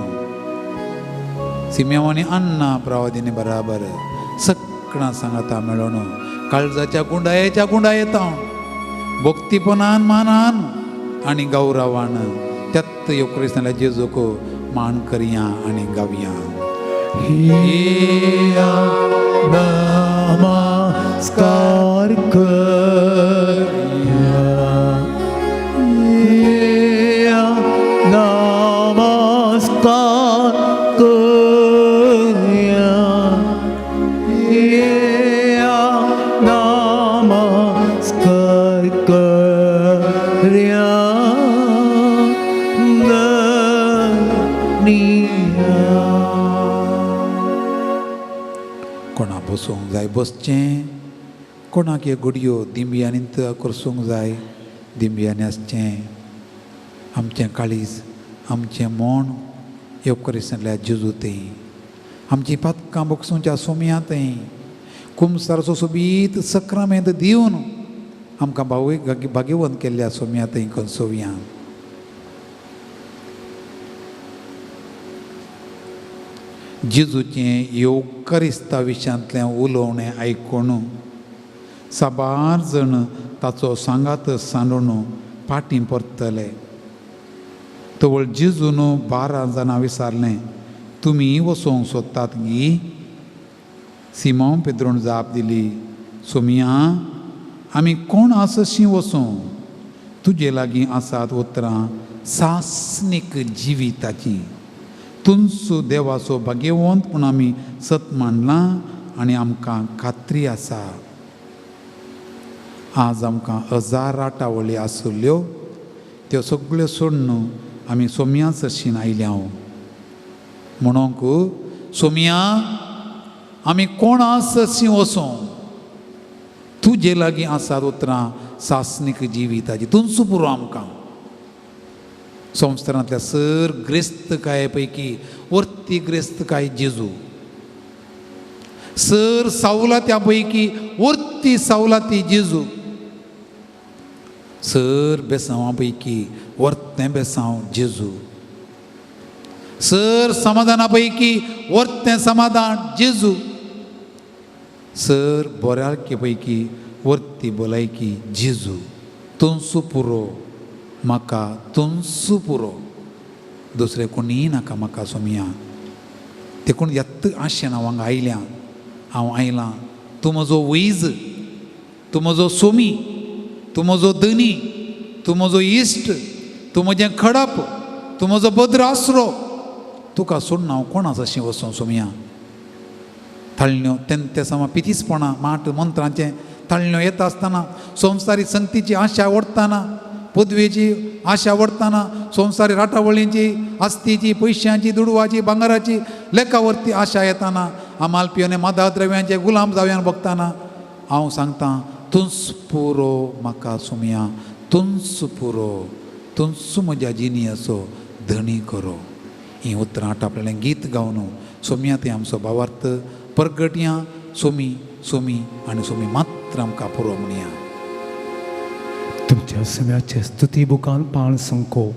S1: सिमेवानी अन्ना प्रवादिनी बराबर सगळां सांगाता मेळोन काळजाच्या गुंडायेच्या गुंडायेतावन भक्तीपणान मानान आनी गौरवान त्यात येवक्रिस्तांतल्या जेजूक मान करया आनी गावया.
S2: नमस्कार करूया, नमस्कार करूया, नमस्कार करूया.
S1: कोणा बसूंक जाय बसचें, कोणाक हे गुडयो दिंब्यांनी करसूंक जाय दिंब्यांनी आसचें. आमचें काळीज आमचें मन येवक्रिस्तांतल्या जेजूतय आमची पातकां बगसूंच्या सोम्यांतय कुमसारचो सोबीत सक्रामेंत दिवन आमकां भाग्यवंत केल्ल्या सोम्यांतय कंसोवया. जेजूचें येवक्रिस्ता विशयांतलें उलोवणें आयकून साबार जण ताचो सांगात सांडून फाटीं परतले. तवळ जेजून 12 जाणां विचारलें, तुमी वचोंक सोदतात गी? सिमोन पेद्रोन जाप दिली, सोमिया आमी कोण आसशी वचूं? तुजे लागीं आसात उतरां सासनीक जिविताची. तुमचो देवाचो भाग्यवंत म्हूण आमी सत मांडलां आनी आमकां खात्री आसा. आज आमकां 1000 राटावळी आसल्यो त्यो सगळ्यो सोडून आमी सोम्या सरशीन आयल्या. म्हणूंक सोमिया आमी कोण आसशी वचों? तुजे लागीं आसात उतरां सासनीक जिविताची. तुमचो पुरो आमकां संवसारांतल्या सर ग्रेस्तकाये पैकी वर्ती ग्रेस्तकाय जेजू सर सवलत्यापैकी उरती सवलती जेजू सर बेसांवा पैकी वर्तें बेसांव जेजू सर समाधाना पैकी वर्तें समाधान जेजू सर बऱ्याके पैकी वर्ती भलायकी जेजू तुमचो पुरो म्हाका तुमचो पुरो दुसरें कोणी नाका म्हाका सोमिया देखून येत्त आशेन हांव हांगा आयल्यां हांव आयलां तूं म्हजो वैज तूं म्हजो सोमी तूं म्हजो धनी तूं म्हजो इश्ट तूं म्हजें खडप तूं म्हजो भद्र आसरो तुका सोडून हांव कोणाच अशें वचूं सोमिया थाळण्यो ते समा पितीसपणां माट मंत्रांचें थाळण्यो येता आसतना संवसारी संगतीची आशा ओडटाना पदवेची आशा ओडटाना संवसारी राटावळींची आस्तीची पयशांची दुडवाची भांगाराची लेखावरती आशा येताना आमालपी आनी मादा द्रव्यांचे गुलाम जाव्यान बगताना हांव सांगतां तुंच पुरो म्हाका सोमिया तुंच पुरो तुंच म्हज्या जिनियाचो धणी करो ही उतरां आपल्यालें गीत गावन सोमिया ते आमचो भावार्थ परगटया सोमी सोमी आनी सोमी मात्र आमकां पुरो म्हणया
S3: तुमच्या सगळ्याचे स्तुती बुकान पान संको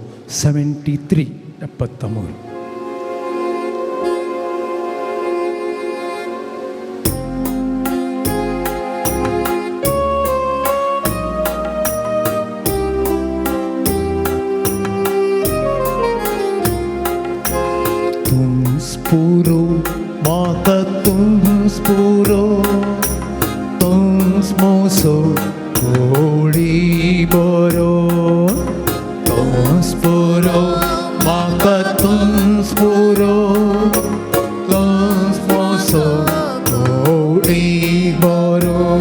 S3: 73 73
S2: Puro, maka tums puro, tums moso, goli boro. Tums puro, maka tums puro, tums moso, goli boro.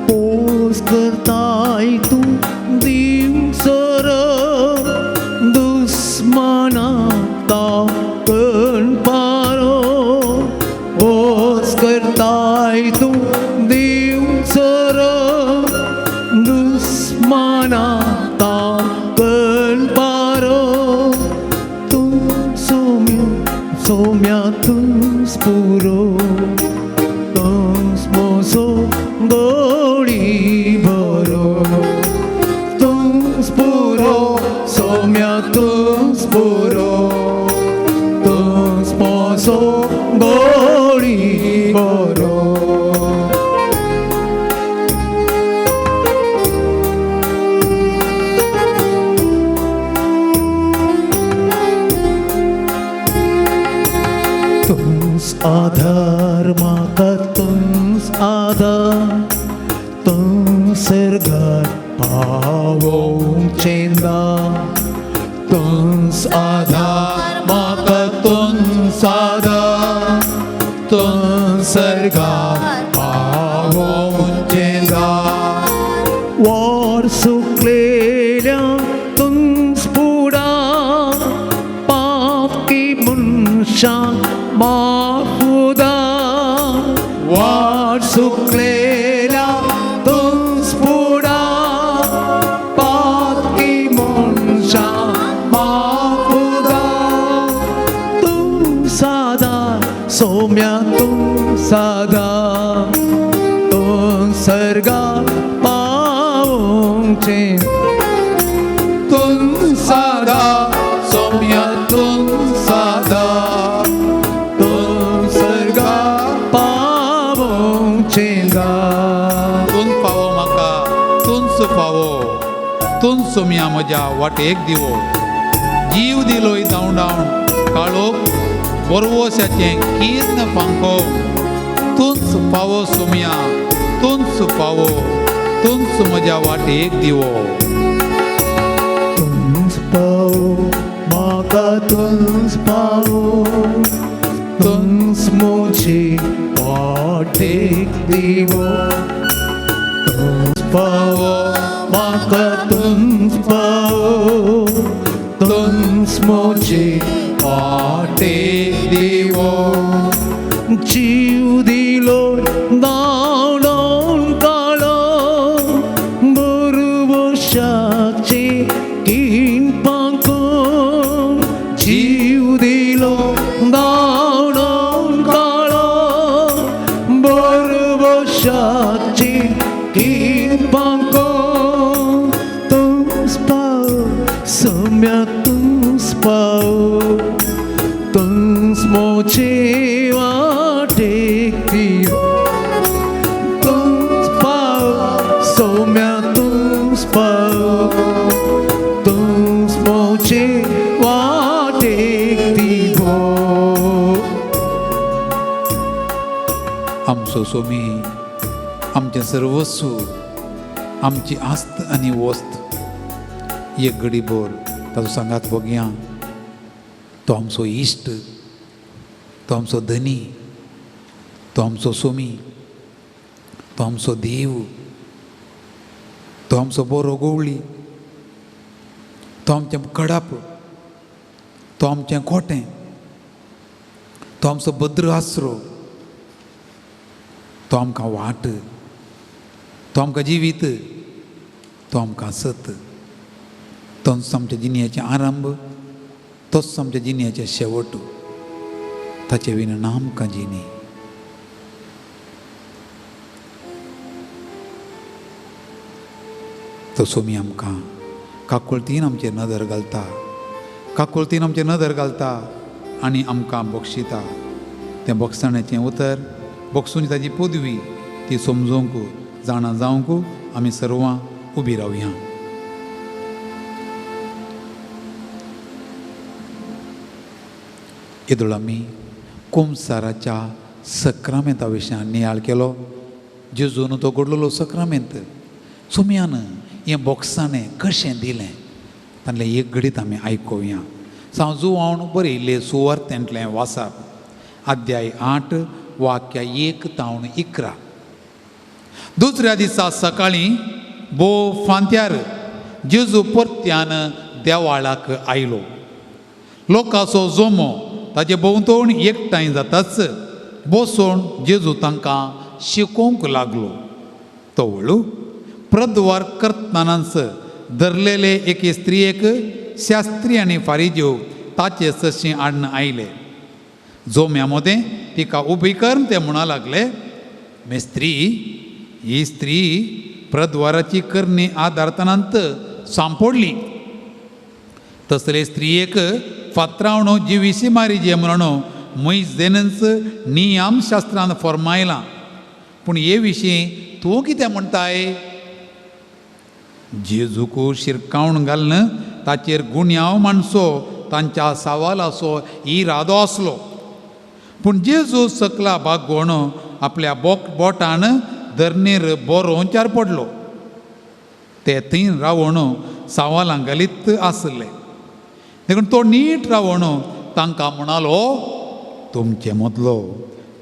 S2: Pos kertai tu dim soro, dusmana ta. करताय तू देव सर दुस्माना ताकल पारो तू सोम्या तू स्पुरो मोसो गोडी भरो तू स्पुरो सोम्या तू स्पुरो तू मोसो गोडी भरो आधार माका तुंस आधार तुंस सरगार पावों चेंदा तुंस आधार माका तुंस आधार तुंस सरगार पावों चेंदा वार सुकलेल्या तुंस पुडा पाप की मुनशा माफुदा वाट सुकलेल्या तुंस पुडा पाकी मनशा माफुदा तू सादा सोम्या तू सादा तू सर्गा पावोंचे तू सादा सोम्या तू सादा तुंच सोमिया म्हज्या वाटेक दिवो जीव दिलोय धांवडावन काळोख बरवोशाचें कीर्न फांको तुंच फावो सोमिया तुंच फावो तुंच म्हज्या वाटेक दिवो तुंच पावो म्हाका तुंच पावो तुंच म्हजे वाटेक दिवो तुंच पावो म्हाका तुंच पावो तुंच म्हजे वाटेक दिवो जीव दिलो धांवडावन काळो बरवशाचे कीन पांको जीव दिलो धांवडावन काळो वाच्याची किरपांको तूच पाव सोम्या तूच पाव तूच मोचे वाटेक तूच पाव सोम्या तूच पाव तूच मोचे वाटेक दिवो
S1: आमचो सोमी आमचें सर्वस्व आमची आस्त आनी वस्त एक घडीभर ताचो सांगात बगया तो आमचो इश्ट तो आमचो धनी तो आमचो सोमी तो आमचो देव तो आमचो बरो गवळी तो आमचें कडाप तो आमचें खोटें तो आमचो भद्र आसरो तो आमकां वाट तो आमकां जिवीत तो आमकां सत तोच आमच्या जिणेचें आरंभ तोच आमच्या जिणेचें शेवट ताचे विना आमकां जिणी तो सोमी आमकां काकुळतीन आमचेर नदर घालता काकुळतीन आमचेर नदर घालता आनी आमकां बक्षिता तें बक्षणाचें उतर बक्षून ताची पदवी ती समजूंक जाणा जावंक आमी सर्वां उबी रावया. येदोळ आमी कुंभसाराच्या सक्रामेंता विशयान नियाळ केलो. जेजून तो घडलोलो सक्रामेंत सोम्यान हें बॉक्साणें कशें दिलें तातलें एक घडीत आमी आयकोवया. सांजुवावन बरयल्ले सुवार्थेंतलें वाचप अध्याय 8 वाक्य 1 तावन 11. दुसऱ्या दिसा सकाळीं फांत्यार जेजू परत्यान देवाळाक आयलो. लोकांचो जोमो ताचे भोंवतण एकठांय जाताच बसून जेजू तांकां शिकोवंक लागलो. तो वळू प्रद्वार करतनाच धरलेले एके स्त्रियेक शास्त्री आनी फारिज्यो ताचे सशी आडन आयले. जोम्या मदें तिका उबी कर ते म्हणा लागले. मेस्त्री ही स्त्री प्रद्वाराची करणी आदारतनांत सांपडली. तसले स्त्रियेक फातरावणो जिविशी मारी जे म्हणून मोइसेनच नियम शास्त्रांत फरमायलां. पूण हे विशीं तूं कितें म्हणटाय? जेजूक शिरकावण घालन ताचेर गुन्यांव माणसो तांच्या सावालाचो इरादो आसलो. पूण जेजू सकला भागोवन आपल्या बोटान धरणेर बरो चार पडलो. ते थंय रावण सावालां घालीत आसले. देखून तो नीट रावण तांकां म्हणालो, तुमचे मदलो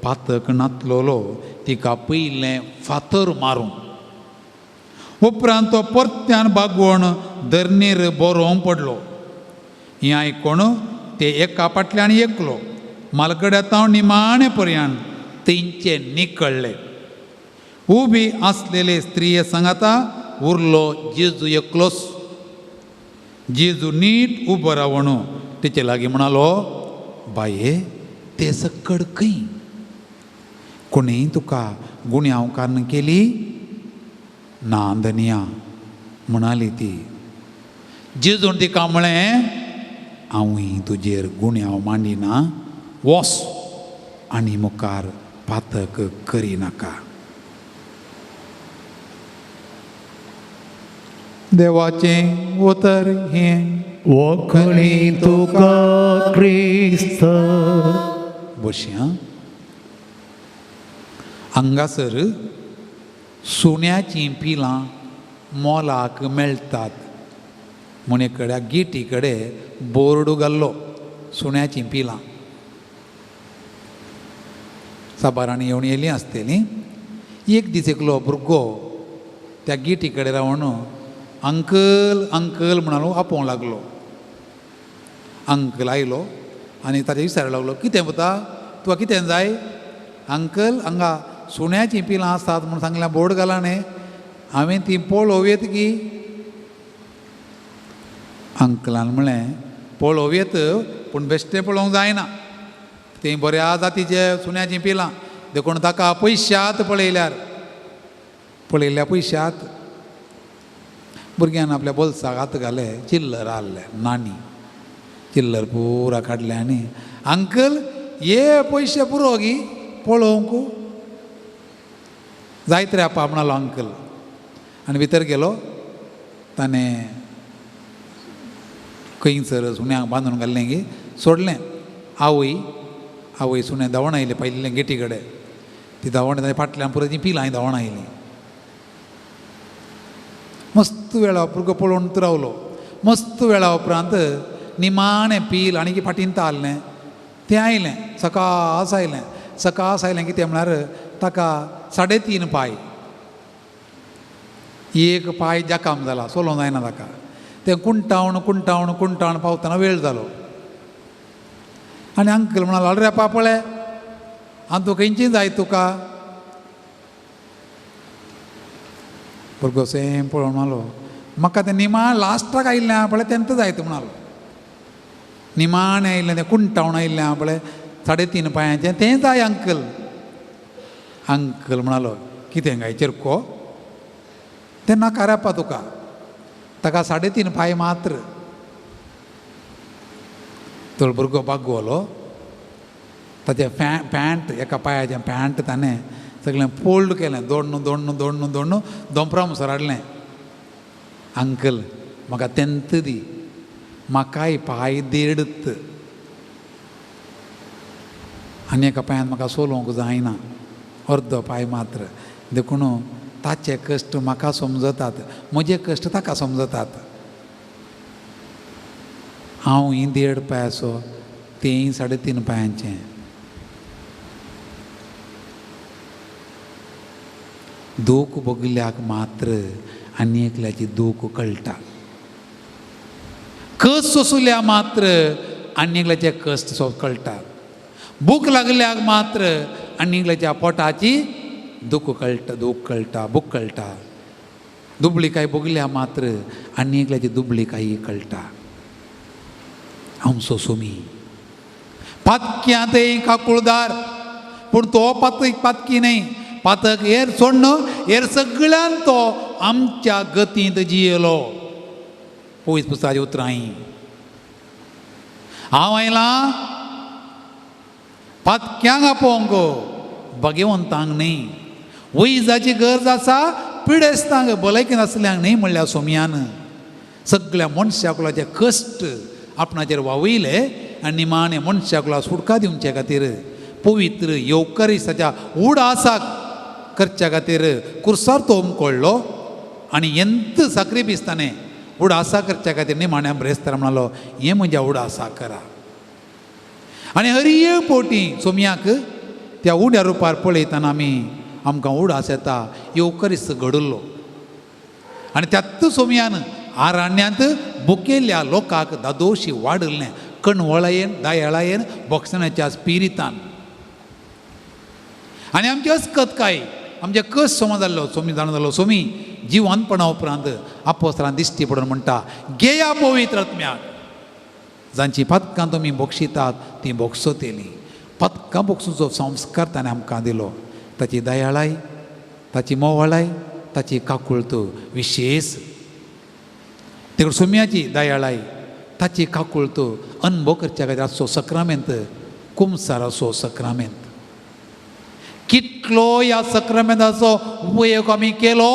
S1: पातक नातलोलो तिका पयलें फातर मारूं. उपरांत तो परत्यान भागवण धरणेर बरो पडलो. हें आयकोण ते एका फाटल्यान एकलो मालगड्याताव निमाणे पर्यंत तेंचे निकळ्ळे. उबी आसलेले स्त्रिये सांगाता उरलो जेजू एकलोच. जेजू नीट उबो रावण तेचे लागीं म्हणालो, बाये ते सकड खंय? कोणेंय तुका गुन्यांव कारण केली? ना धनिया म्हणाली ती. जेजून तिका म्हळें, हांवूय तुजेर गुन्यांव मांडिना. वोस आनी मुखार पातक करिनाका. देवाचें उतर हें
S2: वखणी तुका क्रिस्त.
S1: बशें हांगासर सुण्याचीं पिलां मोलाक मेळटात म्हणे कडेन गेटी कडेन बोर्ड घाल्लो, सुण्याचीं पिलां. साबारांनी येवन येयलीं आसतलीं. एक दीस एकलो भुरगो त्या गेटी कडेन रावन अंकल अंकल म्हणून आपोवंक लागलो. अंकल आयलो आनी ताचे विचारूंक लागलो, कितें वता तुका कितें जाय? अंकल हांगा सुण्याचीं पिलां आसात म्हूण सांगल्यार बोर्ड घाला न्ही, हांवें ती पळोवं येत की. अंकलान म्हळें, पळोवं येत पूण बेश्टें पळोवंक जायना. ती बऱ्या जातीचे सुण्याचीं पिलां देखून ताका पयश्यांत पळयल्यार पळयल्ल्या पयशांत भुरग्यान आपल्या बोल्साक हात घाले, चिल्लर आहले नाणी, चिल्लर पुरा काडले आनी अंकल हे पयशे पुरो गी पळोवंक जायत रे आपा म्हणलो अंकल. आनी भितर गेलो. ताणें खंयसर सुण्याक बांदून घाल्लें गी सोडलें. आवय सुणें धांवण आयलें पयलें गेटी कडेन. ती धांवण ताणें फाटल्यान पुरो ती पिलां धांवण आयलीं. मस्त वेळा भुरगो पळोवन रावलो. मस्त वेळा उपरांत निमाणें पील आनी फाटींत आहलें तें आयलें. सकाळीं आयलें कितें म्हळ्यार ताका 3.5 पाय. एक पाय जाकाम जाला, चलोवंक जायना ताका. तें कुंटावण पावतना वेळ जालो. आनी अंकल म्हणालो आरे रेपा पळय आनी तुका खंयची जाय तुका. भुरगो सेम पळोवन म्हणालो म्हाका तें निमाण लास्टाक आयिल्लें आहा पळय तेंत जाय तूं म्हणालो. निमाणें आयिल्लें तें कुंटावण आयिल्लें आहा पळय 3.5 पांयाचें तें जाय अंकल. अंकल म्हणालो कितें काय चिरको तें नाका रेपा तुका, ताका 3.5 पांय मात्र. तो भुरगो बागवलो. ताचें पॅण्ट एका पांयाचें पॅण्ट ताणें सगळें फोल्ड केलें. दोडून दोंपरा मुसर हाडलें. अंकल म्हाका तेंत दी, म्हाकाय पांय देडत. आनी एका पांयान म्हाका चलोवंक जायना, अर्दो पांय मात्र. देखून ताचे कश्ट म्हाका समजतात, म्हजे कश्ट ताका समजतात. हांव 1.5 पांयाचो, तेंय 3.5 पांयाचें. दूख भोगिल्ल्याक मात्र आनी एकल्याची दूख कळटा. कस सोंसुल्या मात्र आनी एकल्याचे कश्ट कळटा. भूक लागल्याक मात्र आनी एकल्याच्या पोटाची दूख कळटा. दुबळीकाय भोगल्या मात्र आनी एकल्याची दुबळीकाय कळटा. हांव सोंसुमी पातक्यांत काकुळदार, पूण तो पातकी न्हय. पातक हेर सोडणं हेर सगळ्यान तो आमच्या गतींत जियेलो. पयस पुस्तकाची उतरां हांव आयलां पातक्यांक आपोवंक, भाग्यवंतांक न्हय. वैजाची गरज आसा पिडेस्तांक, भलायकी नासल्यांक न्हय म्हणल्यार सोमयान. सगळ्या मनशाकुलाचे कश्ट आपणाचेर वावयले आनी निमाणे मनशाकुला सुटका दिवचे खातीर पवित्र येवकारिस्ताच्या उडासाक करच्या खातीर कुर्सार तो उमकोळ्ळो. आनी एंत साक्रिफीस ताणें उडासा करच्या खातीर निमाण्या ब्रेस्तार म्हणालो हें म्हज्या उडासा करा. आनी हर एक पोटी सोमयाक त्या उड्या रुपार पळयतना आमकां उडास येता. येवकारिस्त घडलो आनी त्याच सोमयान आराण्यांत भुकेल्या लोकांक दादोशी वाडयलें कणवळायेन, दयाळायेन, भक्षणाच्या स्पिरितान. आनी आमची अस्कतकाय, आमचे कस सोमा जाल्लो सोमी जाणो जाल्लो सोमी जिवंतपणा उपरांत आपोस्तलान दिश्टी पडून म्हणटा घेया पवित्र आत्म्याक. जांची पदकां तुमी बक्षितात ती बक्षतेली. पदकां बक्षुचो संस्कार ताणें आमकां दिलो. ताची दयाळाय, ताची मोवाळाय, ताची काकुळत विशेष. देखून सोम्याची दयाळाय, ताची काकुळत अनुभव करच्या खातीर आसचो सक्रामेंत, कुमसाराचो सक्रामेंत. कितलो ह्या सक्रामेंताचो उपयोग आमी केलो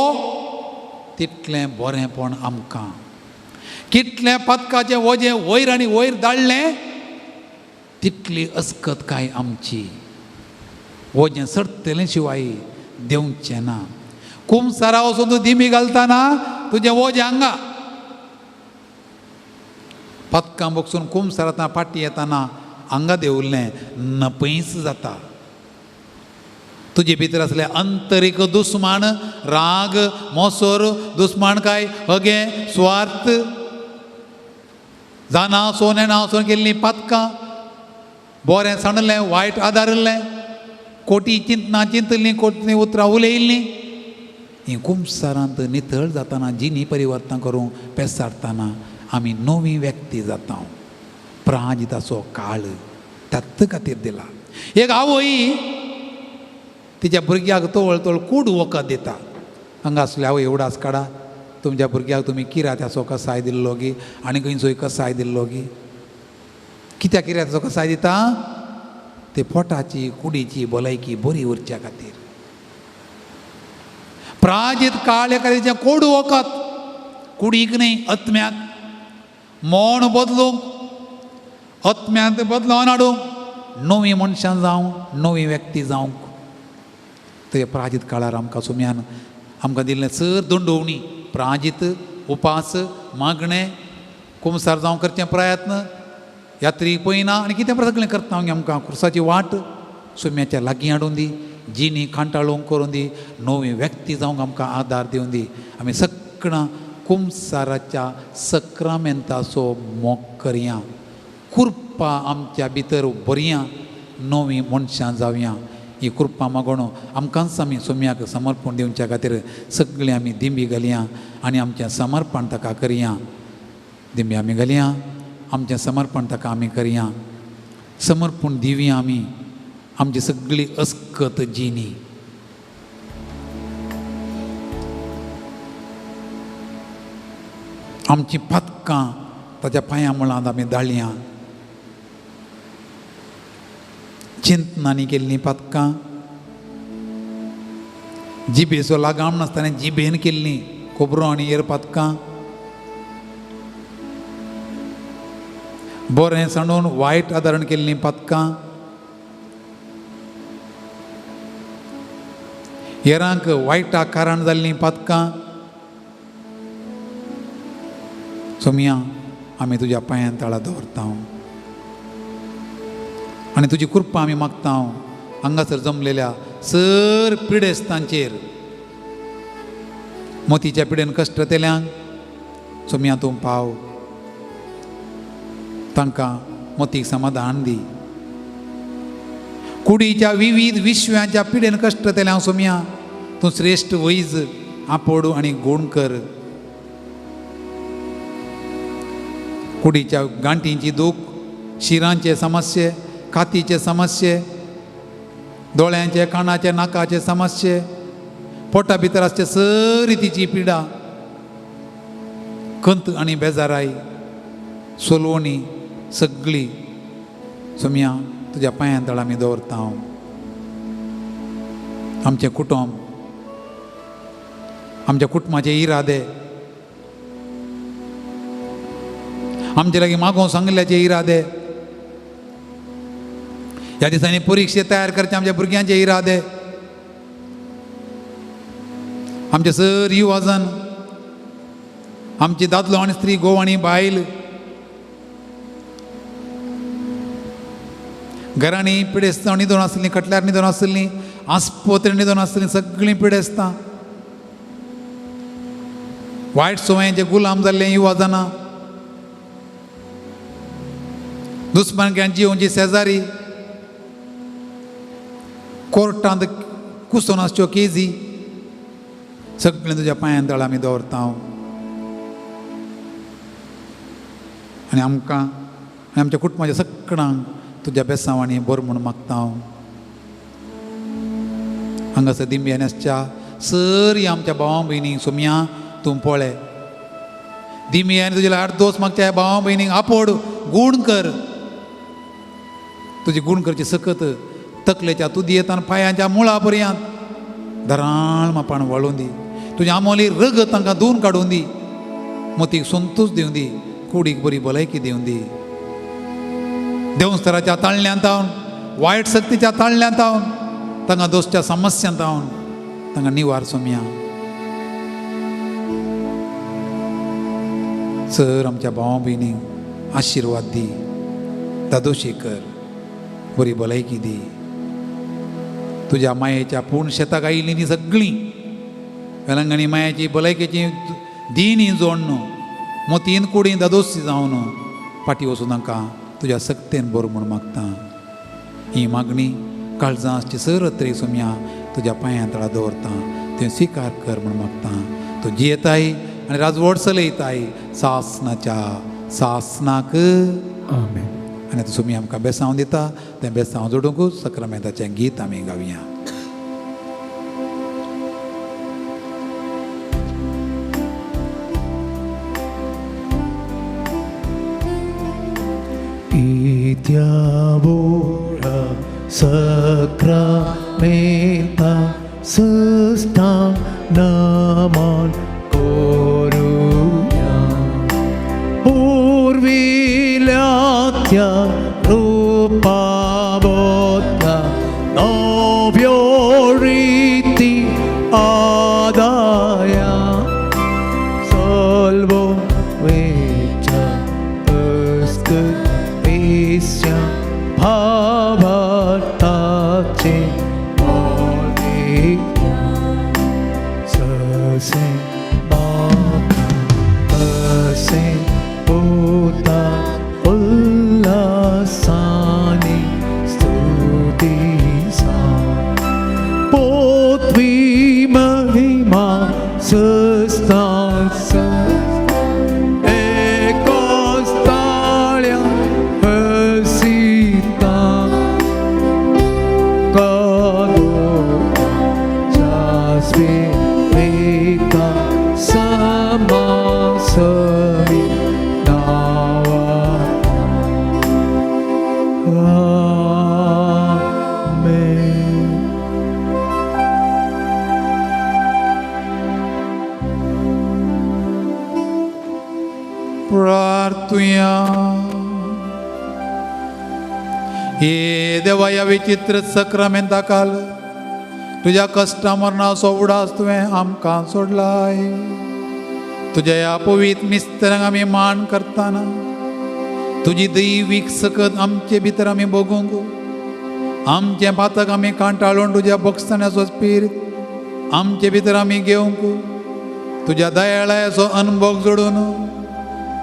S1: तितलें बरेंपण आमकां. कितलें पदकाचें वजें वयर आनी वयर धाडलें तितली अस्कतकाय आमची. वजें सरतलें शिवाय देंवचें ना. कुमसारा वचून तूं दिमी घालतना तुजें वजें हांगा. पदकां बसून कुमसारांत पाटी येतना हांगा देंवल्लें नपयस जाता. तुजे भितर असले अंतरीक दुस्मान, राग, मोसोर, दुस्मानकाय, हगे, स्वार्थ, जाना सोने नावसोन केल्लीं पदकां, बरें सणलें वायट आदारलें, कोटी चिंतना चिंतलीं, कोटी उतरां उलयल्लीं, हीं कुमसारांत नितळ जातना जिनी परिवर्तन करूंक पेसारतना आमी नवी व्यक्ती जाता. प्राजिताचो काळ त्याच खातीर दिला. एक आवय तिच्या भुरग्याक तोळ तोळ कूड वखद दिता. हांगा आसल्या हांव एवढाच काडा तुमच्या भुरग्याक तुमी किरात्याचो कसाय दिल्लो गी आनी खंयचोय कसाय दिल्लो गी कित्याक किरात्याचो कसाय दिता ते पोटाची कुडीची भलायकी बरी उरच्या खातीर प्राजीत काळेकारीचें कोडू वखद कुडीक न्ही आत्म्याक मोण बदलूंक आत्म्यांत बदलावन हाडूंक नवी मनशां जावं नवी व्यक्ती जावंक ते प्राजीत काळार आमकां सुम्यान आमकां दिल्लें सर दंडोवणी प्राजीत उपास मागणें कुमसार जावं करचें प्रयत्न यात्री पयना आनी कितें सगळें करता हांव आमकां खुर्साची वाट सुम्याच्या लागीं हाडून दी जिनी कांटाळोवंक करून दी नवी व्यक्ती जावंक आमकां आदार दिवन दी आमी सगळां कुमसाराच्या सक्रामेंताचो मोग करया कृपा आमच्या भितर भरया नवी मनशां जावया ही कृपा मागोण आमकांच आमी सुम्याक समर्पण दिवच्या खातीर सगळीं आमी दिंबी घालया आनी आमचें समर्पण ताका करया दिंबी आमी घालया आमचें समर्पण ताका आमी करया समर्पण दिवया आमी आमची सगळी अस्कत जिनी आमची पदकां ताच्या पांया मुळांत आमी धाडया चिंतनांनी केल्लीं पदकां जिबेचो लागाम नासतना जिबेन केल्लीं खोबरो आनी एर पदकां बरें सांडून वायट आदारण केल्लीं पदकां हेरांक वायटा कारण जाल्लीं पदकां सुम्या आमी तुज्या पांयां तळा दवरता आनी तुजी कृपा आमी मागता हांगासर जमलेल्या सर पिडेस्तांचेर मोतीच्या पिडेन कश्ट केल्यांक सुम्या तूं पाव तांकां मोतीक समाधान दी कुडीच्या विविध विश्व्याच्या पिडेन कश्ट केल्यांक सुम्या तूं श्रेश्ठ वैज आपोड आनी गूण कर कुडीच्या गांठींची दूख शिरांचे समस्ये खातीचे समस्ये दोळ्यांचे कानाचे नाकाचे समस्ये पोटा भितर आसचे सरितीची पिडा खंत आनी बेजाराई सोलवणी सगळी सुम्या तुज्या पांयां तळ आमी दवरता आमचें कुटुंब आमच्या कुटुंबाचे इरादे आमचे लागीं मागोवंक सांगल्याचे इरादे ह्या दिसांनी परिक्षे तयार करचे आमच्या भुरग्यांचे इरादे आमचे सर युवाजन आमची दादलो आनी स्त्री घोव आनी बायल घरांनी पिडेस्तां न्हिदून आसलीं कटल्यार न्हिदून आसलीं आस्पत्रे न्हिदून आसलीं सगळीं पिडेस्तां वायट सवयींचे गुलाम जाल्ले युवाजनां दुस्मानक्यांची जिवोवची शेजारी कोर्टांत कुसोन आसच्यो केजी सगळें तुज्या पांयां तळ आमी दवरता आनी आमकां आनी आमच्या कुटुंबाच्या सगळ्यांक तुज्या बेसांवांनी बरो म्हूण मागता हांगासर दिंबी आसच्या सरी आमच्या भावां भयणीक सुम्या तूं पळय दिमी आनी तुजे दोस मागच्या भावां भयणीक आपोड गूण कर तुजी गूण करची सकत तकलेच्या तुदयेंत आनी पांयाच्या मुळा पर्यंत धराळ मापान वळोवन दी तुजी आमोली रग तांकां धुवन काडून दी मोतीक संतोश दिवन दी कुडीक बरी भलायकी दिवन दी देवस्थानाच्या ताळण्यांत हांव वायट शक्तीच्या ताळण्यांत हांव तांकां दोसच्या समस्यांत हांव तांकां निवार सुम्या सर आमच्या भावां भयणीक आशिर्वाद दी दादोशी कर बरी भलायकी दी तुज्या मायेच्या पूर्ण शेताक आयिल्लीं ती सगळीं वेलंगणी मायाची भलायकेची दीन ही जोडन मोतीन कुडीन दादोशी जावन फाटी वचून तांकां तुज्या सक्तेन बरो म्हूण मागता ही मागणी काळजां आसची सरत्री सुम्या तुज्या पांयां तळा दवरता तें स्विकार कर म्हूण मागता तूं जियेताय आनी राजवट चलयताय सासनाक
S3: आमेन.
S1: आनी आतां सुमी आमकां बेसांव दिता तें बेसांव जोडूंक सक्रामेंताचें गीत आमी गावया.
S2: Diabora sakramenta sestanaman korunya Urvilatya rupabodha novioriti adaya salvo vecha astat visya bhavatache molikya sase se Buddha ullasani stutisa Potvi mahima sustansa ekostalia hesita kado jasvi vita samasami
S1: प्रार्थूया. हे देवा, या विचित्र सक्रामेंता काल तुझ्या कष्टा मरणाचो उडास तुवें आमकां सोडलाय. तुझ्या ह्या पवित्र मिस्त्रांक आमी मान करताना तुजी दैवीक सकत आमचे भितर आमी बगूंक, आमचे पातक आमी कांटाळून तुज्या बक्षण्याचो स्पिरीट आमचे भितर आमी घेवंक, तुज्या दयाळायाचो अनुभव जोडून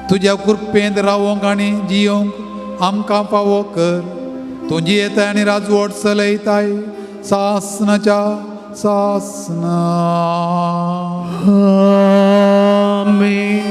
S1: तुज्या कृपेंत रावोंक आनी जियोंक आमकां फावो कर. तूं जियेताय आनी राजवट चलयताय सासनाच्या सासना.
S2: आमेन.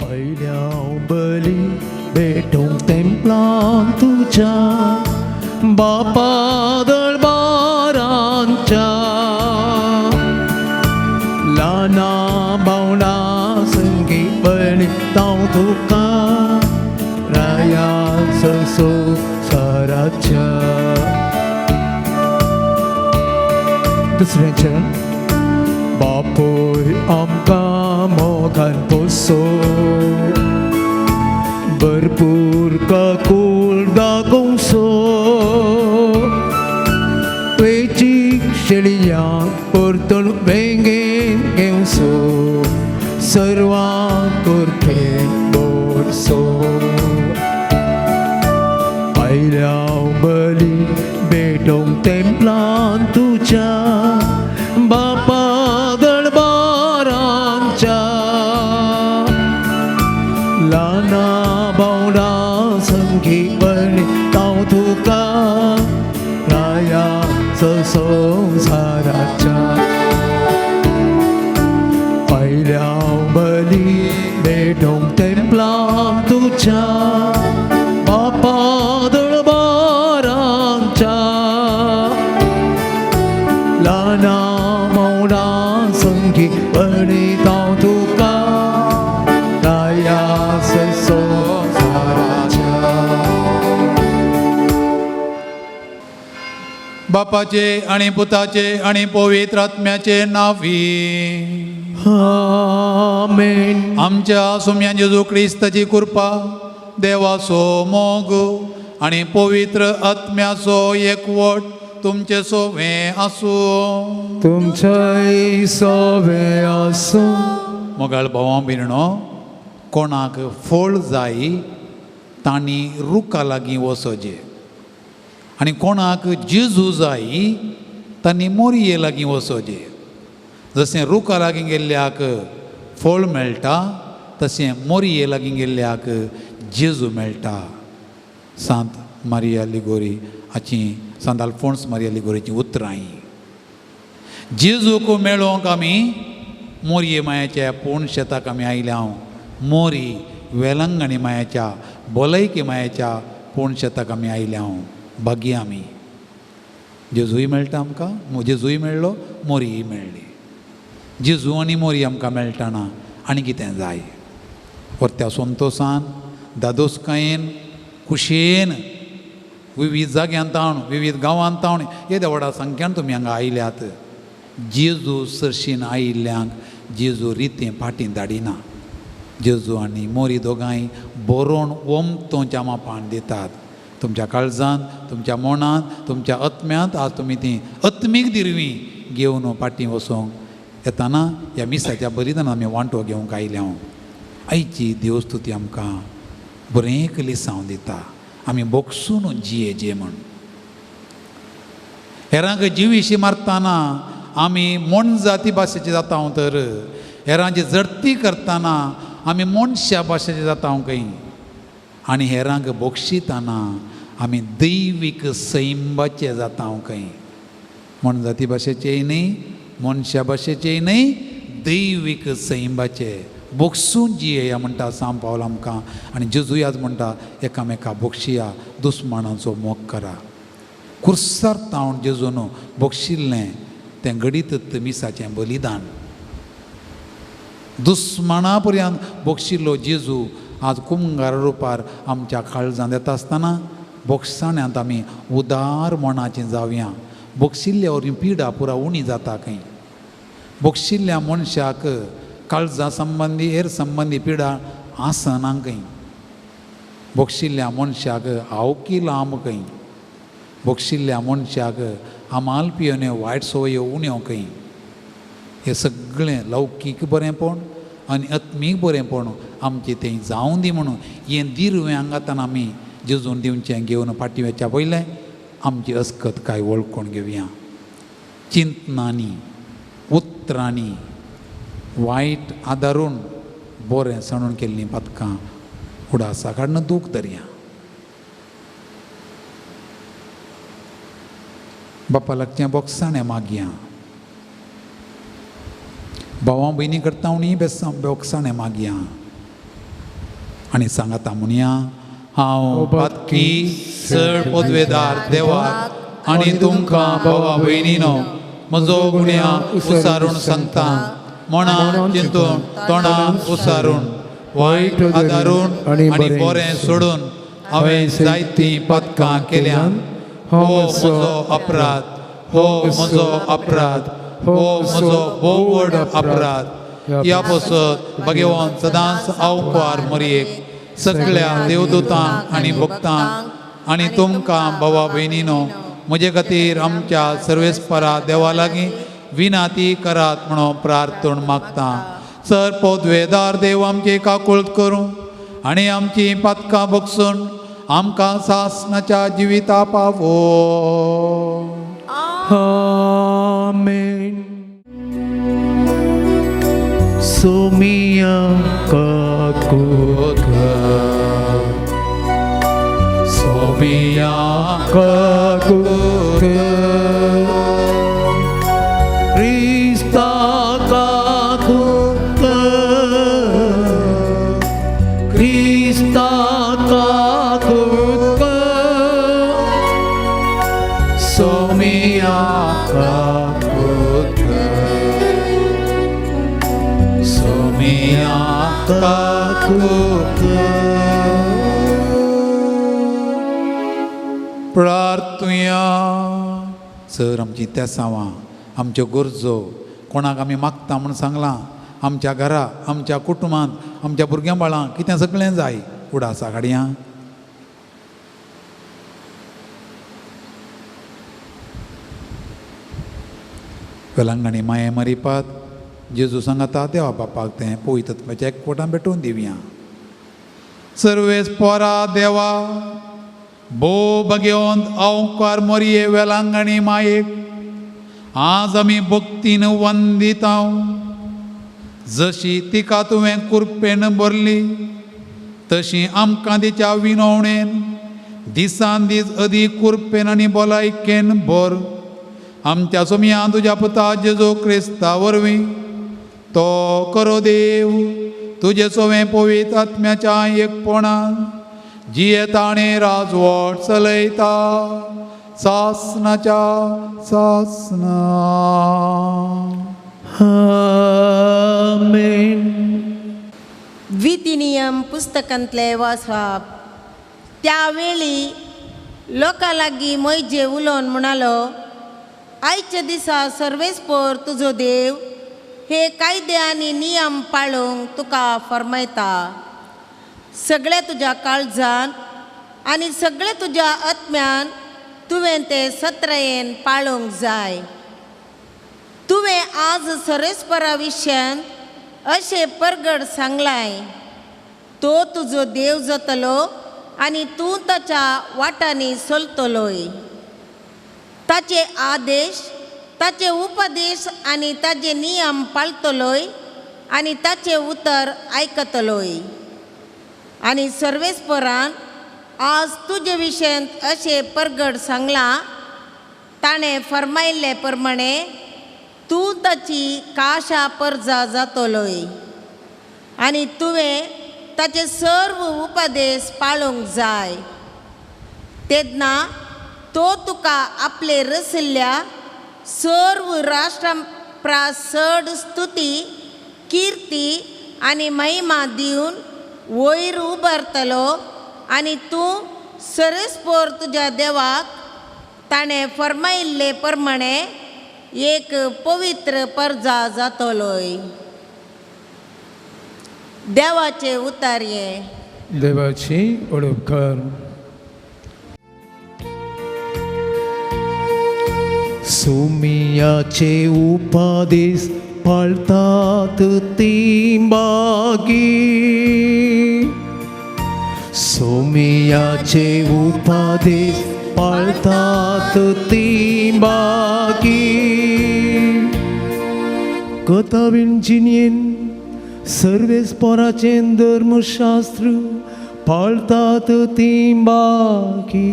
S2: पहिल्या बली भेटूंक तेंपलान तुझ्या बापा दरबारांच्या ल्हाना बावडा संगीतपणी हांव तुका राया संवसाराच्या. दुसरें चरण. बापोय आमकां मोगान पोसो, भरपूर काकूळ दाखोवसो, वेचीक शेळयांक परतून वेंगेन घेवसो, सर्वांक करपेन बोरसो. आयल्या बली भेटोंक तेंपलान तुझ्या बापा दरबारांच्या ल्हाना बावडा संगीतपणी हांव तुका राया संवसाराच्या. पहिल्या बली भेटोंक तेंपलान तुझ्या बापा दरबारांच्या ल्हाना बावडा संगीतपणी हांव तुका राया संवसाराच्या.
S1: बापाचे आणि पुताचे आणि पवित्र आत्म्याचे नावी.
S2: आमेन.
S1: आमच्या सुम्या जेजू क्रिस्ताची कृपा, देवाचो मोग आणि पवित्र आत्म्याचो एकवट तुमचे सोवे आसूं.
S2: तुमचेय सोवे आसूं.
S1: मोगाळ भावां भयणो, कोणाक फळ जाय तांणी रुखा लागीं वचोचें आनी कोणाक जेजू जाय तांणी मोरये लागीं वचोचें. जशें रुखा लागीं गेल्ल्याक फळ मेळटा तशें मोरये लागीं गेल्ल्याक जेजू मेळटा. सांत मारिया लिगोरी हाची सांत आल्फोन्स मारिया लिगोरीची उतरां. जेजूक मेळोवंक आमी मोरये मायाच्या पूर्ण शेताक आमी आयल्या. मोरी वेलंगणी मायाच्या भलायकी मायाच्या पूर्ण शेताक आमी आयल्या. भाग्य आमी. जेजूय मेळटा आमकां, जेजूय मेळ्ळो, मोरीय मेळ्ळी. जेजू आनी मोरी आमकां मेळटाना आनी कितें जाय. परत्या संतोशान, दादोसकायेन, खुशयेन, विविध जाग्यांत हांव, विविध गांवांत हांव, येद्या व्हडा संख्यान तुमी हांगा आयल्यात. जेजू सरशीन आयिल्ल्यांक जेजू रितें फाटीं धाडिना. जेजू आनी मोरी दोगांय बरोवन वमतोच्या मापान दितात. तुमच्या काळजांत, तुमच्या मनांत, तुमच्या आत्म्यांत आज तुमी ती आत्मीक दिरवीं घेवन फाटीं वचोंक येताना ह्या मिसाच्या बलिदानान आमी वांटो घेवंक आयल्या. आयची देवस्तुती आमकां बरें लिसांव दिता. आमी बोगसून जियेजे म्हण. हेरांक जिवीशी मारतना आमी मोण जाती भाशेचे जाता तर हेरांची जडती करतना आमी मनशा भाशेचे जाता खंय. आनी हेरांक बोगशितना आमी दैवीक सैंबाचे जाता खंय. मोण जाती भाशेचेय न्ही, मनशा भाशेचेय न्ही, दैवीक सैंबाचे. बोगसून जियेया म्हणटा सांत पावल आमकां. आनी जेजूय आज म्हणटा एकामेका बोगशिया, दुस्मानाचो मोग करा. कुर्सार तावन जेजून बोगशिल्लें तें घडीत मिसाचें बलिदान. दुस्माना पर्यंत बोगशिल्लो जेजू आज कुंगार रुपार आमच्या काळजांत येता आसतना बोगसाण्यांत आमी उदार मनाचीं जावया. बोगशिल्ल्या वरवीं पिडा पुरा उणी जाता खंय. बोगशिल्ल्या मनशाक काळजा संबंदी हेर संबंदी पिडा आसना खंय. बोगशिल्ल्या मनशाक आवकी लांब खंय. बोगशिल्ल्या मनशाक आमाल पियेन्यो वायट संवयो उण्यो खंय. हें सगळें लौकीक बरेंपण आनी आत्मीक बरेंपण आमचें तें जावं दी म्हणून हें दिरवें हांगातान आमी जेजून दिवचें घेवन फाटीवेच्या पयलें आमची अस्कत काय वळखून घेवया. चिंतनांनी, उतरांनी वायट आदारून बरें सणून केल्लीं पथकां उडासा काडून दूख धरया. बापा लागचें बोगसाणें मागया. भावां भयणी करता उणी बोगसाणें मागया. आनी सांगाता म्हणया हांव पातकी चड पदवेदार देवाक आनी तुमकां भावा भयणीनो म्हजो गुन्या उसारून सांगता. मनां चिंतून तोंडां उसारून वायट आदारून आनी बरें सोडून हांवें जायतीं पथकां केल्यान. हो म्हजो अपराध, हो म्हजो अपराध, हो म्हजो भोव व्हड अपराध. ह्या पासत भगवान सदांच आवकार मरयेक सगळ्या देवदूतांक आनी भक्तांक आनी तुमकां भावा भयणीनो म्हजे खातीर आमच्या सर्वेस्परा देवा लागीं विनाती करात म्हणून प्रार्थना मागता. सर पदवेदार देव आमची काकुळट करूं आनी आमची पथकां बगसून आमकां सासणाच्या जिविता पावो.
S2: आमेन. सोमिया काकुळट,
S1: सोमिया
S2: काकुळट, क्रिस्ता काकुळट, क्रिस्ता काकुळट,
S1: सोमिया काकुळट, सोमिया काकुळट. प्रार्थुया. सर आमची तेसांवां, आमच्यो गरजो कोणाक आमी मागता म्हूण सांगलां. आमच्या घरा, आमच्या कुटुंबांत, आमच्या भुरग्यां बाळांक कितें सगळें जाय उडासा काडया. वेलांगणी माये मरिपात जेजू सांगता देवा बापाक तें पवित्रत्वाच्या एकवटान भेटोवन दिवया. सर्वेस पोरा देवा भो बगेवन अवकार मोरये वेलांगणी मायेक आज आमी भक्तीन वंदिता जशी तिका तुवें कुरपेन भरली तशी आमकां तिच्या विनवणेन दिसान दीस अदीक कुरपेन आनी भलायकेन भर आमच्या सोमया तुज्या पुता जेजू क्रिस्ता वरवीं तो करो देव तुजे सोवें पवित्र आत्म्याच्या एकपणान जियेता आनी राजवट चलयता सासनाच्या सासना.
S2: आमेन.
S4: विधिनियम पुस्तकांतले वाचप. त्यावेळी लोकां लागीं मोइजे उलोवन म्हणालो, आयच्या दिसा सर्वेस्पर तुजो देव हे कायदे आनी नियम पाळूंक तुका फरमायता. सगळे तुज्या काळजान आनी सगळे तुज्या आत्म्यान तुवें ते सत्रयेन पाळूंक जाय. तुवें आज सर्वेस्परा विशयान अशें परगड सांगलाय, तो तुजो देव जातलो आनी तूं ताच्या वाटांनी चलतलोय. ताचे आदेश, ताचे उपदेश आनी ताचे नियम पाळतलोय आनी ताचे उतर आयकतलोय. आनी सर्वेस्परान आज तुजे विशयान अशें परगड सांगलां, ताणें फरमायल्ले प्रमाणे तूं ताची काशा परजा जातलोय आनी तुवें ताचे सर्व उपदेश पाळूंक जाय. तेन्ना तो तुका आपले रसिल्ल्या सर्व राष्ट्रां चड स्तुती, किर्ती आनी महिमा दिवन वयर उबारतलो आनी तूं सर्वेस्पर तुज्या देवाक ताणें फरमायिल्ले प्रमाणे एक पवित्र परजा जातलोय. देवाचे उतार्ये.
S2: देवाची ओळख कर. सोमियाचे उपदेश पाळतात ती बागी. सोमियाचे उपदेश पाळतात ती बागी. कथावीन जिनियेन सर्वेस्पराचें धर्मशास्त्र पाळतात ती बागी.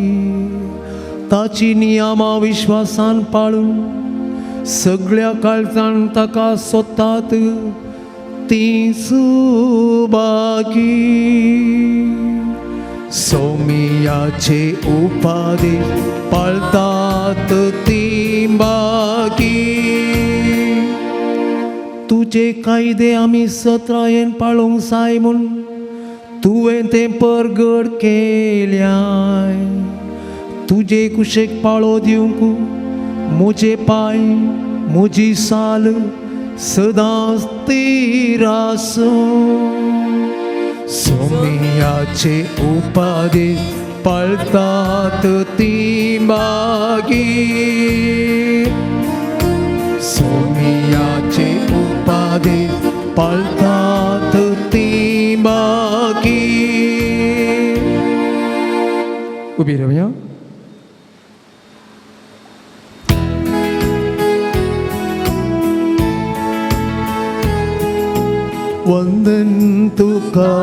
S2: ताची नियमां विश्वासान पाळून सगळ्या काळजान ताका सोदतात ती सुबागी. सोमियाचे उपदेश पाळतात ती बागी. तुजे कायदे आमी सत्रायेन पाळूंक जाय म्हूण तुवें तें परगड केल्याय. तुजे कुशेक पाळो दिवंक म्हजे पांय, म्हजी साल सदांच स्थिर आसूं. सोमियाचे उपदेश पाळतात ती बागी. सोमियाचे उपदेश पाळतात ती बागी. उभी रावया. वंदन तुका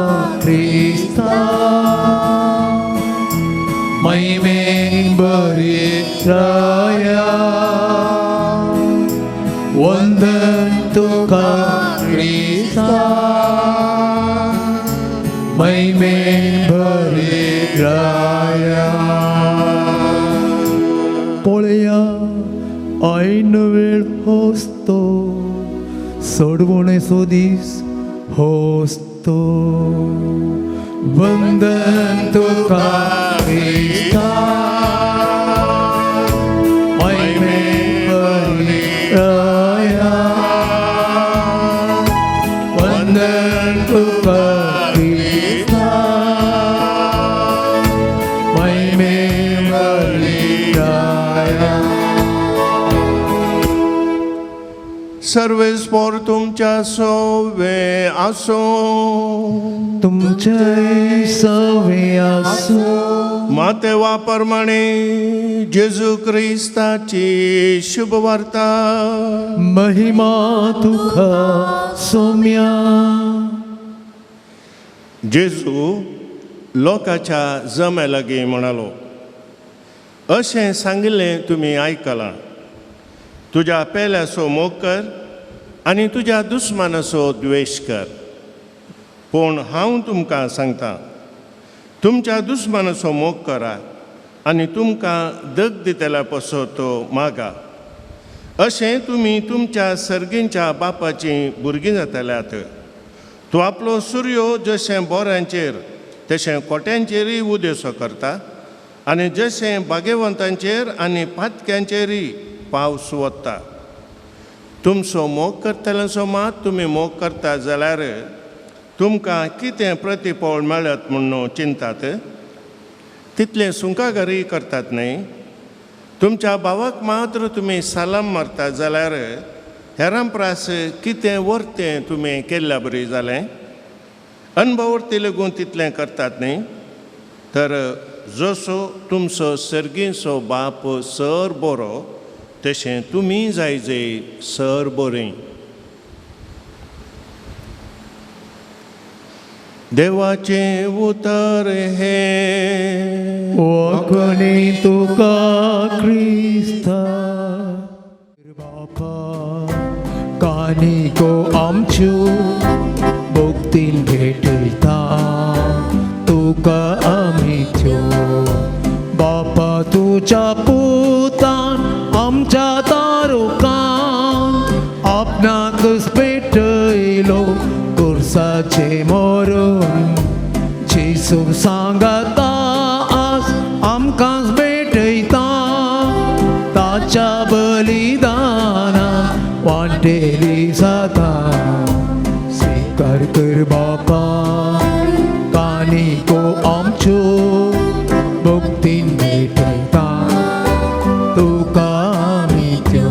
S2: क्रिस्ता, महिमेन बरी राया. वंदन तुका क्रिस्ता, महिमेन बरी राया. पळया ऐन वेळ होस्तो, सोडवणेचो दीस होस्तो. वंदन तुका क्रिस्ता, महिमेन बरी राया. वंदन तुका क्रिस्ता, महिमेन बरी राया.
S5: सर्वेस्पोर तुमच्या सोवे आसो.
S2: तुमचे सवे आसो.
S5: मातेवा प्रमाणे जेजू क्रिस्ताची शुभ वार्ता.
S2: महिमा तुका सौम्या.
S5: जेजू लोकाच्या जमे लागीं म्हणालो, अशें सांगिल्लें तुमी आयकलां, तुज्या पेल्याचो मोग कर आनी तुज्या दुस्मानाचो द्वेश कर. पूण हांव तुमकां सांगतां, तुमच्या दुस्मानाचो मोग करात आनी तुमकां दग दितल्या पसो तो मागा. अशें तुमी तुमच्या सर्गींच्या बापाचीं भुरगीं जातल्यात. तूं आपलो सूर्यो जशें बोऱ्यांचेर तशें कोट्यांचेरय उदेसो करता आनी जशें बागेवंतांचेर आनी पातक्यांचेरय पावस वता. तुमचो मोग करतल्यांचो मात तुमी मोग करता जाल्यार तुमकां कितें प्रतिफळ मेळत म्हणून चिंतात. तितलें सुंकागारी करतात न्ही. तुमच्या भावाक मात्र तुमी सालाम मारता जाल्यार हेरां प्रास कितें वर्तें तुमी केल्ल्या बरी जालें. अनभवर्ती लेगून तितलें करतात न्ही. तर जसो तुमचो सर्गीचो बाप सर बरो तशें तुमी जायजे सर बरीं. देवाचे उतर हे
S2: वखणी तुका क्रिस्ता. बापा कानिको आमच्यो भक्तीन भेटयता तुका आमी त्यो. बापा तुज्या पुतान आमच्या तारुकान आपणाकच भेटयलो कुर्साचे मरून. जेसू सांगता आज आमकांच भेटयता ताच्या बलिदाना वांटेली जाता. स्वीकार कर बापा कानिको आमच्यो भक्तीन भेटयता तुका आमी त्यो.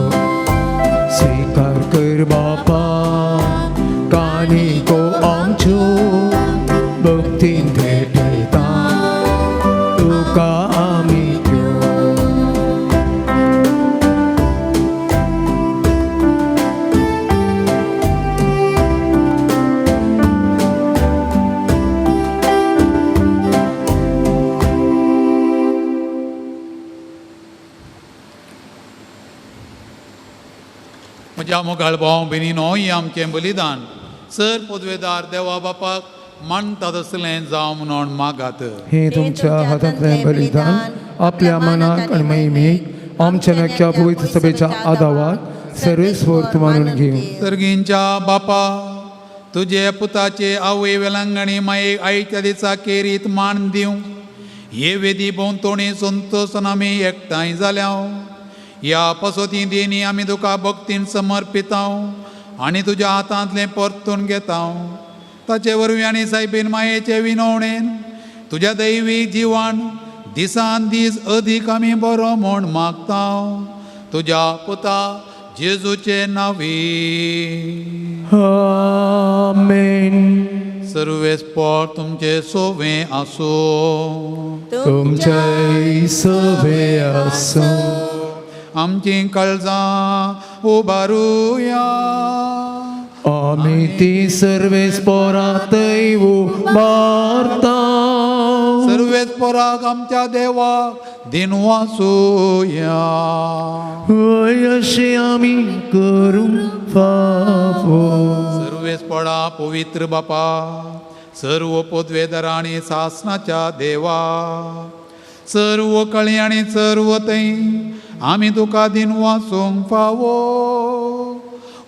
S2: स्वीकार कर बापा कानिको आमच्यो भक्तीन भेटयता तुका आमी त्यो.
S1: म्हज्या मोगाळ भाव भयणीनो, ही आमचें बलिदान सर पदवेदार देवा बापाक मानता तसलें जावं म्हणून मागात.
S2: हे तुमच्या हातांतलें बलिदान आपल्या मनाक आनी महिमेक आमच्या नक्या पवित्र सभेच्या आदारात सर्वेस्वर मानून घेऊ.
S1: सर्गींच्या बापा, तुजे पुताचे आवय वेलांगणी मायेक आयच्या दिसा केरीत मान दिवं. हे वेदी भोंवतणी संतोषन आमी एकठांय जाल्या. ह्या पसोती देणी आमी तुका भक्तीन समर्पिता आनी तुज्या हातांतलें परतून घेता. ताचे वरवीं आनी सायबीन मायेचे विनवणेन तुज्या दैवीक जिवान दिसान दीस अदीक आमी बरो म्हूण मागता. तुज्या पुता जेजूचे नांवी.
S2: आमेन.
S1: सर्वेस्पर तुमचे सोवे आसो.
S2: तुमचे सवे आसो.
S1: आमची काळजां उबारुया.
S2: आमी ती सर्वेस्परांतय उबारता.
S1: सर्वेस्पराक आमच्या देवाक दिनवासुया.
S2: अशें आमी करूंक फावो.
S1: सर्वेस्परा पवित्र बापा, सर्व पदवेदार आनी सासणाच्या देवा, सर्व कळी आनी सर्व तै आमी तुका दिनवासूंक फावो.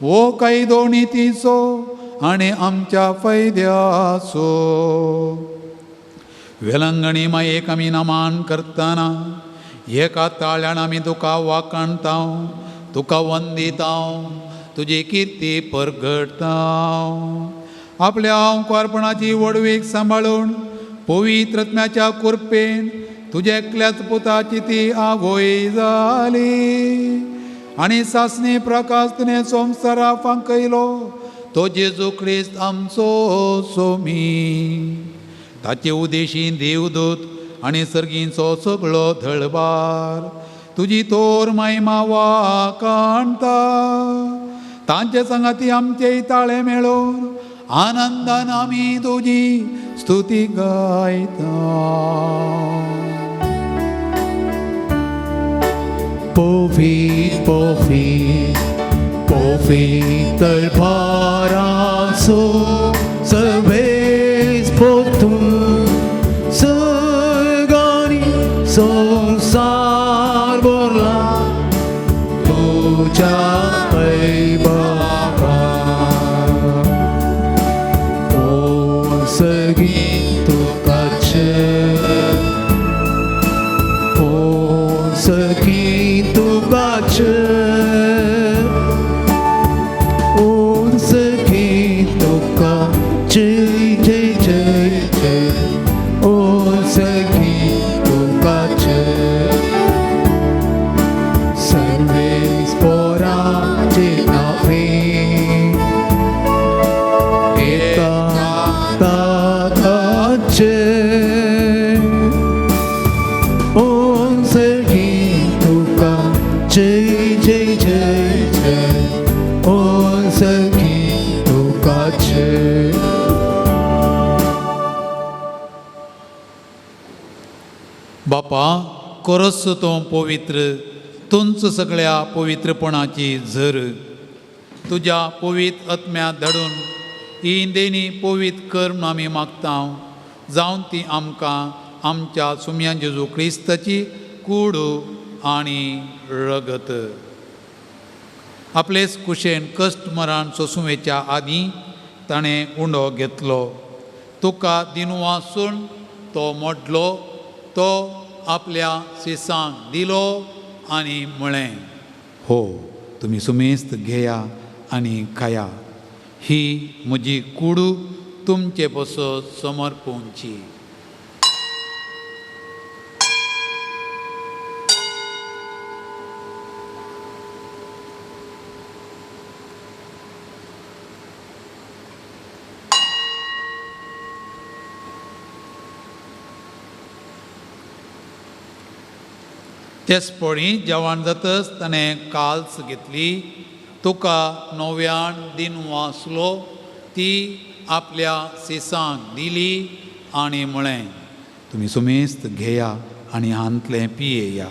S1: वो कैदो नितीचो आनी आमच्या फैद्याचो. वेलंगणी मायेक आमी नमान करतना एका ताळ्यान आमी तुका वाकणता, तुका वंदिता, तुजी किर्ती परगटता. आपल्या अंकुरपणाची वडवीक सांबाळून पवित्रत्म्याच्या कुरपेन तुजे एकल्याच पुताची ती आवय जाली. आनी सासणी प्रकाश तिणें संवसारा फांकयलो तो जेजू क्रिस्त आमचो सोमी. ताचे उदेशीन देवदूत आनी सर्गींचो सगळो धळबार तुजी तोर महिमा वाकाणटा. तांचे संगती आमचे ताळे मेळोन आनंदान आमी तुजी स्तुती गायता.
S2: Povit, povit, povit dălparațu, să vezi potum, să gani, संसार बोरला तुझ्या बाबा. ओ सगी तुकाचे, ओ सगी तुकाचे, ओ सगी तुकाचे, जय जय जय. ओ सगी तुकाचे सर्वे स्पोराचे नावे एका दादाचे. ओ सगी तुका जय जय जय जय. ओ सगी तुकाचे.
S1: बापा कोरस तो पवित्र तुंच सगळ्या पवित्रपणाची झर तुज्या पवित्र आत्म्या धाडून ही देणी पवित्र कर्म आमी मागता जावन ती आमकां आमच्या सुम्या जेजू क्रिस्ताची कूड आनी रगत. आपलेच कुशेन कश्ट मरण सोंसुवेच्या आदीं ताणें उंडो घेतलो. तुका दिनवासून तो मोडलो तो आपल्या शिसांक दिलो आनी म्हळें हो तुमी सुमेस्त घेया आनी खाया. ही म्हजी कूड तुमचे पासत समर्पूंची. तेसपणी जेवण जातच ताणें काल्स घेतली. तुका नव्यान दिन वाचलो ती आपल्या शिसांक दिली आनी म्हळें तुमी सुमेस्त घेया आनी हांतलें पियेया.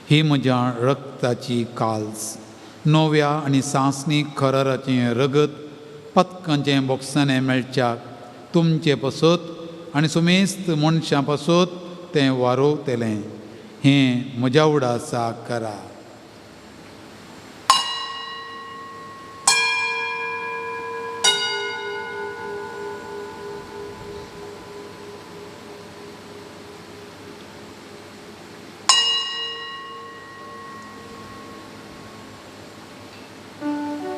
S1: ही म्हज्या रक्ताची काल्स नव्या आनी सासणीक खराराचें रगत पथकांचें बोक्सांनी मेळच्याक तुमचे पासत आनी सुमेस्त मनशां पासत तें वारोवतलें. हें म्हज्या उडासा करा.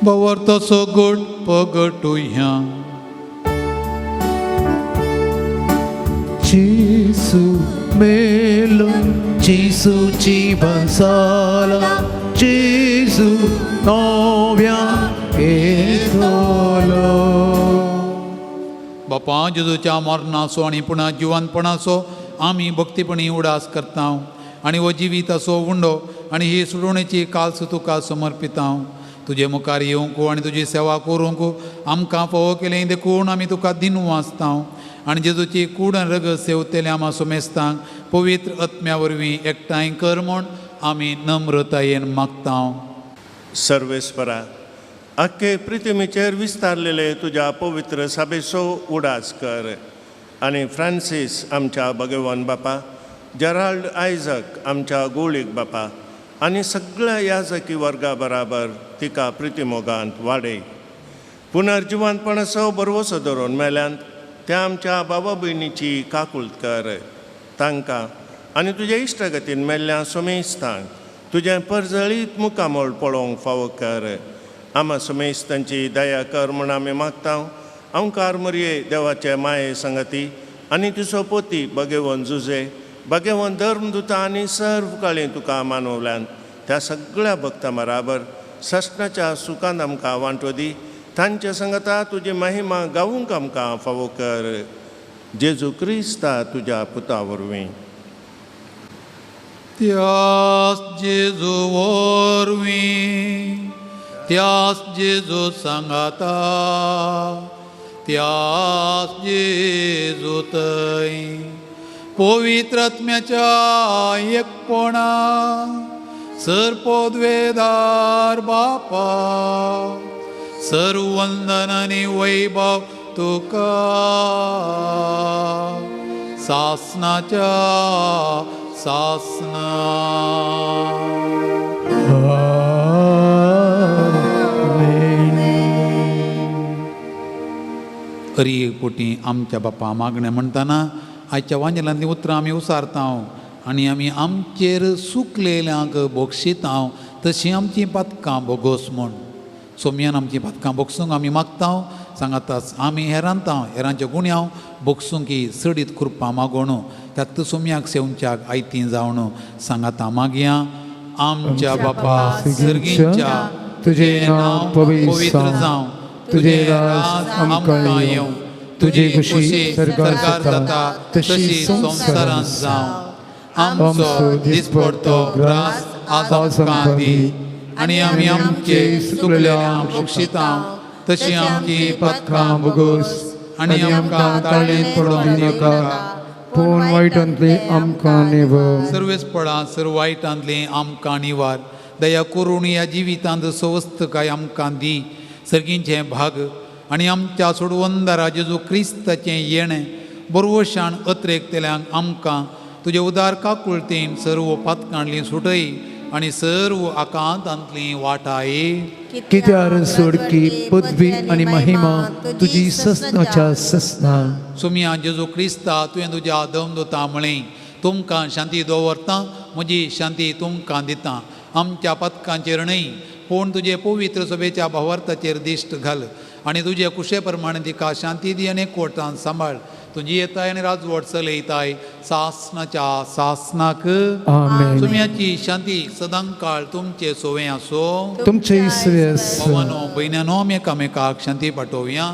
S1: बवर तसो गोड पगटुया
S2: Gesù melo, Gesù ci bansala, Gesù novia e solo.
S1: बापा जेजूच्या मरणाचो आनी पुन्हा जिवंतपणाचो आमी भक्तीपणी उडास करता आनी हो जिवीत असो उंडो आनी ही सोडवणेची काल्स तुका समर्पिता. तुजे मुखार येवंक आनी तुजी सेवा करूंक आमकां फोव केलें देखून आमी तुका दिन वाचता आनी जेजूची कूड आनी रगत सेवतले आमा सुमेस्तांक पवित्र आत्म्या वरवीं एकठांय कर म्हूण आमी नम्रतायेन मागता.
S5: सर्वेस्परा आख्खे पृथ्वीचेर विस्तारलेले तुज्या पवित्र सभेचो उडास कर आनी फ्रांसीस आमच्या भगवान बापा, जेराल्ड आयझक आमच्या गोळीक बापा आनी सगळ्या याजकी वर्गा बराबर तिका प्रितीमोगांत वाडय. पुनर्जिवंतपणाचो बरवसो धरून मेल्यांत त्या आमच्या बाबा भयणीची काकुळट कर. तांकां आनी तुज्या इश्टगतीन मेल्ल्या सुमेस्तांक तुजें परजळीत मुखामोळ पळोवंक फावो कर. आमा सुमेस्तांची दया कर म्हूण आमी मागता. हांव कारमरये देवाचे माये संगती आनी तुजो पोती भगवान जुजे भगवान धर्मदुता आनी सर्व काळी तुका मानवल्यान त्या सगळ्या भक्तां बराबर सस्नाच्या सुखांत आमकां वांटो दी. तांच्या संगता तुजी महिमा गावूंक आमकां फावो कर. जेजू क्रिस्ता तुज्या पुता वरवीं.
S1: त्यास जेजू वरवीं त्यास जेजू सांगाता त्यास जेजू थंय पवित्र आत्म्याच्या एकपणा सर्पोद्वेदार बापा सर्व वंदन आनी वैभव तुका सासनाच्या सासना. खरी पोटी आमच्या बापा मागणें म्हणटाना आयच्या वांजेलांतलीं उतरां आमी उसारतांव आनी आमी आमचेर सुकलेल्यांक बक्षितांव तशीं आमचीं पातकां बोगोस म्हूण. सोमयान आमचीं पातकां बोगसूंक आमी मागतांव. सांगाताच आमी हेरांतांव हेरांच्या गुण्याव बोगसूंक ही सडीत खुरपां मागोणू त्यात सोम्याक सेवच्याक आयतीं जावणू. सांगाता मागया. आमच्या बापा सर्गींच्या तुजें नांव पवित्र जावं तुजें राज आमकां येवं तुजी खुशी सरकार जाता तशी संवसारांत जावं. आमचो दिसपडटो ग्रास आज आमकां दी आनी आमी आमचे चुकलेल्यांक बक्षितांव तशी आमची पातकां बोगोस आनी आमकां ताळेंत पडोवंक दिनाका
S2: पूण वायटांतली आमकां निवळ.
S1: सर्वेस पळा सर्व वायटांतली आमकां निवार. दया करून ह्या जिवितांत सवस्त काय आमकां दी. सर्गींचे भाग आनी आमच्या सोडवंदारा जेजू क्रिस्ताचें येणें बरोवशान अत्रेकतेल्यांक आमकां तुजे उदार काकुळतेन सर्व पातकांतलीं सुटय आनी सर्व आकांतांतलीं वाटाय.
S2: कित्यार सोडकी पदवी आनी महिमा तुजी ससनाच्या ससना.
S1: सोम्या जेजू क्रिस्ता तुवें तुज्या दमदूतां म्हळें तुमकां शांती दवरतां म्हजी शांती तुमकां दितां. आमच्या पातकांचेर न्हय पूण तुजे पवित्र सभेच्या भावार्थाचेर दिश्ट घाल आनी तुजे कुशे प्रमाणे तिका शांती दी आनी एकवटान सांबाळ. तुजी येताय आनी राजवट चलयताय सासनाच्या सासनाक.
S2: आमेन.
S1: सोम्याची शांती सदांकाळ तुमचे सोवे आसो.
S2: तुमचे इसवे आसूं.
S1: भवानो भयण्यानो आमी एकामेकाक शांती पाठोवया.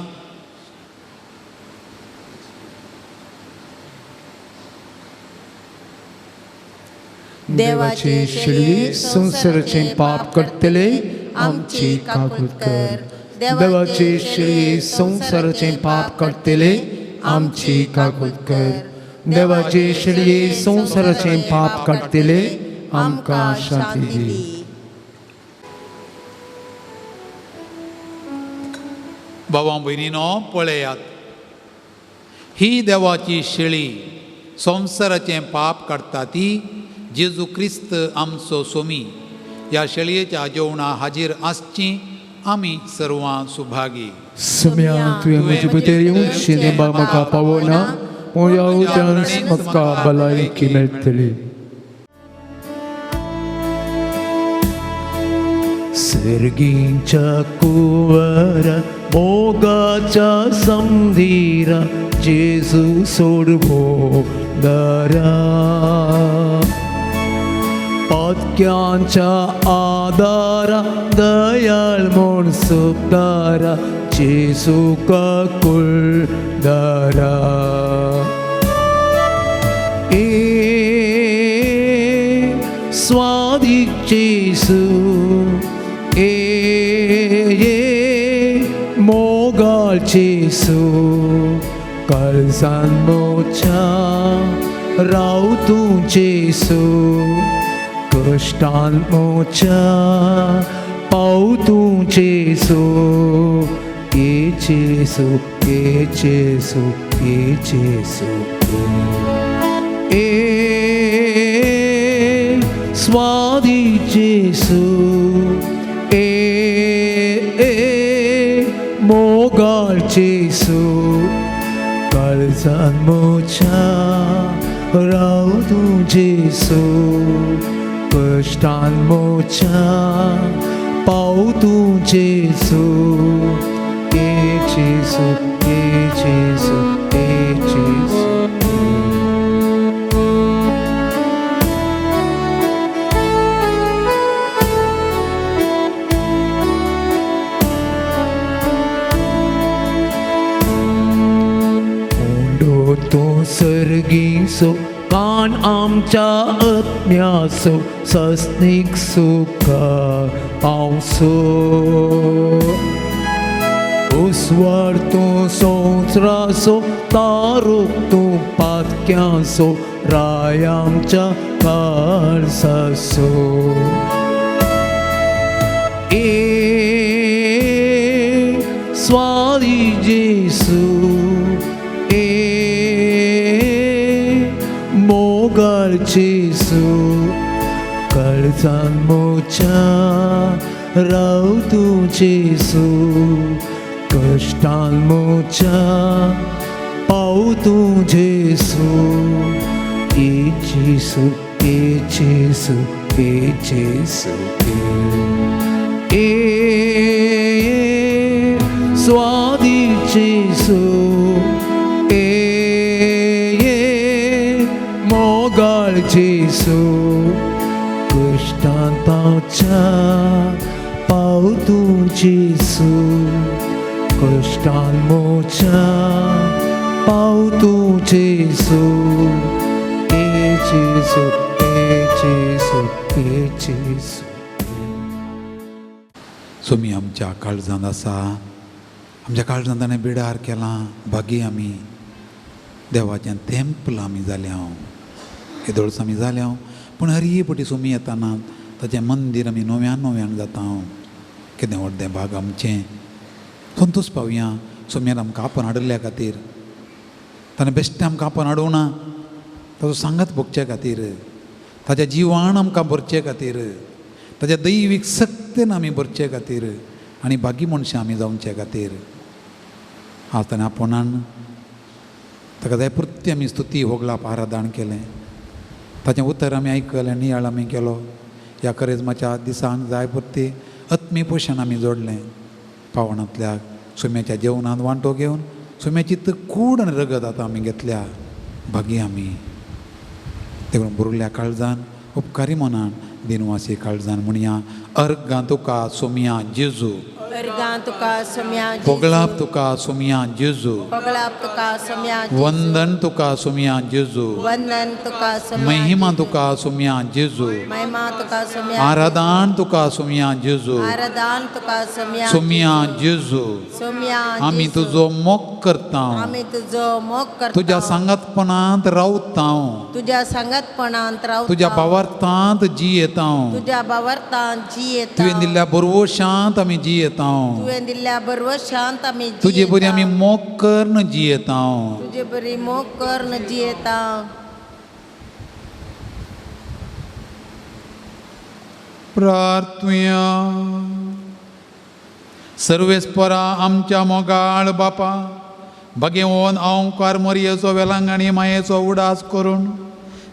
S2: देवाचे शिळी संसाराचे पाप करतले आमची काकूळ कर. देवाचे शिळी संसाराचे पाप करतले आमची काकूळ कर. देवाचे शिळी संसाराचे पाप करतले आमकां शांती दी.
S1: भावां भयणीनो पळयात ही देवाची शेळी संवसाराचें पाप काडटा ती जेजू क्रिस्त आमचो सोमी. ह्या शेळयेच्या जेवणा हाजीर आसची आमी सर्वां सुभागी.
S2: सुम्या तुवें म्हजे भितर येवन शिनेबा म्हाका पावना पूण ह्या उद्यान म्हाका भलायकी मेळटली. सर्गींच्या कुंवरा मोगाच्या समधीरा जेजू सोडभो दरा. पातक्यांच्या आदारा दयाळ म्हूण सुपदारा जेजू काकूळ दरा. स्वादिक जेजू मोगाळ जेजू काळजान मोच्या राव तूं जेजू कश्टान मोच्या पाव तूं जेजू. ए जेजू ए जेजू ए जेजू स्वादी जेजू मोगाळ जेजू काळजान मोच्या राव तूं जेजू कश्टान मोच्या पाव तूं जेजू. ए जेजू ए जेजू ए जेजू. सर्गीसो कान आमच्या आत्म्यासो सस्निक सुखा पावसो उस्वार्तो संवत्सरासो तारूक तूं पातक्यासो राय आमच्या काळजासो स्वारी जेसू मोगाळ जेसू काळजान मोच्या राव तूं जेसू कष्टान मोच्या पाव तूं जेसू ए जेसू ए जेसू ए जेसू स्वादी जेसू मोगाळ जेसू कष्टांताच्या पाव तूं जेसू कष्टान मोच्या पाव तूं जेसू ए जेसू ए जेसू ए जेसू
S1: सोमी आमच्या काळजांत आसा आमच्या काळजांत ताणें बिडार केलां भागी आमी देवाचें तेंपल आमी जाल्या येदोळस आमी जाल्या पूण हरी पटी सोमी येताना ताचें मंदीर आमी नव्यान जाता कितें व्हडलें भाग आमचें संतोश पावया सोम्यार आमकां आपण हाडल्या खातीर ताणें बेश्टें आमकां आपण हाडूना ताचो सांगत भोगचे खातीर ताच्या जिवान आमकां भरचे खातीर ताच्या दैवीक सक्तेन आमी भरचे खातीर आनी बागी मनशां आमी जावचे खातीर आज ताणें आपोणान ताका जाय पुरती आमी स्तुती होगलाप आराधन केलें ताचें उतर आमी आयकलें नियाळ आमी केलो ह्या करेजमाच्या दिसांक जाय पुरती आत्मी पोशण आमी जोडलें पावणांतल्याक सोम्याच्या जेवणांत वांटो घेवन सोम्याची कूड आनी रगत आतां आमी घेतल्या भागी आमी देखून बुरल्या काळजान उपकारी मनान दिनवासी काळजान म्हणया अर्गां तुका सोम्या जेजू
S4: अर्गां तुका सोम्या
S1: पोगळाप तुका सोम्या जेजू
S4: पगळाप तुका सोम्या
S1: वंदन तुका सोम्या जेजू
S4: वंदन तुका सोम्या
S1: महिमा तुका सोम्या जेजू
S4: महिमा तुका सोम्या
S1: आराधन तुका सोम्या जेजू
S4: आराधन तुका सोम्या
S1: सोम्या जेजू
S4: सोम्या
S1: आमी तुजो मोग करता
S4: आमी तुजो मोग करता
S1: तुज्या सांगतपणांत रावता
S4: तुज्या संगतपणांत रावता
S1: तुज्या भावार्थांत जियेता
S4: तुज्या भावार्थांत जियेता
S1: तुवें दिल्ल्या बरवशांत आमी जियेता
S4: तुवें दिल्ल्या बरवशांत आमी
S1: तुजे बरी आमी मोग करन जियेता
S4: तुजे बरी मोग करून जियेता
S1: प्रार्थुया सर्वेस्परा आमच्या मोगाळ बापा भगेवन अवंकार मरयेचो वेलांगणी मायेचो उडास करून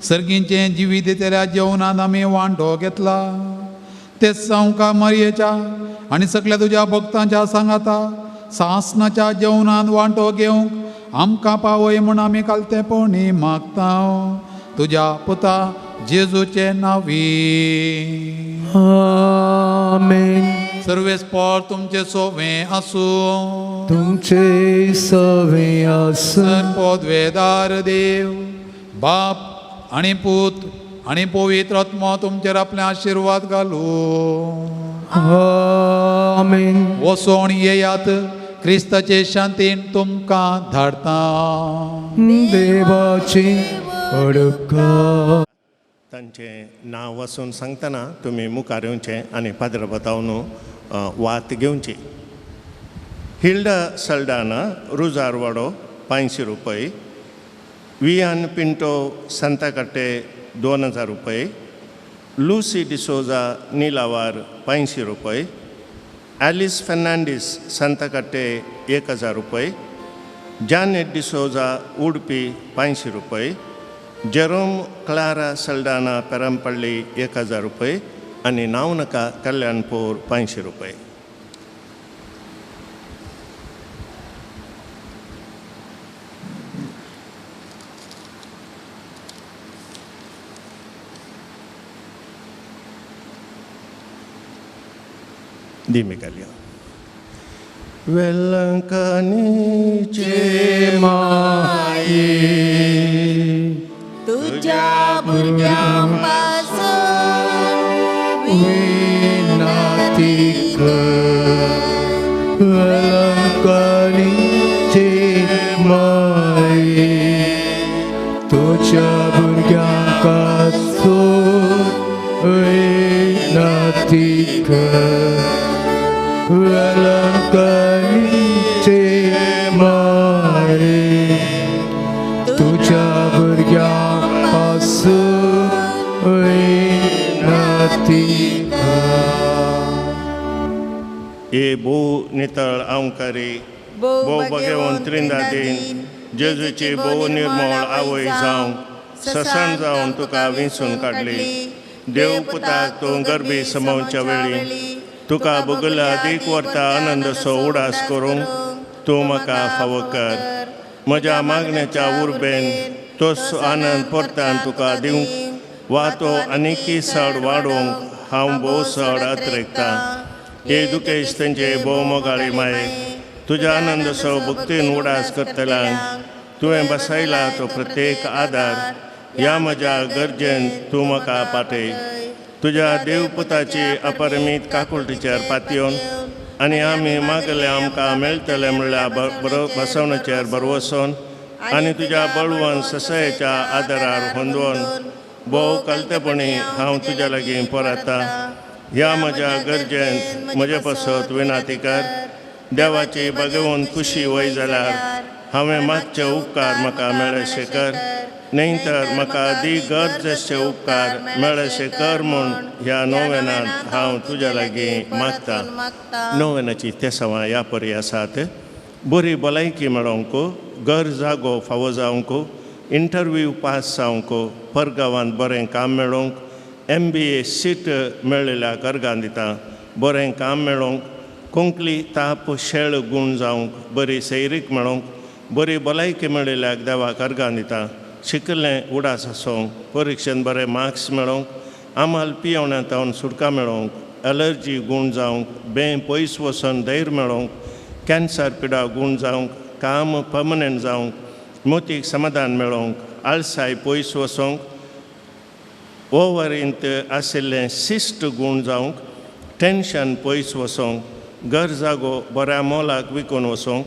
S1: सर्गींचें जिवीत तेल्या जेवणांत आमी वांटो घेतला तेच अवंकार मरयेच्या आनी सगळ्या तुज्या भक्तांच्या सांगाता सासनाच्या जेवणांत वांटो घेवंक आमकां पावय म्हूण आमी कालतेपणी मागता तुज्या पुता जेजूचे नांवी
S2: आमेन
S1: सर्वेस्पर तुमचे सोवें आसूं
S2: तुमचे सवे आसूं
S1: सर्पोद्वेदार देव बाप आनी पूत आनी पवित्र आत्मा तुमचेर आपले आशिर्वाद घालूं
S2: आमेन
S1: वसोन येयात क्रिस्ताचे शांतीन तुमकां धाडटा
S2: देवाची अडका
S5: तांचें नांव वाचून सांगतना तुमी मुखार येवचें आनी पाद्र बतावन वात घेवची हिल्डा सल्डाना रुजारवाडो 500 रुपये वियान पिंटो सांताकाटे 2000 रुपये लुसी डिसोजा नीलावार 500 रुपये ॲलिस फेर्नांडीस सांताकाटे 1000 रुपये जानेट डिसोजा उडपी 500 रुपये जेरोम क्लारा सल्डाना पेरंपल्ली 1000 रुपये आणि नावनका कल्याणपूर 500 रुपये Dime, Galia. वेलंकनीचे माये
S4: तुझ्या भुरग्यांपासून
S2: विनंती कर वेलंकनीचे माये तुझ्या भुरग्यांपासून विनंती कर वेलंकनीचे माये तुझ्या भुरग्यांपासून विनंती
S5: ये बो नितळ अंकारी भोव बगेवन त्रिंदा दिन जेजूची भोव निर्मळ आवय जावं ससण जावन तुका विंचून काडली देव पुताक तूं गर्भी समोवच्या वेळी तुका भुगला दीक वर्ता आनंदसो उडास करूंक तूं म्हाका फावो कर म्हज्या मागणेच्या उर्बेन तोच आनंद परतान तुका दिवंक वा तो आनीकी चड वाडोवंक हांव भोव चड अत्रेकता हे दुखेश तेंचे भोव मोगाळी माये तुज्या आनंदसो भक्तीन उडास करतल्यांक तुवें बसयला तो प्रत्येक आदार ह्या म्हज्या गरजेन तूं म्हाका पाटय तुज्या देवपुताची अपरिमीत काकुळटीचेर पातयेवन आनी आमी मागले आमकां मेळटले म्हणल्यार बसवणेचेर बरवसून आनी तुज्या बळवंत ससयेच्या आदारार होंदोवन भोव कलतेपणी हांव तुज्या लागीं परता ह्या म्हज्या गरजेन म्हजे पासत विनाती कर देवाची बगवून खुशी वय जाल्यार हांवें मागचे उपकार म्हाका मेळशे कर न्ही तर म्हाका दी गरजेचे उपकार मेळशे कर म्हूण ह्या नोवेनांत हांव तुज्या लागीं मागता नोवेनाची तेसावां ह्या परी आसात बरी भलायकी मेळोंक घर जागो फावो जावंक इंटरव्यू पास जावंक परगांवांत बरें काम मेळोवंक MBA सीट मेळिल्ल्या गर्गां दिता बरें काम मेळोवंक कोंकणी ताप शेळ गूण जावंक बरी सैरीक मेळोवंक बरी भलायकी मेळिल्ल्याक देवाक अर्गां दिता शिकलें उडास आसूंक परिक्षेन बरे मार्क्स मेळोवंक आमाल पियेवण्यांतावन सुटका मेळोवंक एलर्जी गूण जावंक बें पयस वचून धैर्य मेळोवंक कॅन्सर पिडा गूण जावंक काम पर्मनंट जावंक मोतीक समाधान मेळोवंक आळसाय पयस वचोंक ओवरींत आशिल्लें शिस्ट गूण जावंक टेन्शन पयस वचोंक घर जागो बऱ्या मोलाक विकून वचोंक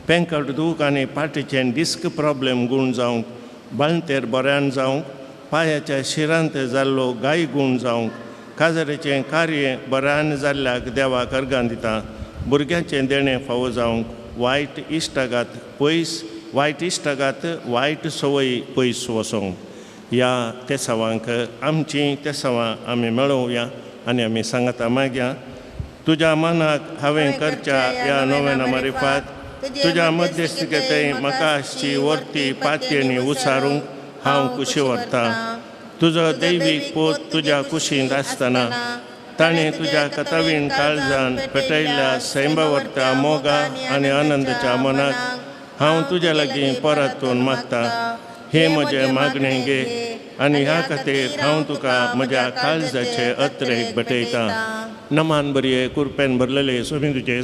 S5: पेंकट दूख आनी पाटीचें डिस्क प्रॉब्लेम गूण जावंक बाळंतेर बऱ्यान जावंक पांयाच्या शिरांत जाल्लो गाय गूण जावंक काजराचें कार्य बऱ्यान जाल्ल्याक देवाक अर्गां दिता भुरग्यांचें देणें फावो जावंक वायट इश्टागात वायट संवयी पयस वचोंक ह्या तेसावांक आमचीं तेसावां आमी मेळोवया आनी आमी सांगता मागया तुज्या मनाक हांवें करच्या ह्या नोवेना मारिफात तुज्या मध्यस्थीकेतय म्हाका आसची वर्ती पातयेनी उसारूंक हांव कुशी व्हरता तुजो दैवीक पोत तुज्या कुशींत आसतना ताणें तुज्या कतावीण काळजान पेटयल्ल्या सैंबावर्त्या मोगा आनी आनंदाच्या मनाक हांव तुज्या लागीं परतून मागता हे म्हजे मागणें घे आनी ह्या खातीर हांव तुका म्हज्या काळजाचे अत्रेक भेटयता नमान बरये कुरपेन भरलेले सोबीन तुजे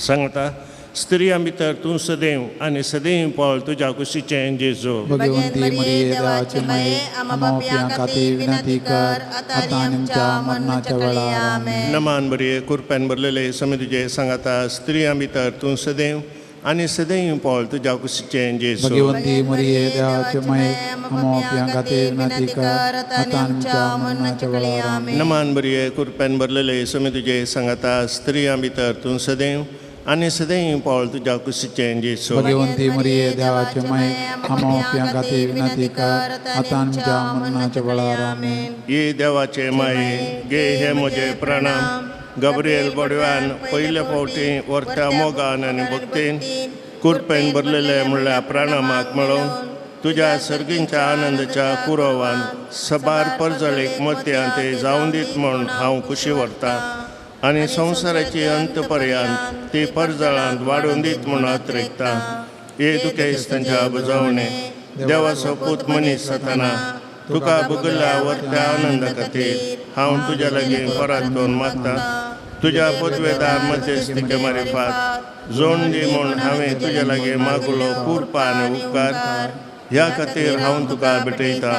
S5: सांगता स्त्रियां भितर तूं सदैव आनी सदैव पावल तुज्या कुशीचें जेजू
S1: भगवंती मरिये देवाचे माये आम्हा पापियां खातीर विनंती कर आतां आनी आमच्या मरणाच्या वेळार आमेन
S5: नमान बरये कुरपेन भरलेले सोबीन तुजे सांगता स्त्रियां भितर तूं सदैव आनी सदैव पावल तुज्या कुशीचें जेजू
S1: भगवंती मरिये देवाचे माये आम्हा पापियां खातीर विनंती कर आतां आनी आमच्या मरणाच्या वेळार आमेन
S5: नमान बरये कुरपेन भरलेले सोबीन तुजे सांगता स्त्रियां भितर तूं सदैव आनी सदैव पावल तुज्या कुशीचें जेजू
S1: भगवंती मरिये देवाचे माये आम्हा पापियां खातीर विनंती कर आतां आनी आमच्या मरणाच्या वेळार आमेन
S5: ये देवाचे माये गे हे म्हजे प्रणाम गब्रिएल बडव्यान पयले फावटी वर्त्या मोगान आनी भक्तीन कुरपेन भरलेले म्हणल्यार प्राणामाक मेळोवन तुज्या सर्गींच्या आनंदाच्या कुरवान सबार परजळीक मत्यां ते जावं दीत म्हूण हांव खुशी व्हरता आनी संवसाराची अंत पर्यंत ती परजळांत वाडोवन दीत म्हूण अत्रेकता हे दुखेस तांच्या बुजवणे देवाचो पूत मनीस जातना तुका भुगल्या वर्त्या आनंदा खातीर हांव तुज्या लागीं परतून मागता तुझ्या पदवेदार मध्यस्थिके मारिफात जोडली म्हूण हांवें तुजे लागीं मागलो कुर्पा आनी उपकार ह्या खातीर हांव तुका भेटयता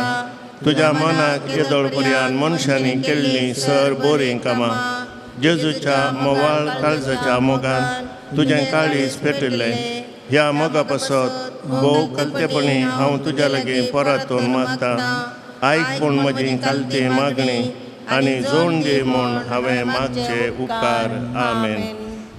S5: तुज्या मनाक येदोळ पर्यान मनशांनी केल्लीं सर बोरीं कामां जेजूच्या मोवाळ काळजाच्या मोगान तुजें काळीज पेटिल्लें ह्या मोगा पासत भोव कलतेपणी हांव तुज्या लागीं परतून मागता आयक पूण म्हजी कालती मागणी आनी जोड दी म्हूण हांवें मागचे उपकार आमेन.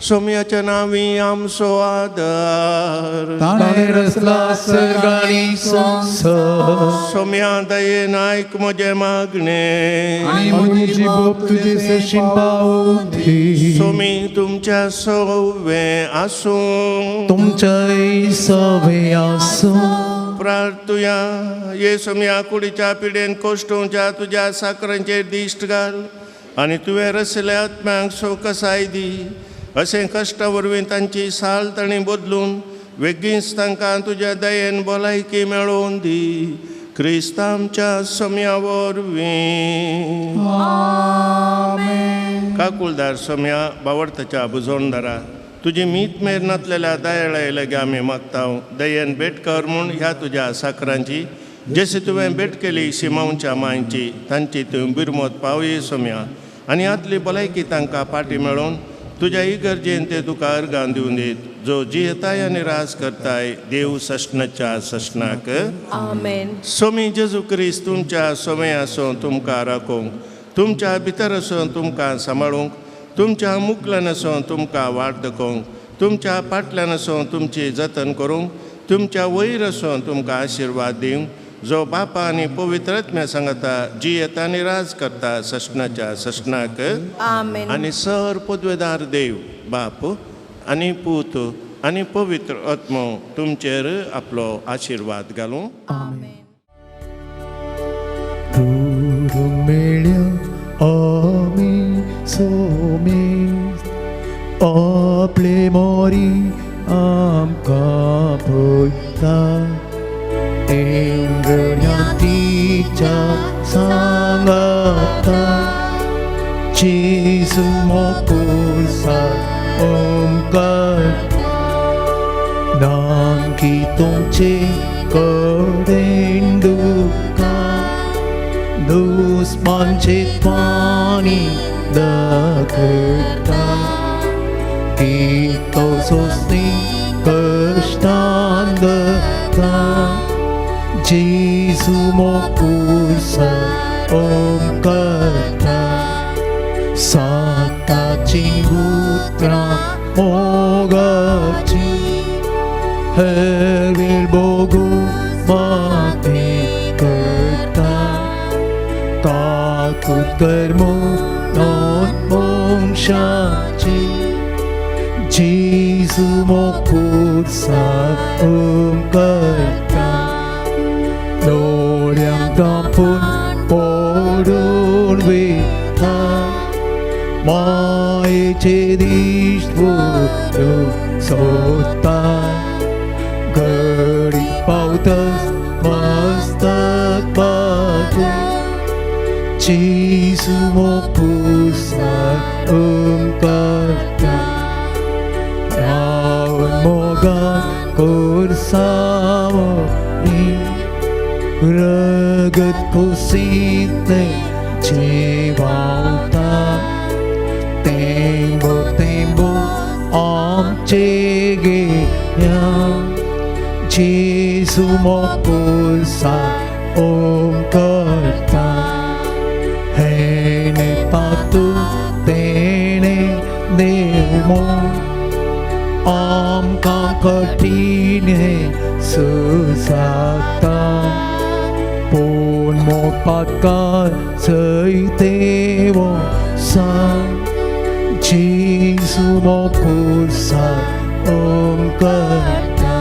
S5: सोम्याच्या नांवी आमचो आदार
S3: ताणे रचला सर्गांनी संसार
S5: सोम्या दयेन आयक म्हजे मागणे
S3: आणि म्हजी बोप तुजे सशीन पावती
S5: सोमी तुमच्या सवे आसूं
S3: तुमच्या सवे आसूं
S5: प्रार्थुया ये सोम्या कुडीच्या पिडेन कोश्टूच्या तुज्या साकरांचेर दिश्ट घाल आनी तुवें रचल्या आत्म्यांक सोकसाय दी अशें कश्टा वरवीं तांची साल ताणीं बदलून वेगींच तांकां तुज्या दयेन भलायकी मेळोवन दी क्रिस्त आमच्या सोम्या वरवीं. काकुळदार सोम्या बावडताच्या बुजोणदारा तुजी मीत मेर नातलेल्या दयाळाय लागी आमी मागता दयेन भेट कर म्हूण ह्या तुज्या साकरांची जशी तुवें भेट केली शिमांवच्या मांयची तांची तुवें बिरमत पावये सोम्या आनी आतली भलायकी तांकां पाटी मेळोवन तुज्या इगर्जेन ते तुका अर्गां दिवन दीत जो जियेताय आनी राज करताय देव सशनाच्या सशनाक
S4: आमेन.
S5: सोमी जेजू क्रिस्त तुमच्या सोमे आसूं तुमकां राखोंक तुमच्या भितर आसूं तुमकां सांबाळूंक तुमच्या मुखल्यान आसूं तुमकां वाट दाखोवंक तुमच्या फाटल्यान आसूं तुमची जतन करूंक तुमच्या वयर आसूं तुमकां आशिर्वाद दिवंक जो बापा आनी पवित्र आत्म्या सांगता जी येता आनी राज करता सशनाच्या सशनाक
S4: आमेन.
S5: आनी सर पदवेदार देव बाप आनी पूत आनी पवित्र आत्मो तुमचेर आपलो आशिर्वाद घालूं.
S2: मेळ्या आमी सोमेस्त आपले मोरी आमकां पळयता तिच्या सांगता जेजू मोकुसा ओमकार नांगी तुमचे कडेन दुका दुस्मानचे पाणी दाखता की तो सोसनी कष्टान दता जेजू मोकुसा ओमकारता साताची उतरां मोगाची हेर बोगू माते करता काकूत कर्मो नोन मोंशाची जेजू मोकुसा ओमकारता दोळ्यांक कापून पडून वेता मायेचे दिश्ट वरून सोदता घडी पावतस मस्तक पातून जेजू मोकुसा ओमकारता रावन मोगान कोरसावरी रगत कुसितले जेवावता तेंबो तेंबो आमचे गेया जेजू मोकुसा ओमकारता हेणे पातू तेणे देवमो आमकां कठीण हें सुजाता पूण मोपाकार सैतेवो सांग जेजू मोकुसा ओमकारता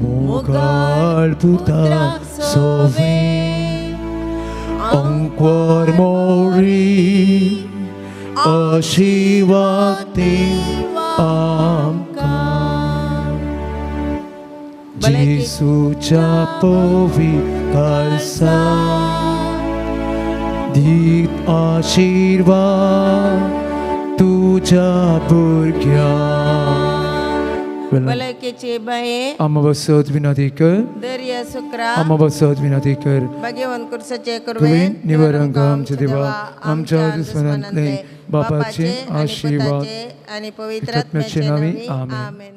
S2: mogal puta sove un cuor morir आशीर्वाद दे आमकां जेसूच्या पवित्र काळजात दीत आशीर्वाद तुझ्या भुरग्यांक
S4: भलायकेचे बाये
S2: आम्हा बसत विनंती कर
S4: दर्या शुक्रा
S2: आम्हा बसत विनंती कर
S4: भाग्यवान कुर्साचे
S2: कवी
S4: करवेन
S2: निवरंग आमचे देवा आमच्या दुश्मनांतले बापाचे आशीर्वाद
S4: आणि पवित्र
S2: आत्म्याचे नावे आमेन.
S4: आमेन.